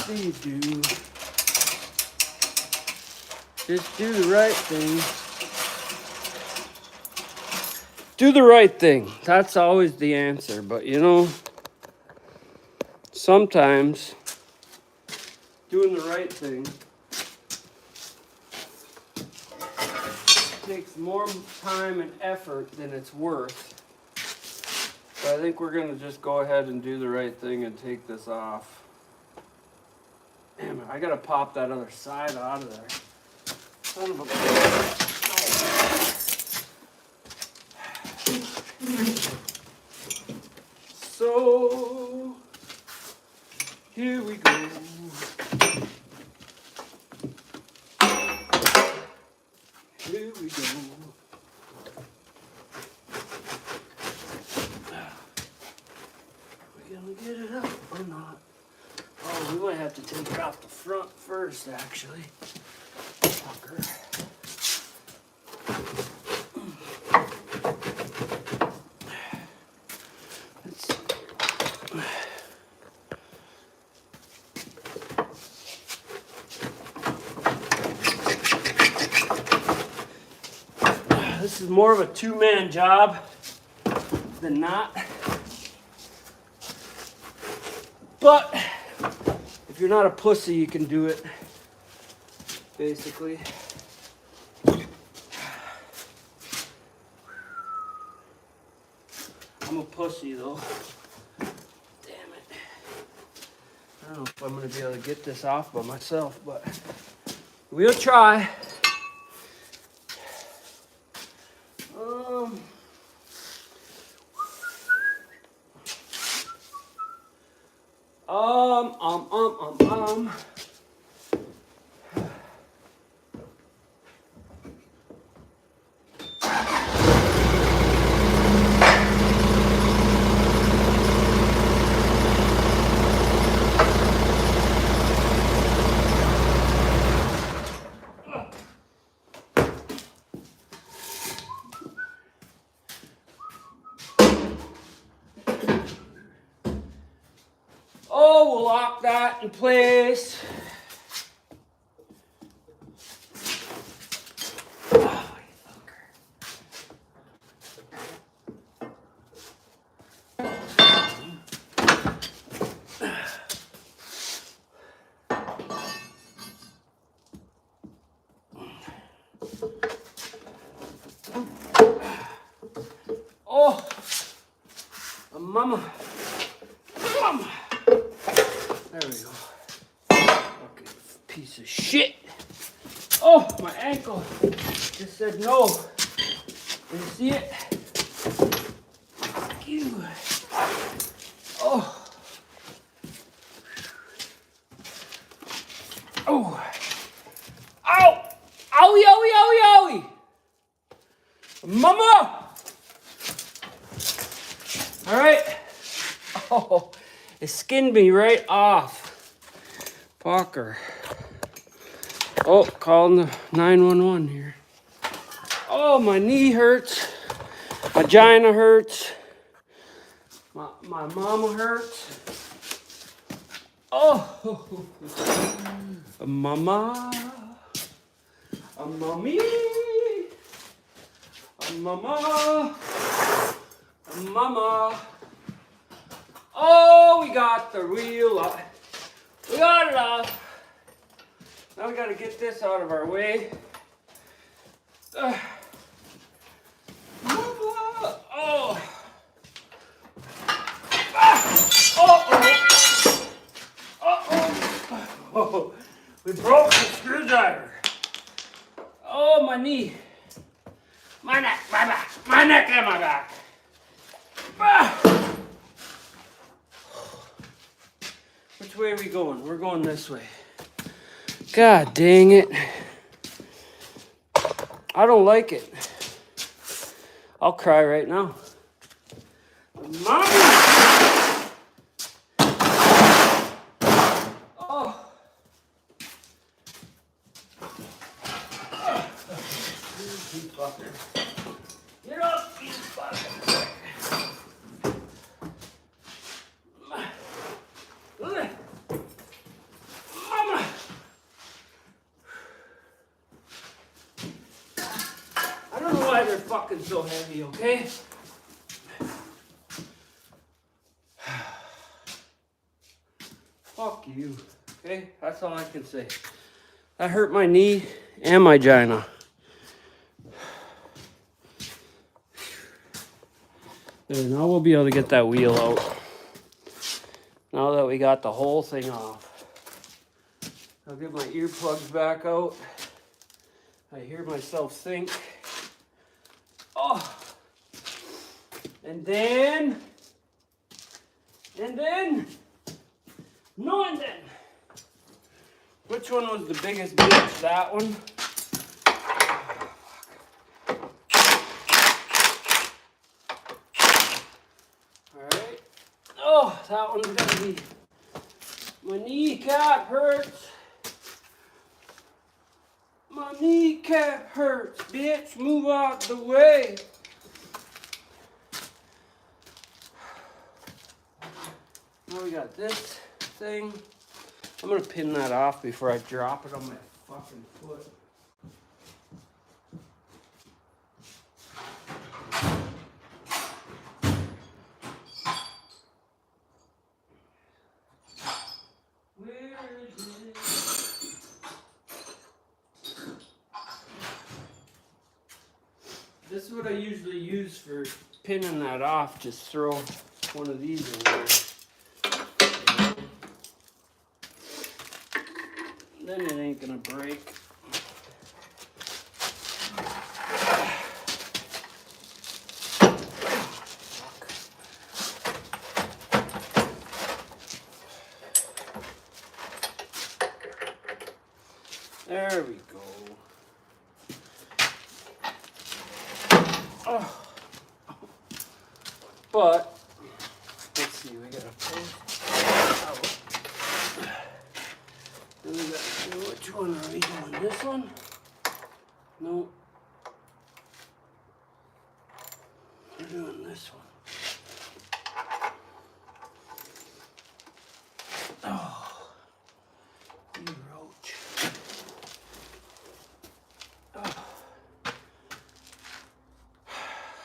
do you do? Just do the right thing. Do the right thing. That's always the answer. But you know, sometimes doing the right thing takes more time and effort than it's worth. But I think we're going to just go ahead and do the right thing and take this off. Damn it, I got to pop that other side out of there. Son of a bitch. So, here we go. Here we go. We gonna get it up or not? Oh, we might have to take it off the front first, actually. Fucker. This is more of a two-man job than not. But if you're not a pussy, you can do it, basically. I'm a pussy, though. Damn it. I don't know if I'm going to be able to get this off by myself, but we'll try. Oh, we'll lock that in place. Oh, you fucker. Oh, mama. There we go. Piece of shit. Oh, my ankle just said no. Did you see it? Fuck you. Oh. Oh. Ow! Owie, owie, owie, owie! Mama! Alright. Oh, it skinned me right off. Fucker. Oh, calling the 911 here. Oh, my knee hurts. My vagina hurts. My mama hurts. Oh, mama. A mommy. A mama. A mama. Oh, we got the wheel up. We got it off. Now we gotta get this out of our way. Oh. Oh. Oh. We broke the screwdriver. Oh, my knee. My neck, my back. My neck and my back. Which way are we going? We're going this way. God dang it. I don't like it. I'll cry right now. Mommy! Oh. You fucker. Get up, you fucker. Mama! I don't know why they're fucking so heavy, okay? Fuck you, okay? That's all I can say. That hurt my knee and my vagina. There, now we'll be able to get that wheel out. Now that we got the whole thing off. I'll get my earplugs back out. I hear myself think. Oh! And then... No, and then. Which one was the biggest bitch? That one? Alright. Oh, that one's gonna be... My kneecap hurts. My kneecap hurts, bitch. Move out the way. Now we got this thing. I'm gonna pin that off before I drop it on my fucking foot. Where is it? This is what I usually use for pinning that off. Just throw one of these in there. Then it ain't gonna break. There we go. Oh. But let's see, we gotta pull out. Then we gotta do, which one are we doing? This one? No. We're doing this one. Oh, you roach. Oh.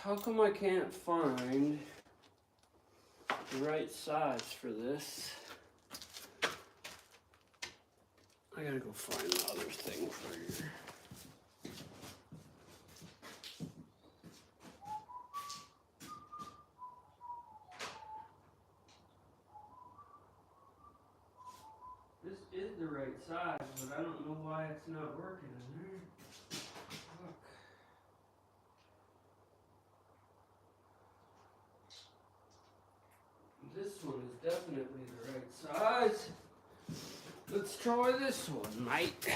How come I can't find the right size for this? I gotta go find the other thing for you. This is the right size, but I don't know why it's not working in there. Look. This one is definitely the right size. Let's try this one, mate.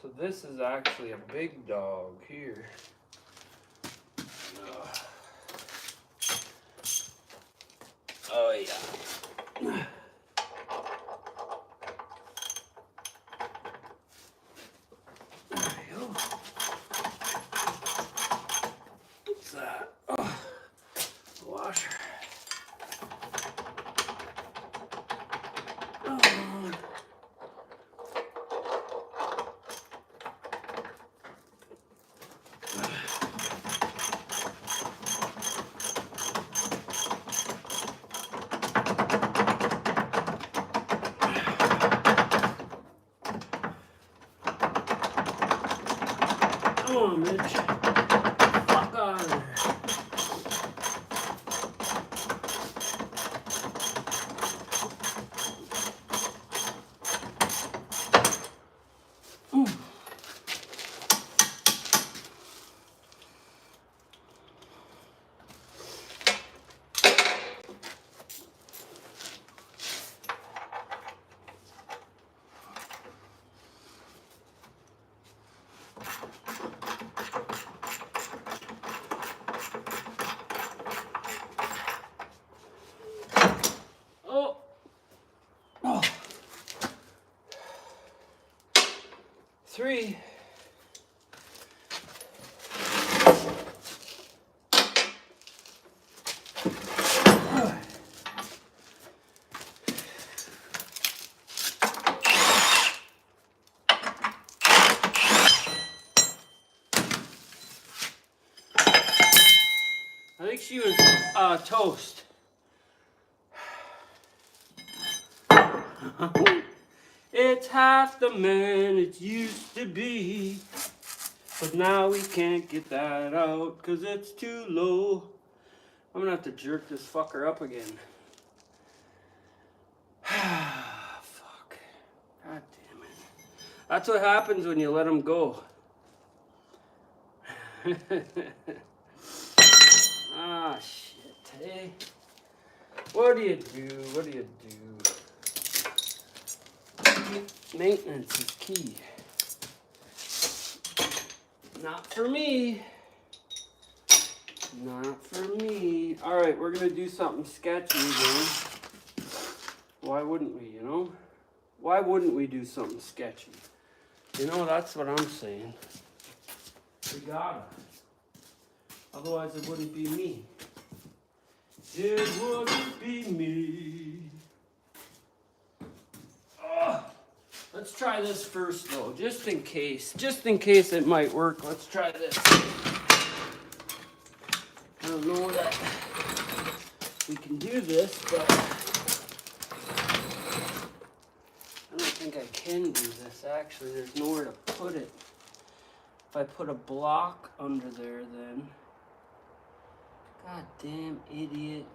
So this is actually a big dog here. Oh yeah. There you go. What's that? Oh, washer. Oh. Come on, Mitch. Fuck out of there. Three. I think she was toast. It's half the man it used to be, but now we can't get that out 'cause it's too low. I'm gonna have to jerk this fucker up again. Fuck. God damn it. That's what happens when you let him go. Ah, shit, hey. What do you do? What do you do? Maintenance is key. Not for me. Not for me. Alright, we're gonna do something sketchy again. Why wouldn't we, you know? Why wouldn't we do something sketchy? You know, that's what I'm saying. We gotta. Otherwise it wouldn't be me. It wouldn't be me. Let's try this first though, just in case. Just in case it might work, let's try this. I don't know that we can do this, but I don't think I can do this actually. There's nowhere to put it. If I put a block under there then. Goddamn idiot.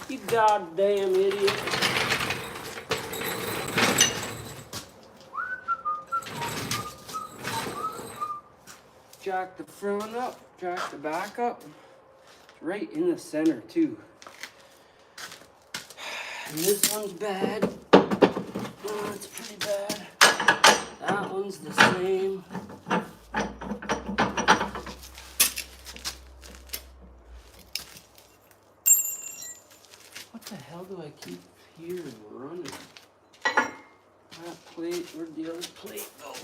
You goddamn idiot. Jack the front up, jack the back up. It's right in the center too. And this one's bad. Oh, it's pretty bad. That one's the same. What the hell do I keep here running? That plate, where'd the other plate go?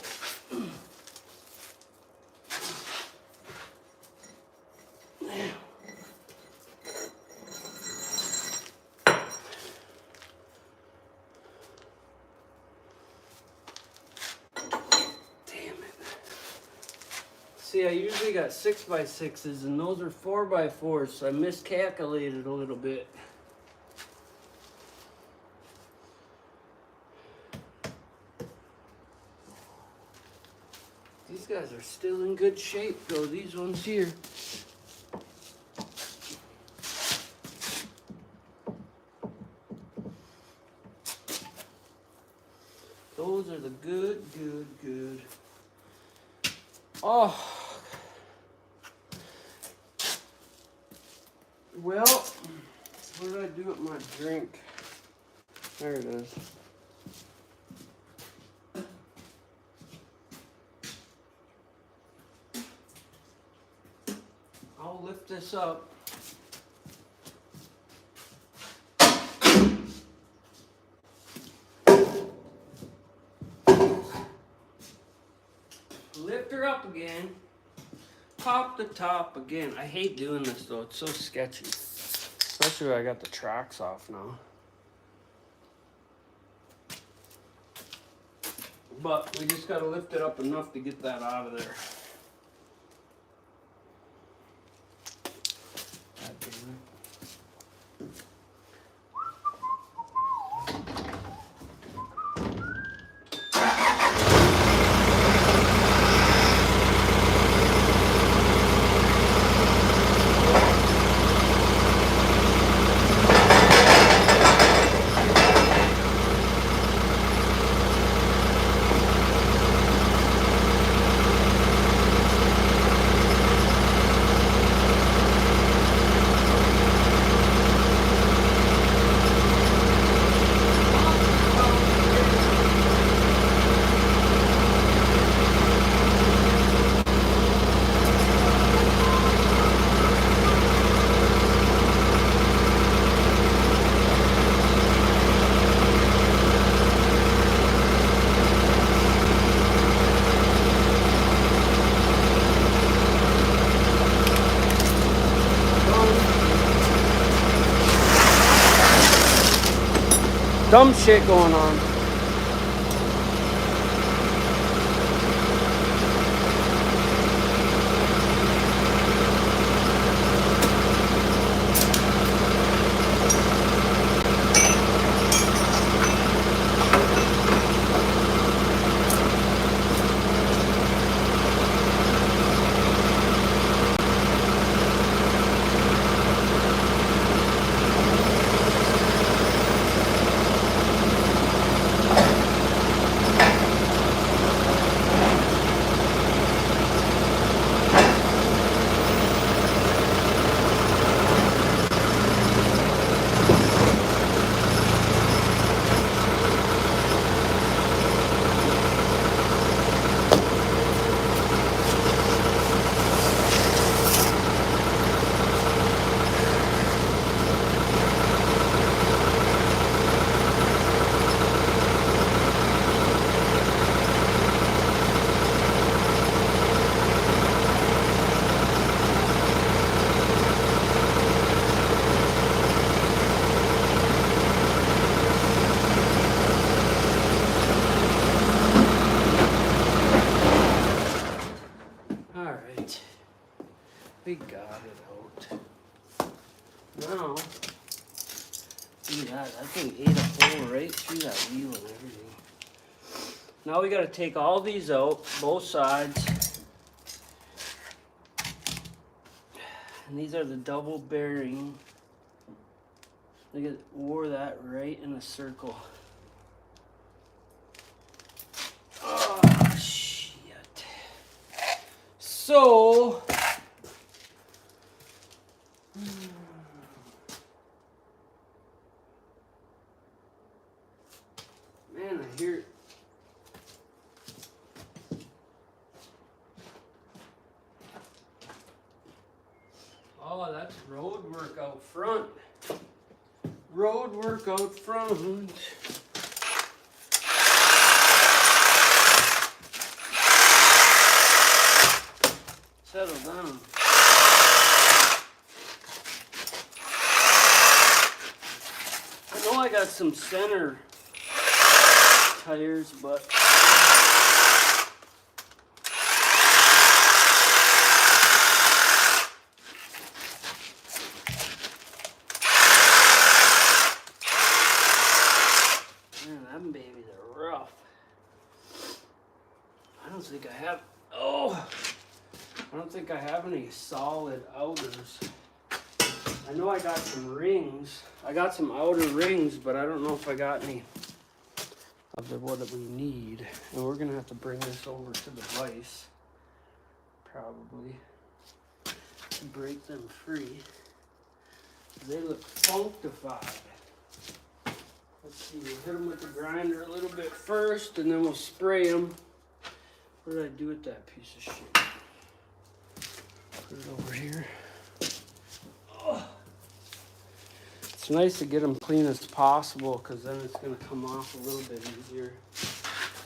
See, I usually got 6x6s and those are 4x4s, so I miscalculated a little bit. These guys are still in good shape though, these ones here. Those are the good. Oh. Well, what did I do with my drink? There it is. I'll lift this up. Lift her up again. Pop the top again. I hate doing this though, it's so sketchy. Especially when I got the tracks off now. But we just gotta lift it up enough to get that out of there. God damn it. Dumb shit going on. We got it out. Now, yeah, that thing ate a hole right through that wheel and everything. Now we got to take all these out, both sides. And these are the double bearing. Look at, wore that right in a circle. Oh, shit. So, man, I hear. Oh, that's road work out front. Road work out front. Settle down. I know I got some center tires, but man, them babies are rough. I don't think I have Oh, I don't think I have any solid outers. I know I got some rings. I got some outer rings, but I don't know if I got any of the what we need. And we're gonna have to bring this over to the vise, probably, to break them free. They look functified. Let's see, we'll hit them with the grinder a little bit first, and then we'll spray them. What did I do with that piece of shit? Put it over here. Oh. It's nice to get them clean as possible, because then it's going to come off a little bit easier.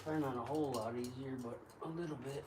Probably not a whole lot easier, but a little bit.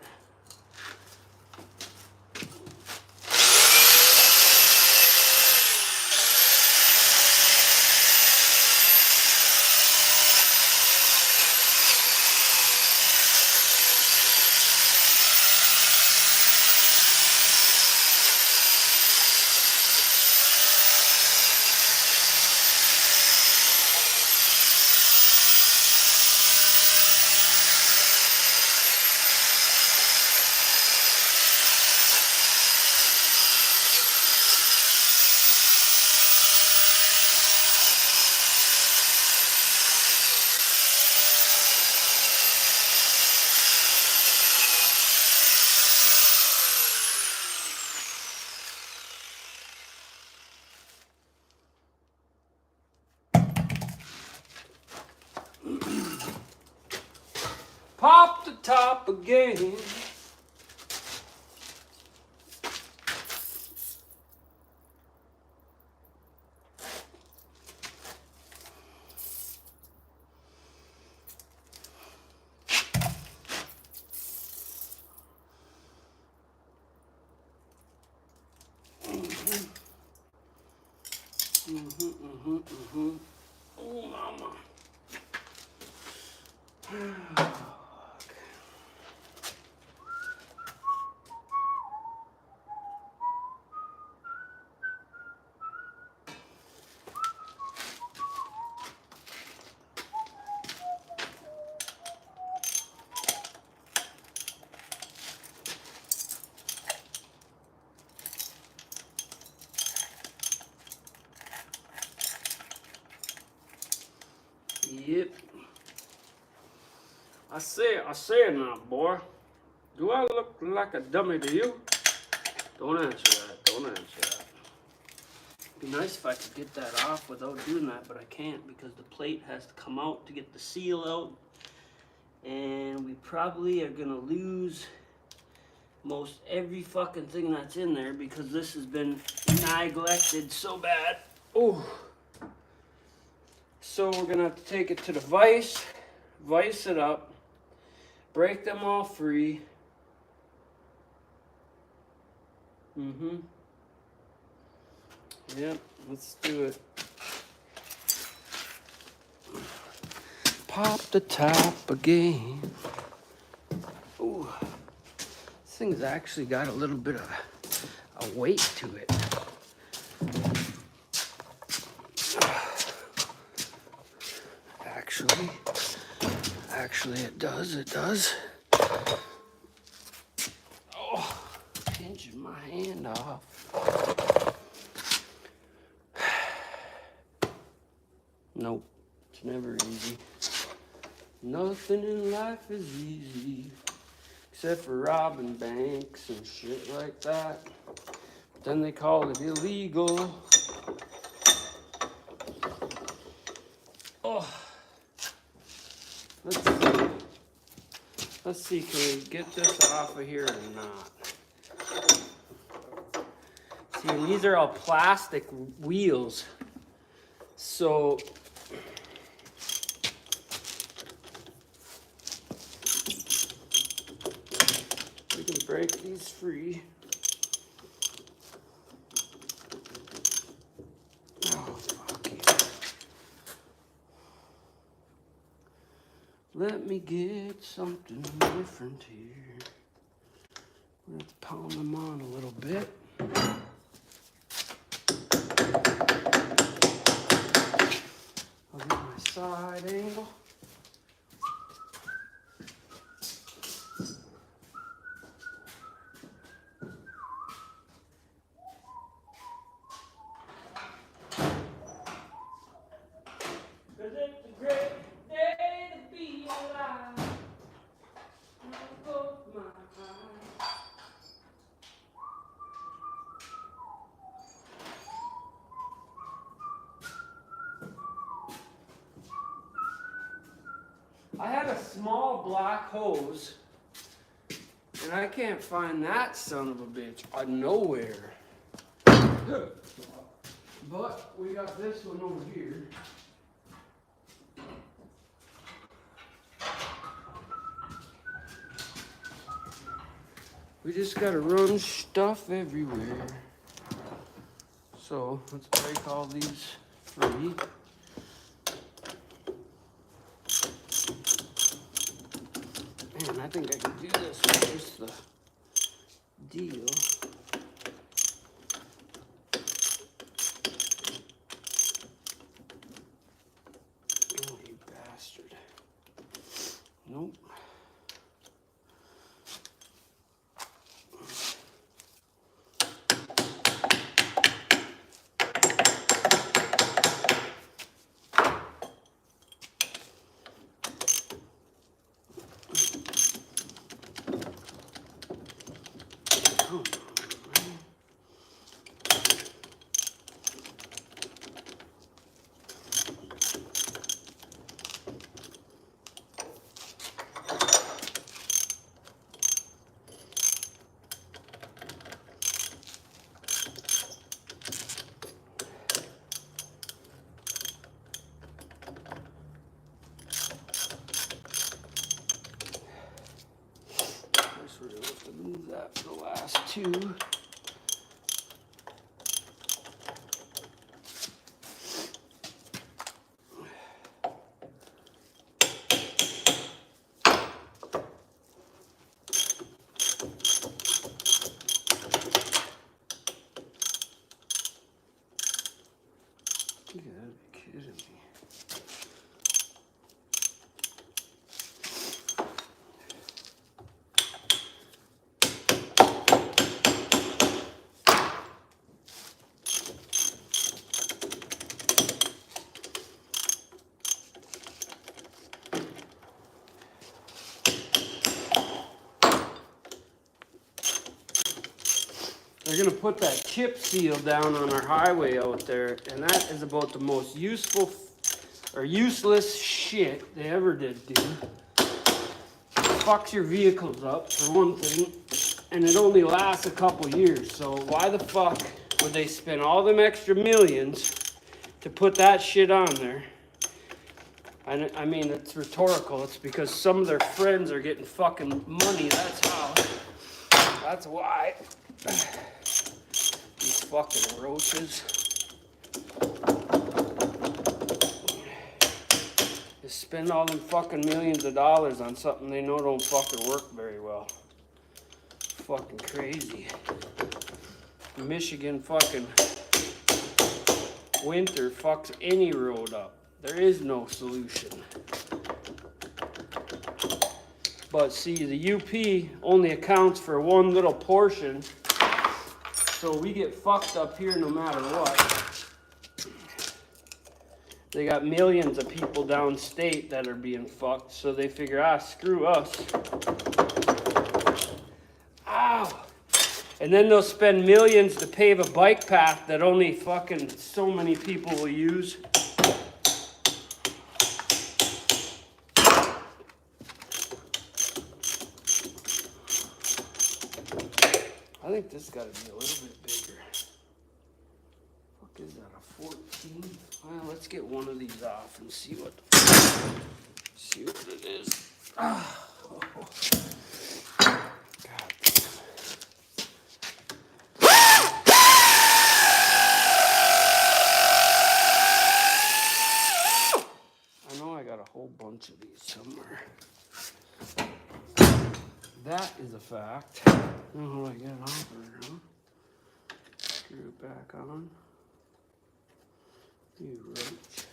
Pop the top again. Oh, mama. Yep. I say it now, boy. Do I look like a dummy to you? Don't answer that. Don't answer that. It'd be nice if I could get that off without doing that, but I can't because the plate has to come out to get the seal out. And we probably are gonna lose most every fucking thing that's in there because this has been neglected so bad. Oh. So we're gonna have to take it to the vise it up, break them all free. Yep, let's do it. Pop the top again. Ooh, this thing's actually got a little bit of a weight to it. Actually it does. Oh, pinching my hand off. Nope, it's never easy. Nothing in life is easy, except for robbing banks and shit like that. But then they call it illegal. Oh. Let's see, can we get this off of here or not? See, and these are all plastic wheels. So we can break these free. Oh, fuck you. Let me get something different here. We're going to pound them on a little bit. I'll get my side angle. black hose. And I can't find that son of a bitch nowhere. But we got this one over here. We just gotta run stuff everywhere. So let's break all these free. Man, I think I can do this with just the deal. Oh, you bastard. Nope. We're gonna have to move that for the last two. You gotta be kidding me. They're gonna put that chip seal down on our highway out there, and that is about the most useful or useless shit they ever did do. Fucks your vehicles up for one thing, and it only lasts a couple years. So why the fuck would they spend all them extra millions to put that shit on there? I mean, it's rhetorical. It's because some of their friends are getting fucking money. That's how. That's why. These fucking roaches. They spend all them fucking millions of dollars on something they know don't fucking work very well. Fucking crazy. Michigan fucking winter fucks any road up. There is no solution. But see, the UP only accounts for one little portion. So we get fucked up here no matter what. They got millions of people downstate that are being fucked, so they figure, screw us. Ow! And then they'll spend millions to pave a bike path that only fucking so many people will use. I think this got to be a little bit bigger. Fuck is that, a 14? Well, let's get one of these off and see what it is. Oh. God. I know I got a whole bunch of these somewhere. That is a fact. Now how do I get it off of here? Screw it back on. You roach.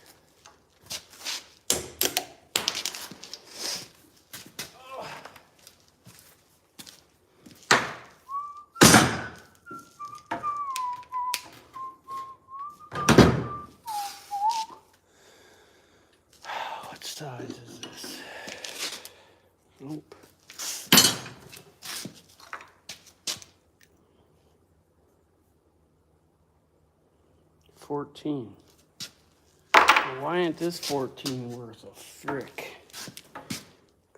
What size is this? Nope. 14. Well, why ain't this 14 worth a frick?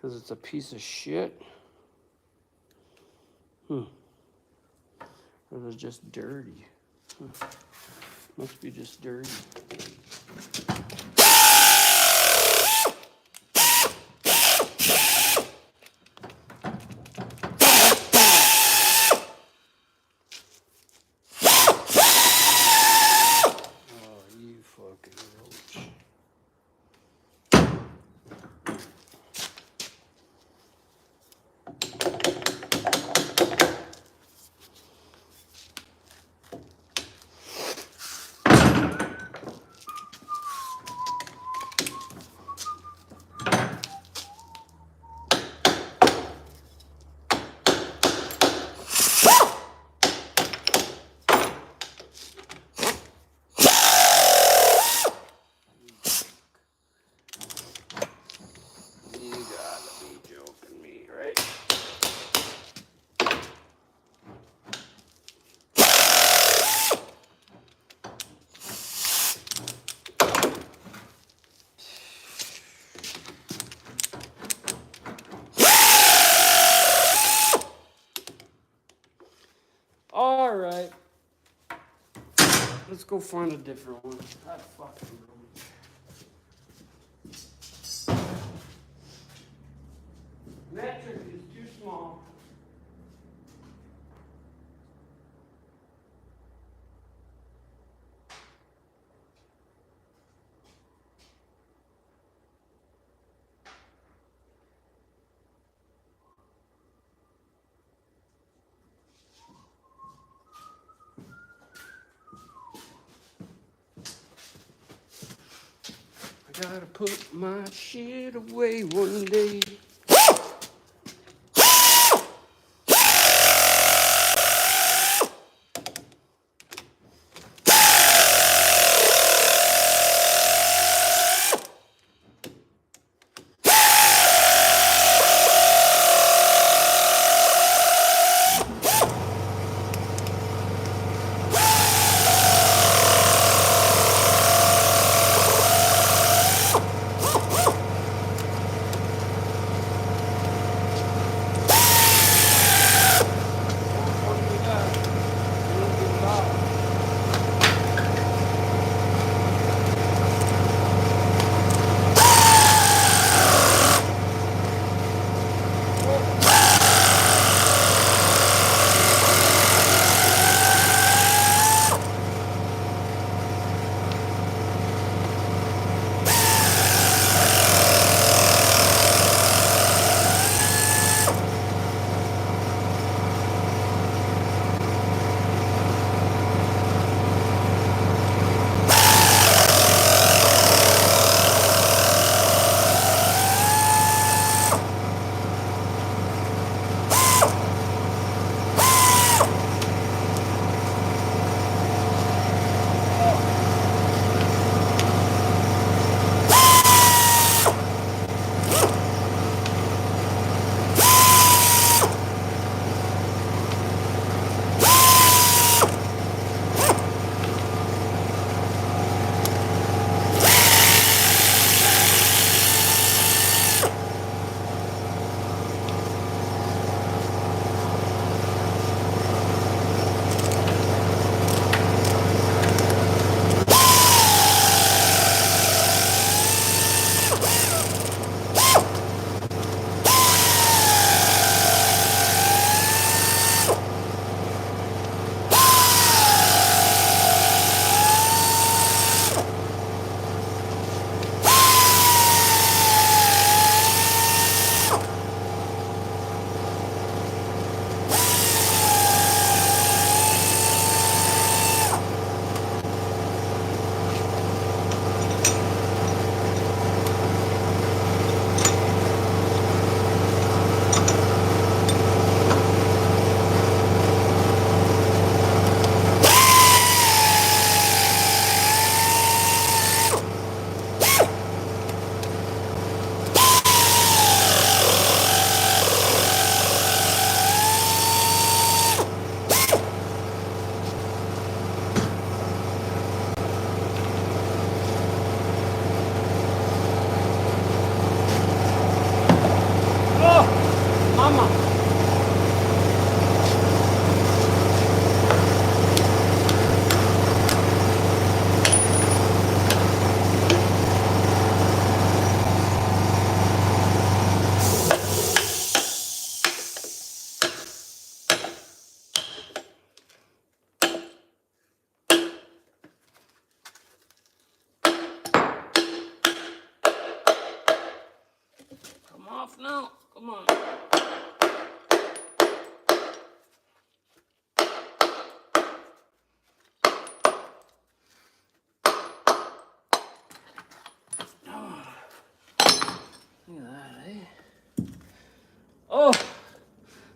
Because it's a piece of shit. Or is it just dirty? Must be just dirty. Oh, you fucking roach. You gotta be joking me, right? All right. Let's go find a different one. That fucking roach. Metric is too small. I gotta put my shit away one day.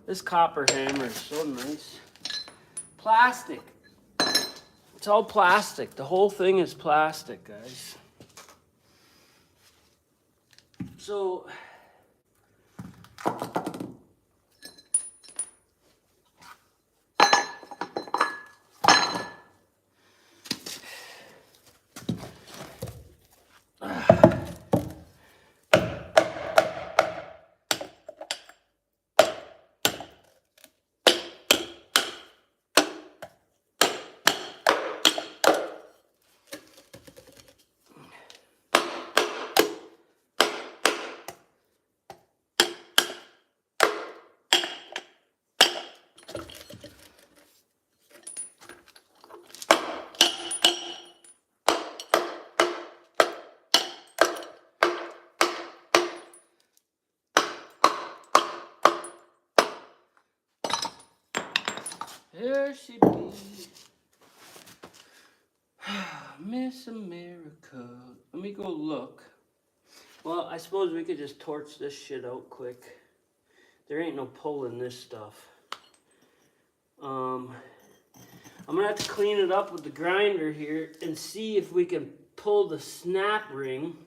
This copper hammer is so nice. Plastic. It's all plastic. The whole thing is plastic, guys. So there she be, Miss America. Let me go look. Well, I suppose we could just torch this shit out quick. There ain't no pulling this stuff. I'm gonna have to clean it up with the grinder here and see if we can pull the snap ring.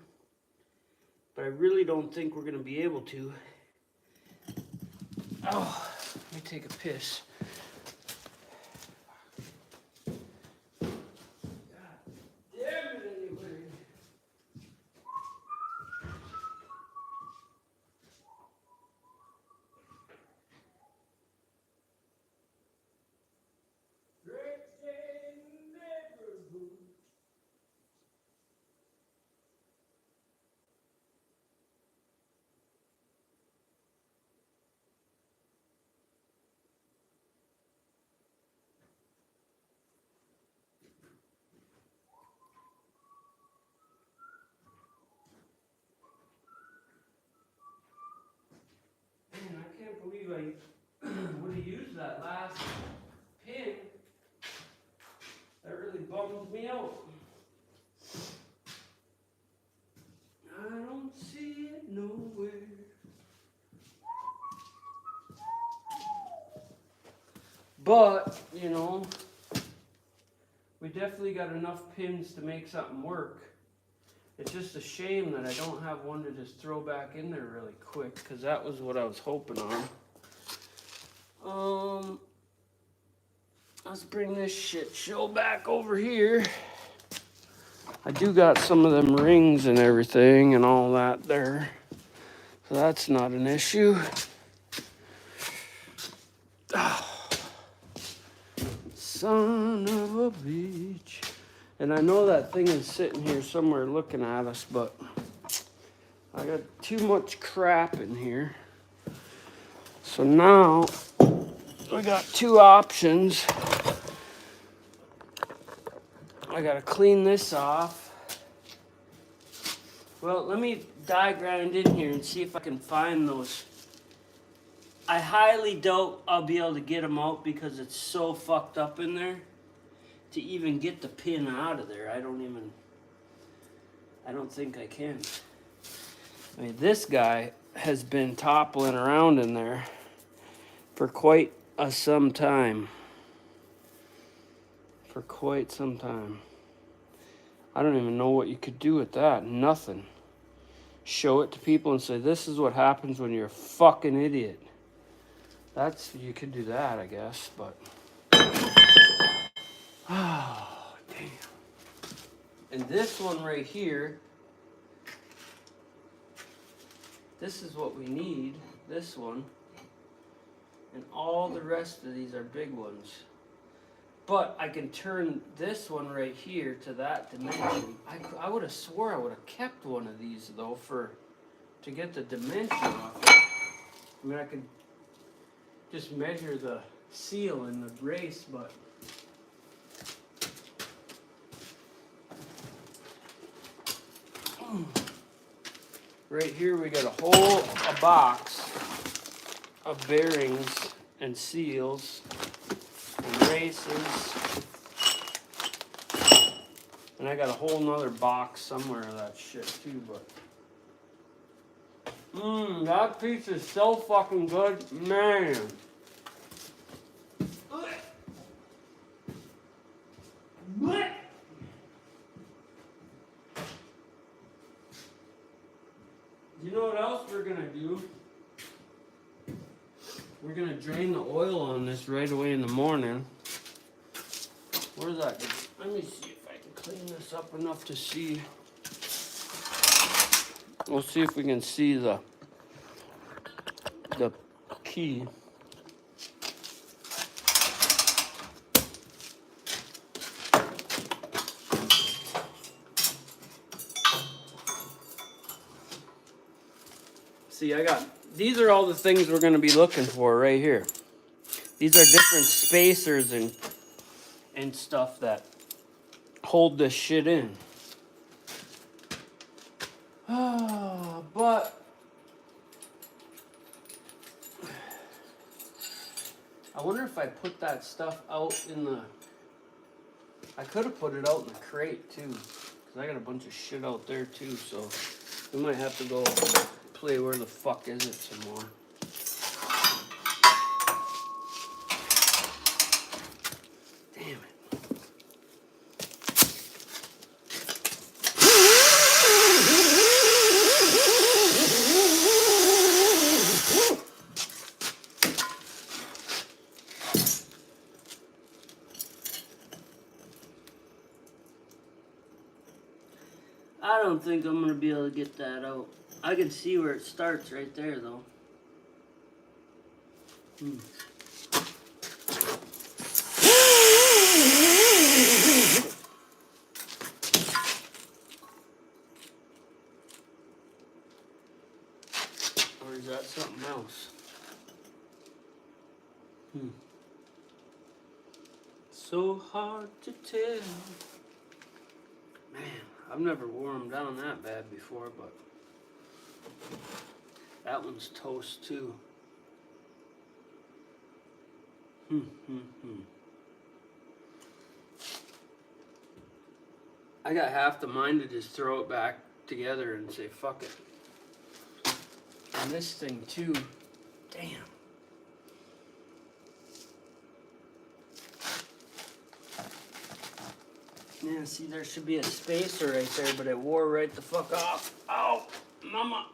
But I really don't think we're gonna be able to. Oh, let me take a piss. Man, I can't believe I would have used that last pin. That really bummed me out. I don't see it nowhere. But, you know, we definitely got enough pins to make something work. It's just a shame that I don't have one to just throw back in there really quick, because that was what I was hoping on. Let's bring this shit show back over here. I do got some of them rings and everything and all that there, so that's not an issue. Oh, son of a bitch. And I know that thing is sitting here somewhere looking at us, but I got too much crap in here. So now we got two options. I gotta clean this off. Well, let me die grind in here and see if I can find those. I highly doubt I'll be able to get them out because it's so fucked up in there. To even get the pin out of there, I don't think I can. I mean, this guy has been toppling around in there for quite some time. For quite some time. I don't even know what you could do with that. Nothing. Show it to people and say, this is what happens when you're a fucking idiot. You could do that, I guess, but... Oh, damn. And this one right here, this is what we need, this one. And all the rest of these are big ones. But I can turn this one right here to that dimension. I would have swore I would have kept one of these though to get the dimension off it. I mean, I could just measure the seal in the brace, but right here we got a box of bearings and seals and races, and I got a whole nother box somewhere of that shit too, but that piece is so fucking good, man. we're gonna drain the oil on this right away in the morning. Where's that? Let me see if I can clean this up enough to see. We'll see if we can see the key. See, these are all the things we're going to be looking for right here. These are different spacers and stuff that hold this shit in. But I wonder if I put that stuff out in the... I could have put it out in the crate too, because I got a bunch of shit out there too, so we might have to go play where the fuck is it some more. Damn it. I don't think I'm gonna be able to get that out. I can see where it starts right there though. Or is that something else? So hard to tell. Man, I've never wore them down that bad before, but that one's toast too. I got half the mind to just throw it back together and say fuck it. And this thing too, damn. Yeah, see, there should be a spacer right there, but it wore right the fuck off. Ow, mama.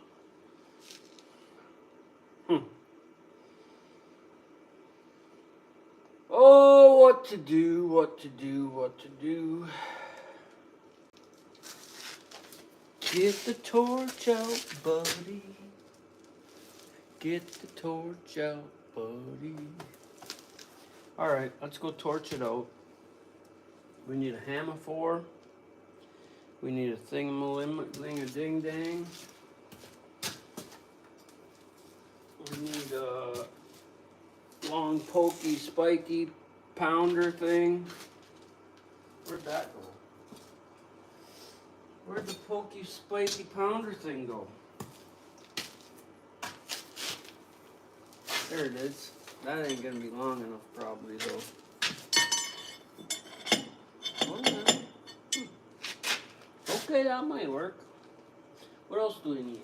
Oh, what to do, what to do, what to do. Get the torch out, buddy. Get the torch out, buddy. Alright, let's go torch it out. We need a hammer for. We need a thing-a-ding-dang. We need a long, pokey, spiky pounder thing. Where'd that go? Where'd the pokey, spiky pounder thing go? There it is. That ain't gonna be long enough probably though. Okay, that might work. What else do we need?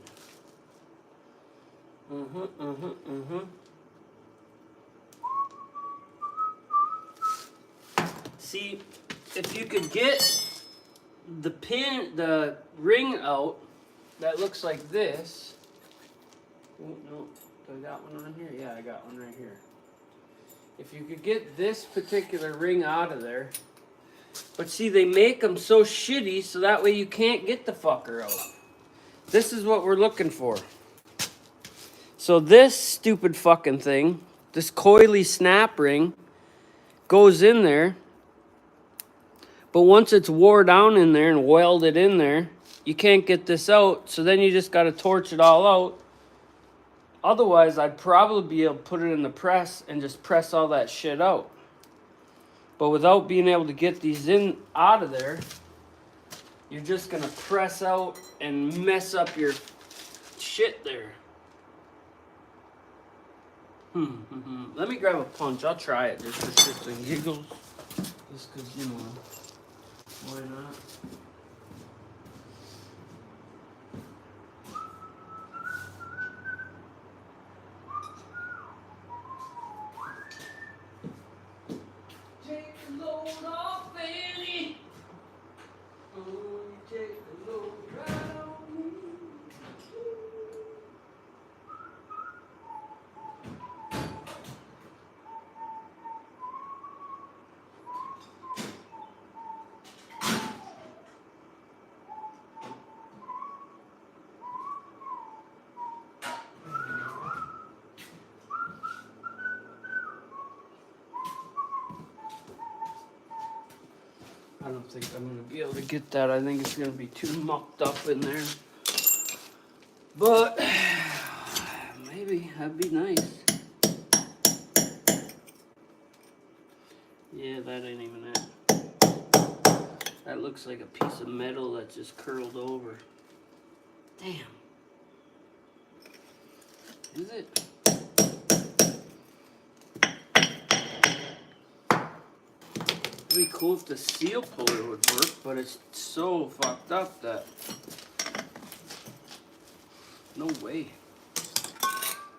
See, if you could get the ring out that looks like this. Oh, no, do I got one on here? Yeah, I got one right here. If you could get this particular ring out of there. But see, they make them so shitty so that way you can't get the fucker out. This is what we're looking for. So this stupid fucking thing, this coily snap ring, goes in there. But once it's wore down in there and welded in there, you can't get this out. So then you just got to torch it all out. Otherwise, I'd probably be able to put it in the press and just press all that shit out. But without being able to get these out of there, you're just going to press out and mess up your shit there. Let me grab a punch. I'll try it just for shits and giggles. Just because, you know, why not? Take the load off, Annie. Oh, you take the load right on me. I don't think I'm gonna be able to get that. I think it's gonna be too mucked up in there. But maybe that'd be nice. Yeah, that ain't even it. That looks like a piece of metal that just curled over. Damn. Is it? It'd be cool if the seal puller would work, but it's so fucked up that... No way.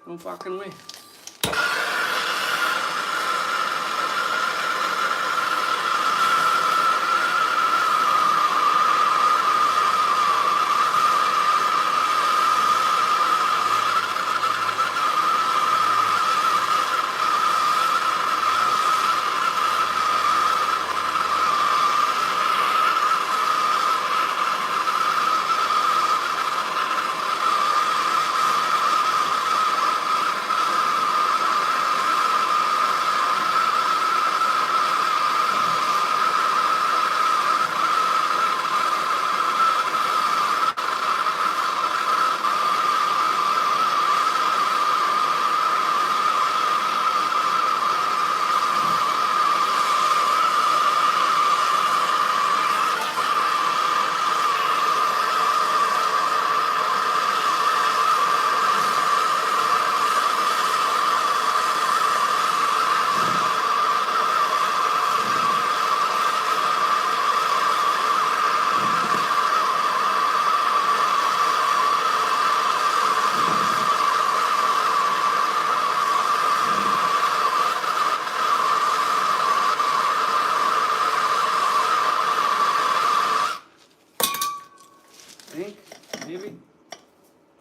No fucking way. Think? Maybe?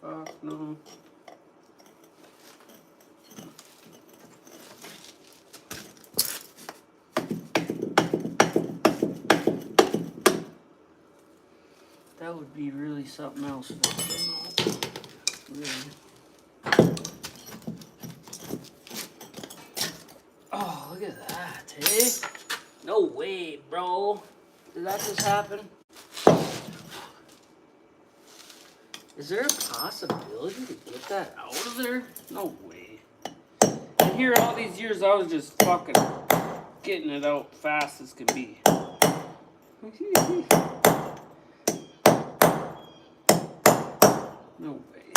Fuck, no. That would be really something else for them. Really. Oh, look at that, eh? No way, bro. Did that just happen? Is there a possibility to get that out of there? No way. And here all these years I was just fucking getting it out fast as can be. No way.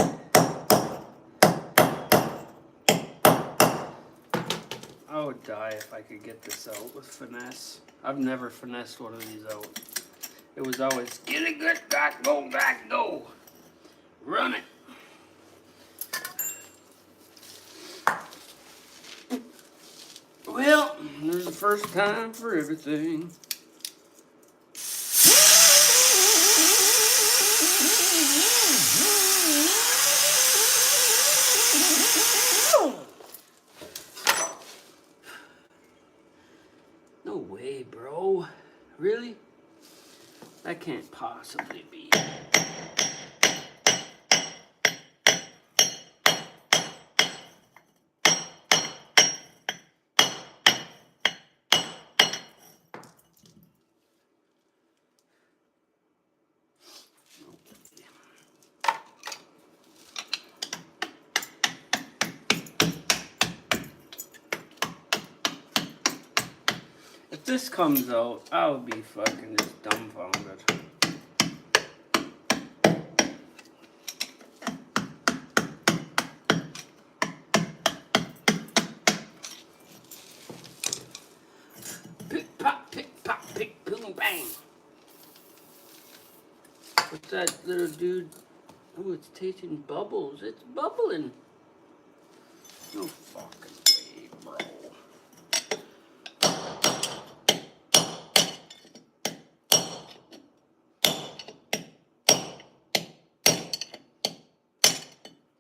I would die if I could get this out with finesse. I've never finessed one of these out. It was always, get it good, back, go. Run it. Well, there's a first time for everything. No way, bro. Really? That can't possibly be. If this comes out, I'll be fucking just dumbfounded. Pick, boom, bang. What's that little dude? Oh, it's tasting bubbles. It's bubbling. No fucking way, bro.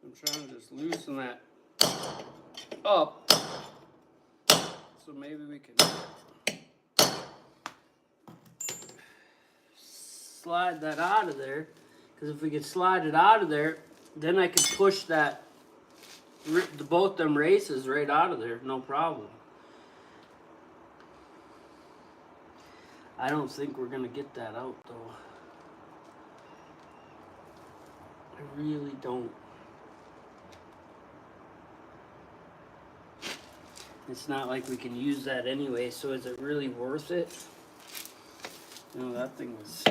I'm trying to just loosen that up so maybe we can slide that out of there, because if we could slide it out of there, then I could push that both them races right out of there, no problem. I don't think we're gonna get that out though. I really don't. It's not like we can use that anyway, so is it really worth it? No, that thing was...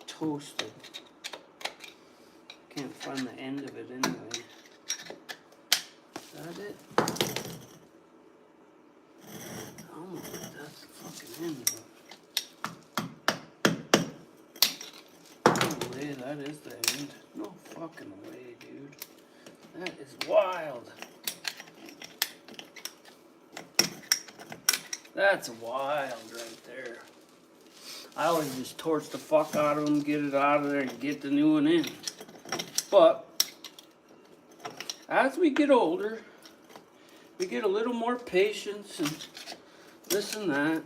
toasted. Can't find the end of it anyway. Is that it? I don't think that's the fucking end of it. No way that is the end. No fucking way, dude. That is wild. That's wild right there. I always just torch the fuck out of them, get it out of there, and get the new one in. But as we get older, we get a little more patience and this and that.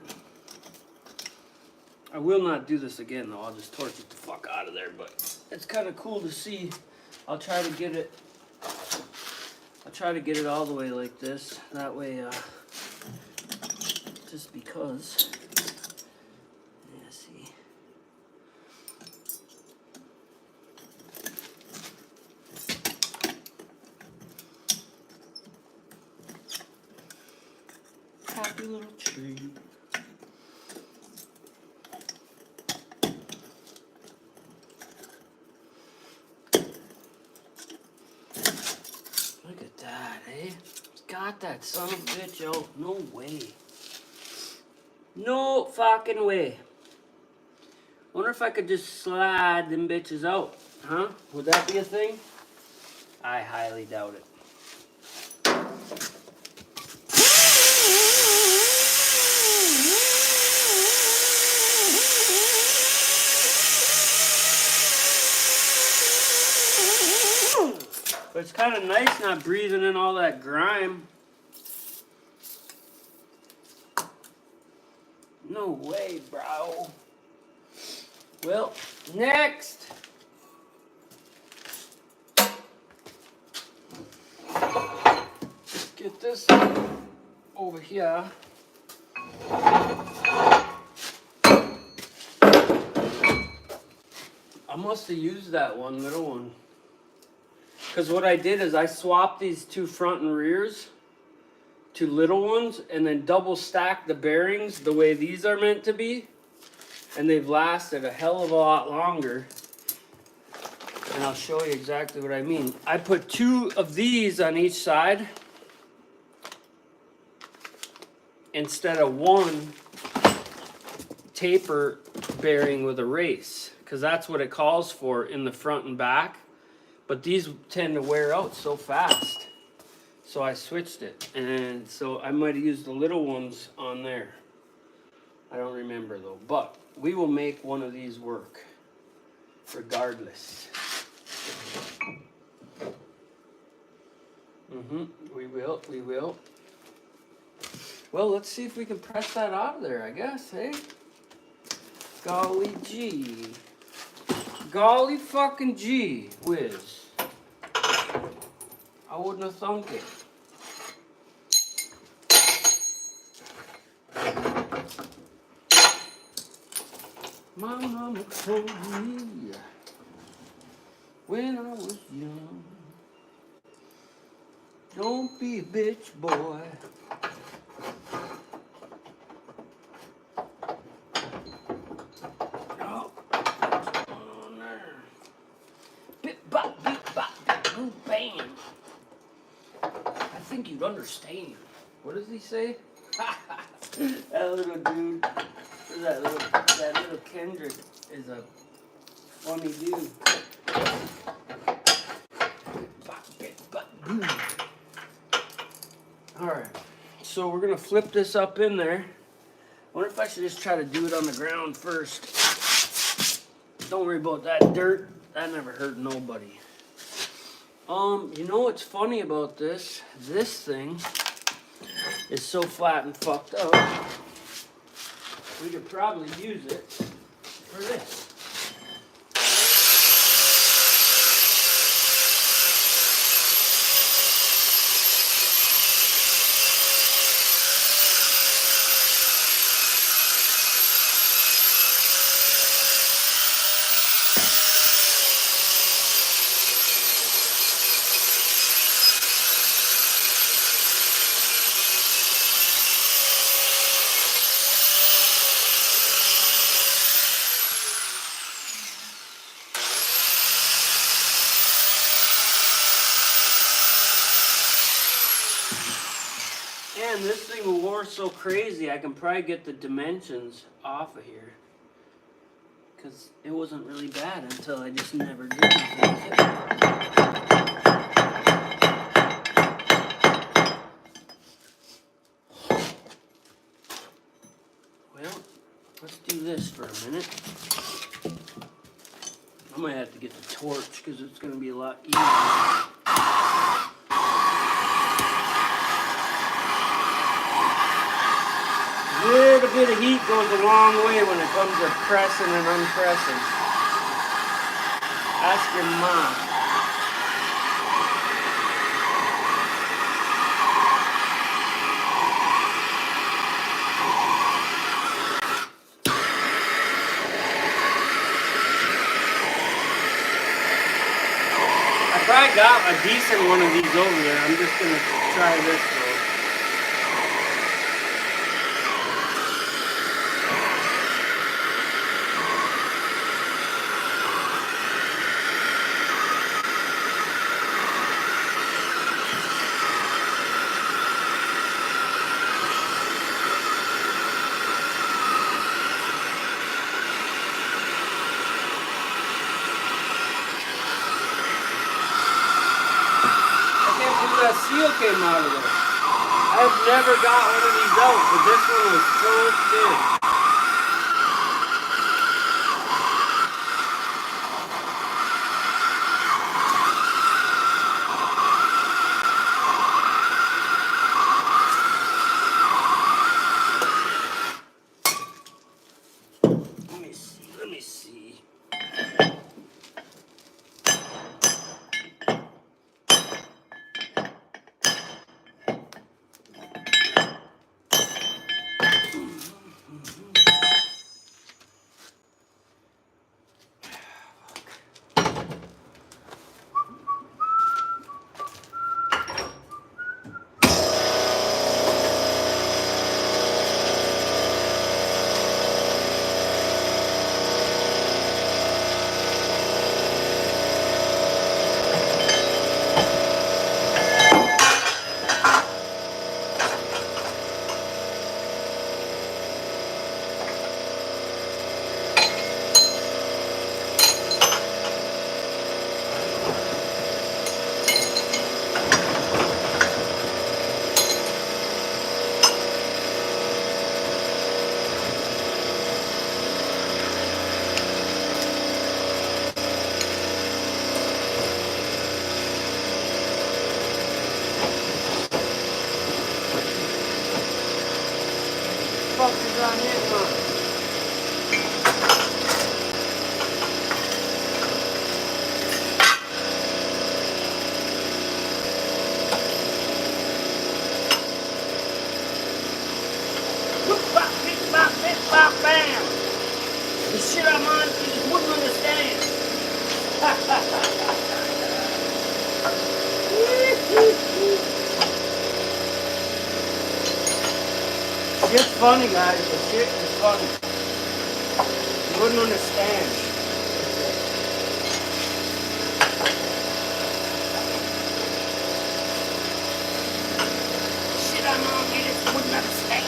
I will not do this again though. I'll just torch it the fuck out of there. But it's kind of cool to see. I'll try to get it. I'll try to get it all the way like this. That way, just because. Yeah, see. Happy little tree. Look at that, eh? Got that son of a bitch out. No way. No fucking way. Wonder if I could just slide them bitches out. Huh? Would that be a thing? I highly doubt it. But it's kind of nice not breathing in all that grime. No way, bro. Well, next. Let's get this over here. I must have used that one little one. Because what I did is I swapped these two front and rears to little ones and then double stacked the bearings the way these are meant to be. And they've lasted a hell of a lot longer. And I'll show you exactly what I mean. I put two of these on each side instead of one taper bearing with a race. Because that's what it calls for in the front and back. But these tend to wear out so fast. So I switched it. And so I might have used the little ones on there. I don't remember though. But we will make one of these work. Regardless. We will. We will. Well, let's see if we can press that out of there, I guess, hey? Golly gee. Golly fucking gee whiz. I wouldn't have thunk it. My mama told me when I was young, don't be a bitch, boy. Oh, what's going on there? Bip bop, bip bop, bip boop, bam. I think you'd understand. What does he say? That little dude, that little Kendrick is a funny dude. Alright, so we're gonna flip this up in there. I wonder if I should just try to do it on the ground first. Don't worry about that dirt. That never hurt nobody. You know what's funny about this? This thing is so flat and fucked up. We could probably use it for this. And this thing wore so crazy, I can probably get the dimensions off of here. Because it wasn't really bad until I just never did anything with it. Well, let's do this for a minute. I might have to get the torch because it's going to be a lot easier. A little bit of heat goes a long way when it comes to pressing and unpressing. Ask your mom. I probably got a decent one of these over there. I'm just going to try this though. That seal came out of there. I've never got one of these out, but this one was so thin. Let me see. Fuck is on it, man? Whoop, bop, bip, bop, bam! The shit I'm on, you just wouldn't understand. Shit's funny, guys. The shit is funny. You wouldn't understand. Shit I'm on, you just wouldn't understand.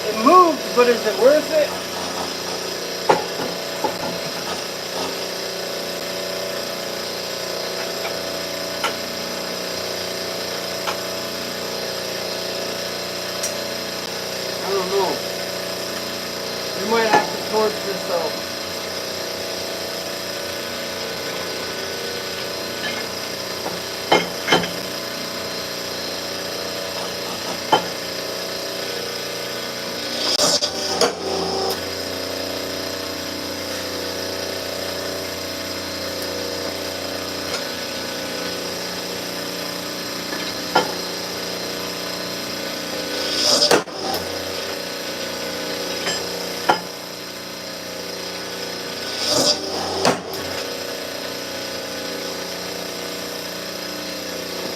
It moved, but is it worth it? I don't know. We might have to torch this out.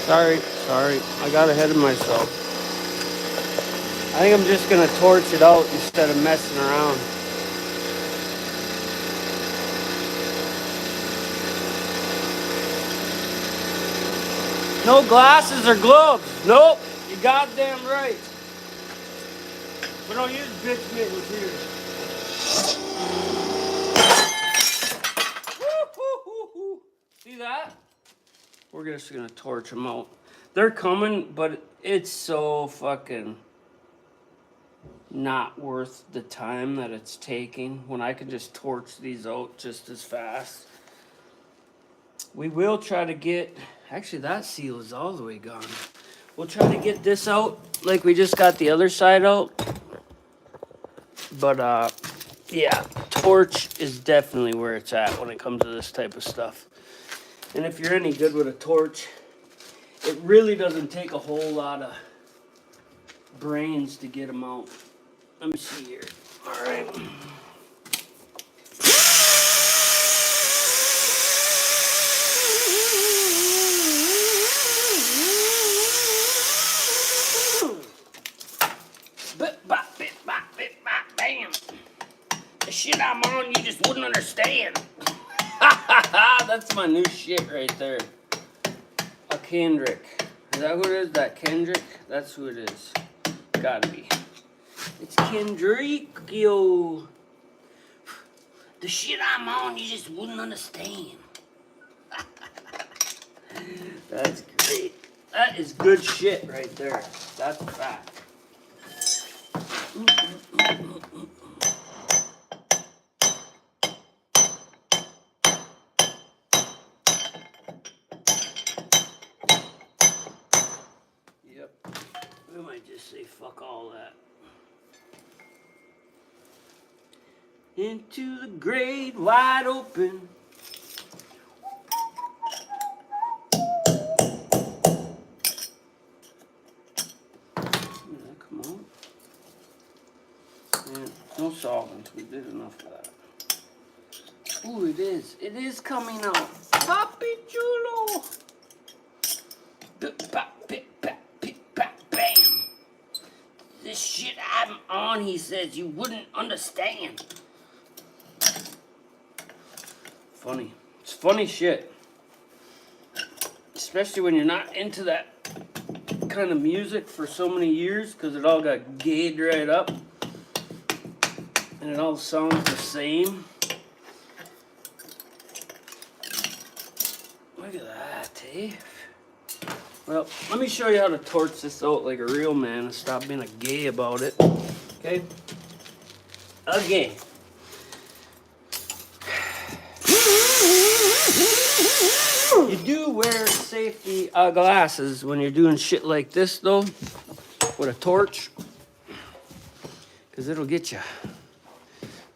Sorry. I got ahead of myself. I think I'm just gonna torch it out instead of messing around. No glasses or gloves. Nope. You goddamn right. We don't use bitch mittens here. Woo-hoo-hoo-hoo. See that? We're just gonna torch them out. They're coming, but it's so fucking not worth the time that it's taking when I can just torch these out just as fast. We will try to get, actually that seal is all the way gone. We'll try to get this out like we just got the other side out. But yeah, torch is definitely where it's at when it comes to this type of stuff. And if you're any good with a torch, it really doesn't take a whole lot of brains to get them out. Let me see here. All right. Bam. The shit I'm on, you just wouldn't understand. That's my new shit right there. A Kendrick. Is that who it is? That Kendrick? That's who it is. Gotta be. It's Kendrick, yo. The shit I'm on, you just wouldn't understand. That's great. That is good shit right there. That's a fact. Yep. We might just say fuck all that. Into the great wide open. Yeah, come on. Man, no solvents. We did enough of that. Ooh, it is. It is coming out. Papi chulo. Bam. This shit I'm on, he says, you wouldn't understand. Funny. It's funny shit. Especially when you're not into that kind of music for so many years, because it all got gayed right up. And it all sounds the same. Look at that, eh? Well, let me show you how to torch this out like a real man and stop being a gay about it. Okay? Again. You do wear safety glasses when you're doing shit like this, though, with a torch, because it'll get you.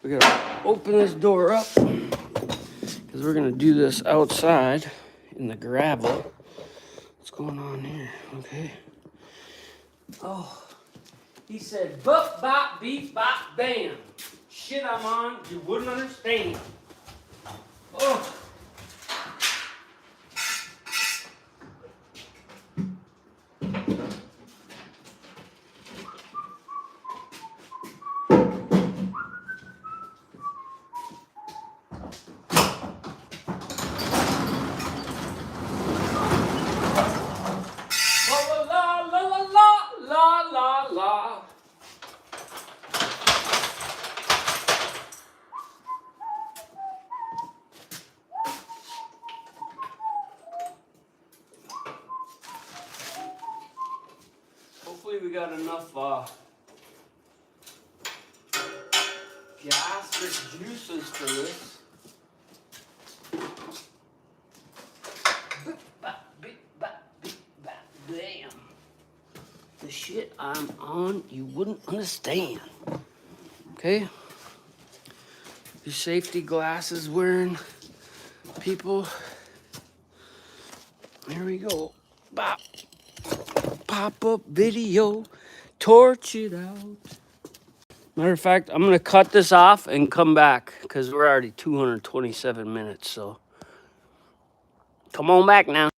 We're going to open this door up, because we're going to do this outside in the gravel. What's going on here? Okay. Oh, he said, bop, bop, beep, bop, bam. Shit I'm on, you wouldn't understand. Oh. Hopefully we got enough gastric juices for this. Bam. The shit I'm on, you wouldn't understand. Okay? Your safety glasses wearing people. Here we go. Bop. Pop-up video. Torch it out. Matter of fact, I'm going to cut this off and come back because we're already 227 minutes, so come on back now.